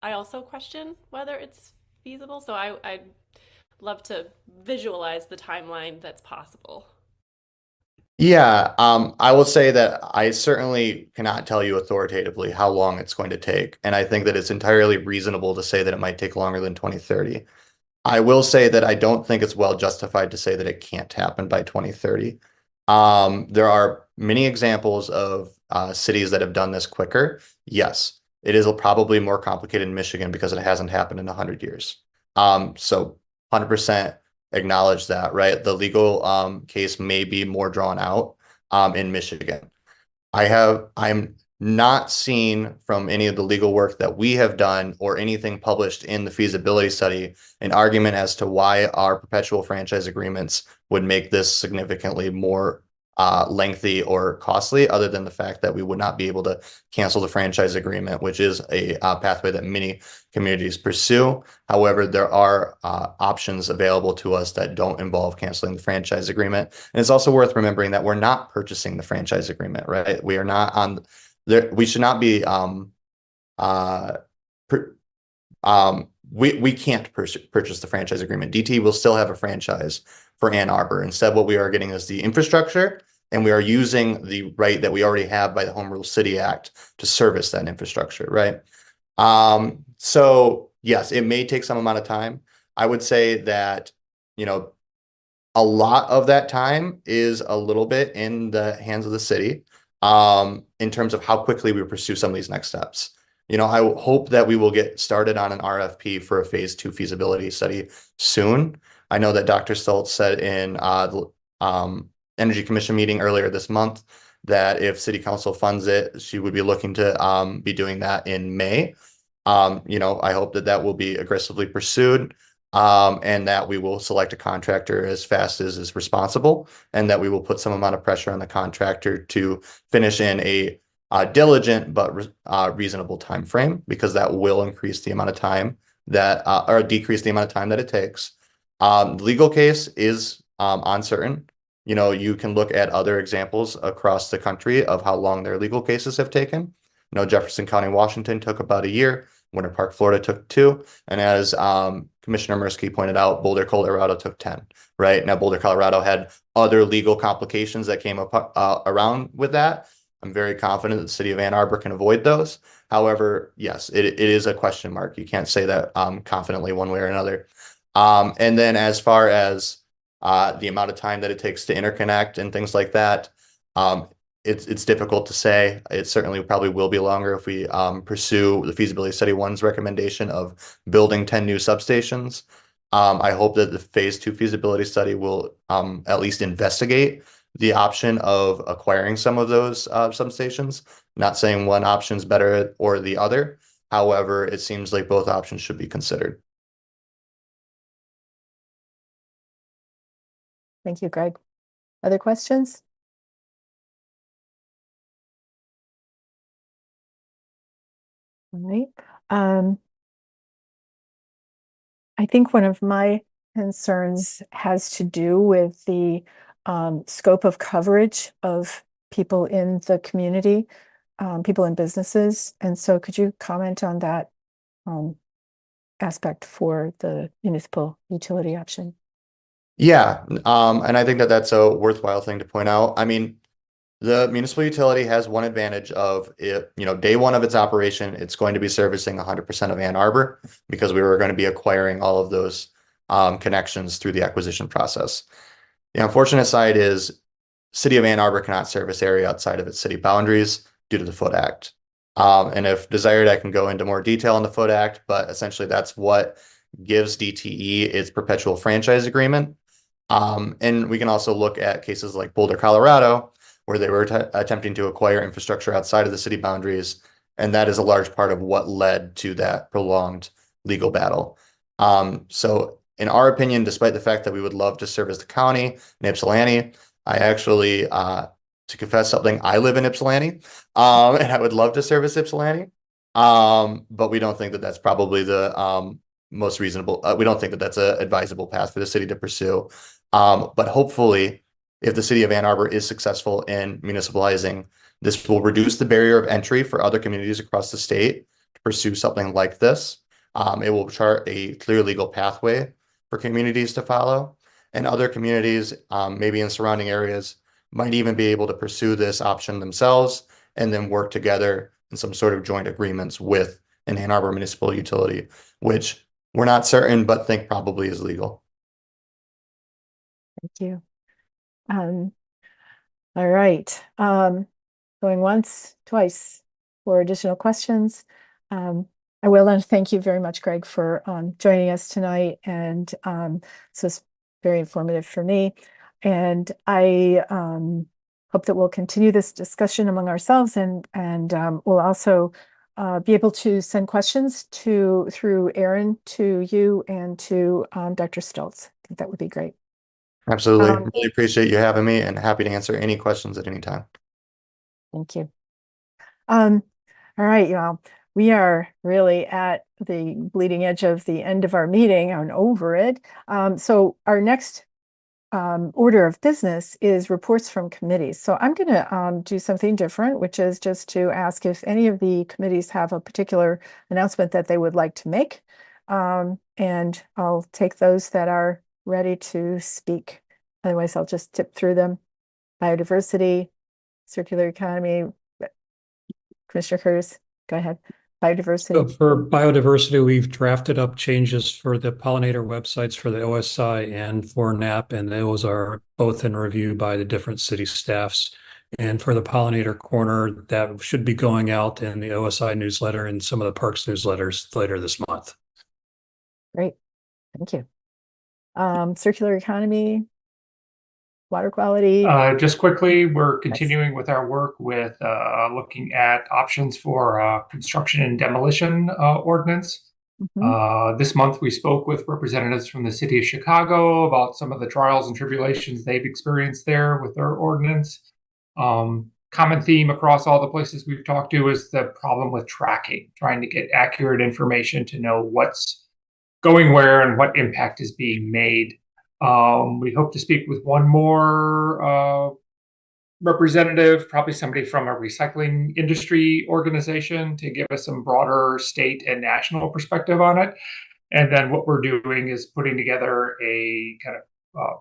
I also question whether it's feasible. So I'd love to visualize the timeline that's possible. Yeah, I will say that I certainly cannot tell you authoritatively how long it's going to take. And I think that it's entirely reasonable to say that it might take longer than 2030. I will say that I don't think it's well justified to say that it can't happen by 2030. There are many examples of cities that have done this quicker. Yes, it is probably more complicated in Michigan because it hasn't happened in 100 years. So 100% acknowledge that, right? The legal case may be more drawn out in Michigan. I'm not seen from any of the legal work that we have done or anything published in the feasibility study an argument as to why our perpetual franchise agreements would make this significantly more lengthy or costly, other than the fact that we would not be able to cancel the franchise agreement, which is a pathway that many communities pursue. However, there are options available to us that don't involve canceling the franchise agreement. And it's also worth remembering that we're not purchasing the franchise agreement, right? We are not on there. We should not be we can't purchase the franchise agreement. DT will still have a franchise for Ann Arbor. Instead, what we are getting is the infrastructure, and we are using the right that we already have by the Home Rule City Act to service that infrastructure, right? So yes, it may take some amount of time. I would say that, you know, a lot of that time is a little bit in the hands of the city in terms of how quickly we pursue some of these next steps. You know, I hope that we will get started on an RFP for a phase 2 feasibility study soon. I know that Dr. Stoltz said in the Energy Commission meeting earlier this month that if City Council funds it, she would be looking to be doing that in May. You know, I hope that that will be aggressively pursued and that we will select a contractor as fast as is responsible, and that we will put some amount of pressure on the contractor to finish in a diligent but reasonable time frame, because that will increase the amount of time that or decrease the amount of time that it takes. The legal case is uncertain. You know, you can look at other examples across the country of how long their legal cases have taken. You know, Jefferson County, Washington took about a year. Winter Park, Florida took 2. And as Commissioner Mirsky pointed out, Boulder, Colorado took 10, right? Now, Boulder, Colorado had other legal complications that came up around with that. I'm very confident that the city of Ann Arbor can avoid those. However, yes, it is a question mark. You can't say that confidently one way or another. And then as far as the amount of time that it takes to interconnect and things like that, it's difficult to say. It certainly probably will be longer if we pursue the feasibility study 1's recommendation of building 10 new substations. I hope that the phase 2 feasibility study will at least investigate the option of acquiring some of those substations. Not saying one option is better or the other. However, it seems like both options should be considered. Thank you, Greg. Other questions? All right. I think one of my concerns has to do with the scope of coverage of people in the community, people in businesses. And so could you comment on that aspect for the municipal utility option? Yeah, and I think that that's a worthwhile thing to point out. I mean, the municipal utility has one advantage of it, you know, day one of its operation, it's going to be servicing 100% of Ann Arbor, because we were going to be acquiring all of those connections through the acquisition process. The unfortunate side is City of Ann Arbor cannot service area outside of its city boundaries due to the Foot Act. And if desired, I can go into more detail on the Foot Act, but essentially that's what gives DTE its perpetual franchise agreement. And we can also look at cases like Boulder, Colorado, where they were attempting to acquire infrastructure outside of the city boundaries. And that is a large part of what led to that prolonged legal battle. So in our opinion, despite the fact that we would love to service the county in Ypsilanti, I actually, to confess something, I live in Ypsilanti, and I would love to service Ypsilanti. But we don't think that that's probably the most reasonable. We don't think that that's an advisable path for the city to pursue. But hopefully, if the city of Ann Arbor is successful in municipalizing, this will reduce the barrier of entry for other communities across the state to pursue something like this. It will chart a clear legal pathway for communities to follow, and other communities, maybe in surrounding areas, might even be able to pursue this option themselves and then work together in some sort of joint agreements with an Ann Arbor municipal utility, which we're not certain, but think probably is legal. Thank you. All right. Going once, twice for additional questions. I will, and thank you very much, Greg, for joining us tonight. And this was very informative for me. And I hope that we'll continue this discussion among ourselves, and we'll also be able to send questions through Aaron to you and to Dr. Stoltz. I think that would be great. Absolutely. Really appreciate you having me and happy to answer any questions at any time. Thank you. All right, y'all. We are really at the bleeding edge of the end of our meeting and over it. So our next order of business is reports from committees. So I'm going to do something different, which is just to ask if any of the committees have a particular announcement that they would like to make. And I'll take those that are ready to speak. Otherwise, I'll just tip through them. Biodiversity, circular economy. Commissioner Curtis, go ahead. Biodiversity. So for biodiversity, we've drafted up changes for the pollinator websites for the OSI and for NAP, and those are both in review by the different city staffs. And for the pollinator corner, that should be going out in the OSI newsletter and some of the parks newsletters later this month. Great, thank you. Circular economy, water quality. Just quickly, we're continuing with our work with looking at options for construction and demolition ordinance. This month, we spoke with representatives from the city of Chicago about some of the trials and tribulations they've experienced there with their ordinance. Common theme across all the places we've talked to is the problem with tracking, trying to get accurate information to know what's going where and what impact is being made. We hope to speak with one more representative, probably somebody from a recycling industry organization, to give us some broader state and national perspective on it. And then what we're doing is putting together a kind of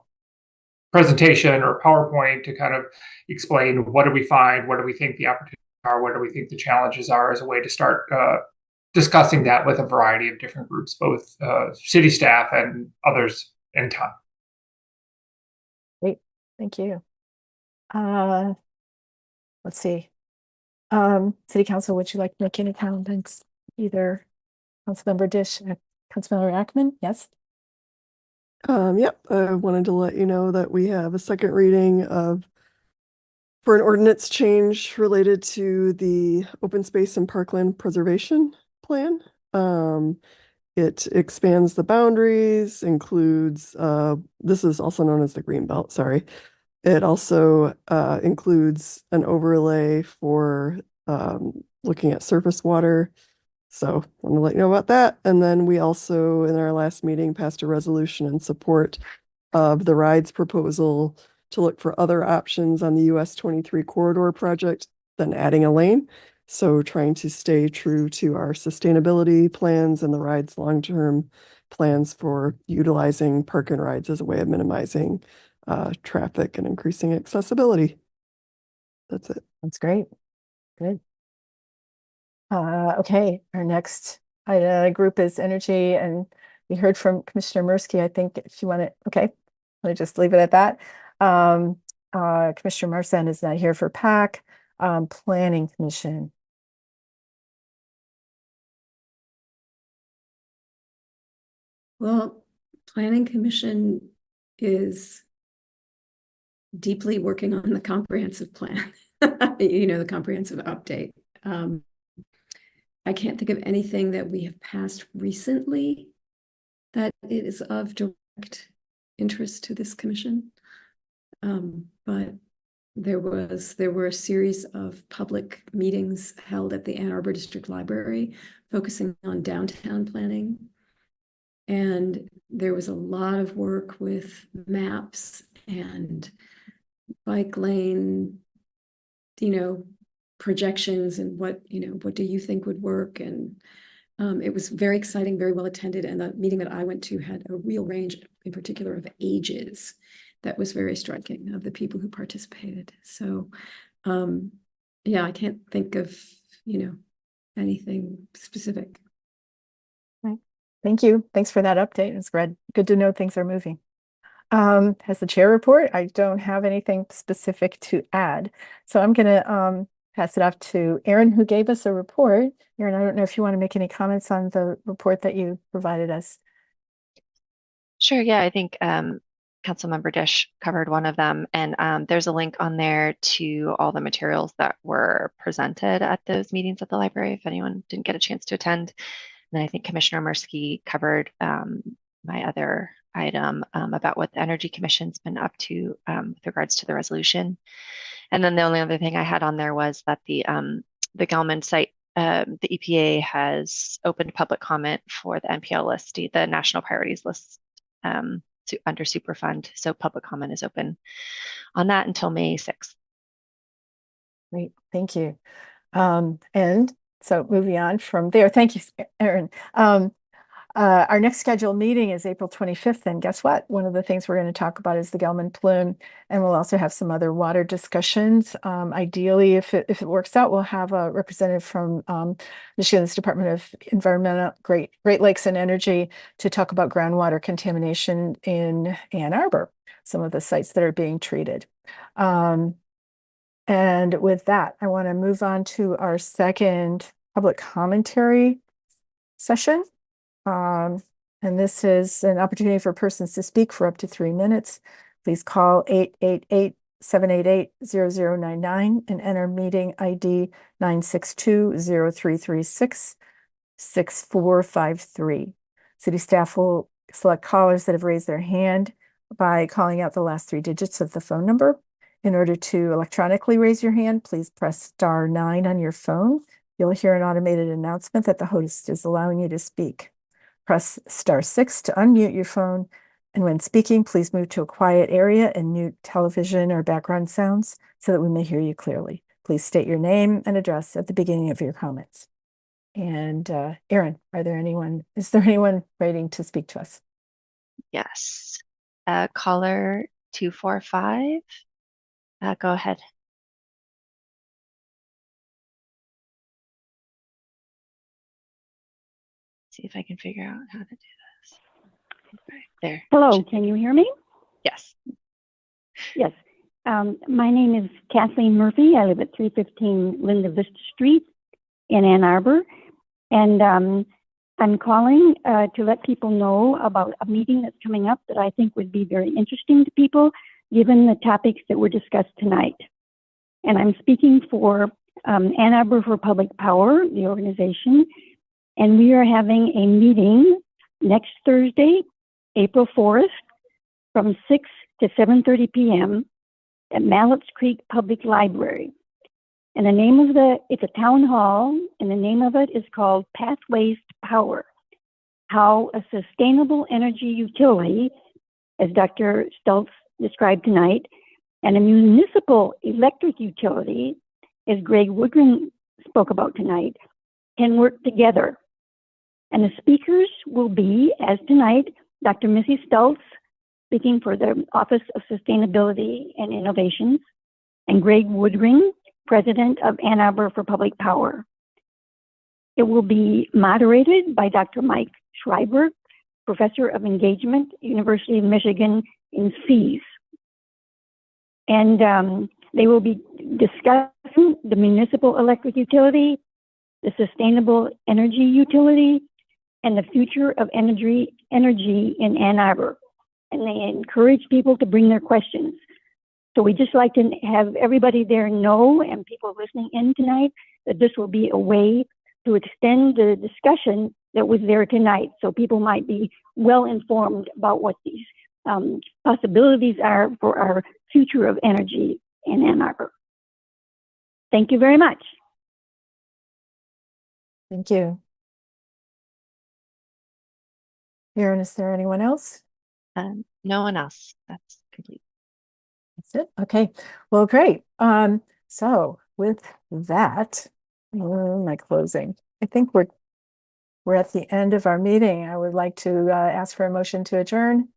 presentation or PowerPoint to kind of explain what do we find, what do we think the opportunities are, what do we think the challenges are, as a way to start discussing that with a variety of different groups, both city staff and others in time. Great, thank you. Let's see. City Council, would you like to make any comments? Either Councilmember Dish, Councilmember Ackman? Yes. Yep, I wanted to let you know that we have a second reading for an ordinance change related to the open space and parkland preservation plan. It expands the boundaries, includes, this is also known as the green belt, sorry. It also includes an overlay for looking at surface water. So I want to let you know about that. And then we also, in our last meeting, passed a resolution in support of the rides proposal to look for other options on the US 23 corridor project than adding a lane. So trying to stay true to our sustainability plans and the rides long-term plans for utilizing park and rides as a way of minimizing traffic and increasing accessibility. That's it. That's great. Good. Okay, our next group is energy, and we heard from Commissioner Mirsky. I think if you want to, okay, let me just leave it at that. Commissioner Marsan is not here for PAC. Planning Commission. Well, Planning Commission is deeply working on the comprehensive plan, the comprehensive update. I can't think of anything that we have passed recently that is of direct interest to this commission. But there were a series of public meetings held at the Ann Arbor District Library focusing on downtown planning. And there was a lot of work with maps and bike lane, projections and what do you think would work? And it was very exciting, very well attended. And the meeting that I went to had a real range, in particular of ages, that was very striking, of the people who participated. So yeah, I can't think of, anything specific. Right. Thank you. Thanks for that update. It's good to know things are moving. As the chair report, I don't have anything specific to add. So I'm going to pass it off to Erin, who gave us a report. Erin, I don't know if you want to make any comments on the report that you provided us. Sure, yeah, I think Councilmember Dish covered one of them, and there's a link on there to all the materials that were presented at those meetings at the library if anyone didn't get a chance to attend. And I think Commissioner Mursky covered my other item about what the Energy Commission's been up to with regards to the resolution. And then the only other thing I had on there was that the Gelman site, the EPA has opened public comment for the NPL list, the National Priorities List under Superfund. So public comment is open on that until May 6th. Great, thank you. And so moving on from there, thank you, Erin. Our next scheduled meeting is April 25th, and guess what? One of the things we're going to talk about is the Gelman plume, and we'll also have some other water discussions. Ideally, if it works out, we'll have a representative from Michigan's Department of Environmental, Great Lakes and Energy to talk about groundwater contamination in Ann Arbor, some of the sites that are being treated. And with that, I want to move on to our second public commentary session. And this is an opportunity for persons to speak for up to 3 minutes. Please call 888-788-0099 and enter meeting ID 962-0336-6453. City staff will select callers that have raised their hand by calling out the last 3 digits of the phone number. In order to electronically raise your hand, please press *9 on your phone. You'll hear an automated announcement that the host is allowing you to speak. Press *6 to unmute your phone. And when speaking, please move to a quiet area and mute television or background sounds so that we may hear you clearly. Please state your name and address at the beginning of your comments. And Erin, is there anyone waiting to speak to us? Yes. Caller 245. Go ahead. See if I can figure out how to do this. Okay, there. Hello, can you hear me? Yes. Yes. My name is Kathleen Murphy. I live at 315 Linda Vista Street in Ann Arbor. And I'm calling to let people know about a meeting that's coming up that I think would be very interesting to people, given the topics that were discussed tonight. And I'm speaking for Ann Arbor for Public Power, the organization, and we are having a meeting next Thursday, April 4th, from 6 to 7:30 p.m. at Mallett's Creek Public Library. And the name of it's a town hall, and the name of it is called Pathways to Power, how a sustainable energy utility, as Dr. Stultz described tonight, and a municipal electric utility, as Greg Woodring spoke about tonight, can work together. And the speakers will be, as tonight, Dr. Missy Stultz, speaking for the Office of Sustainability and Innovations, and Greg Woodring, President of Ann Arbor for Public Power. It will be moderated by Dr. Mike Schreiber, Professor of Engagement, University of Michigan in Fees. And they will be discussing the municipal electric utility, the sustainable energy utility, and the future of energy in Ann Arbor. And they encourage people to bring their questions. So we just like to have everybody there know, and people listening in tonight, that this will be a way to extend the discussion that was there tonight. So people might be well informed about what these possibilities are for our future of energy in Ann Arbor. Thank you very much. Thank you. Erin, is there anyone else? No one else. That's complete. That's it. Okay. Well, great. So with that, my closing. I think we're at the end of our meeting. I would like to ask for a motion to adjourn.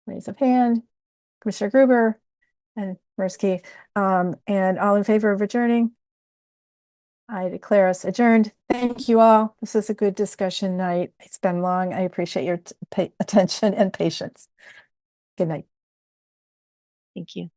Raise of hand. Commissioner Gruber and Mursky. And all in favor of adjourning? I declare us adjourned. Thank you all. This is a good discussion night. It's been long. I appreciate your attention and patience. Good night. Thank you.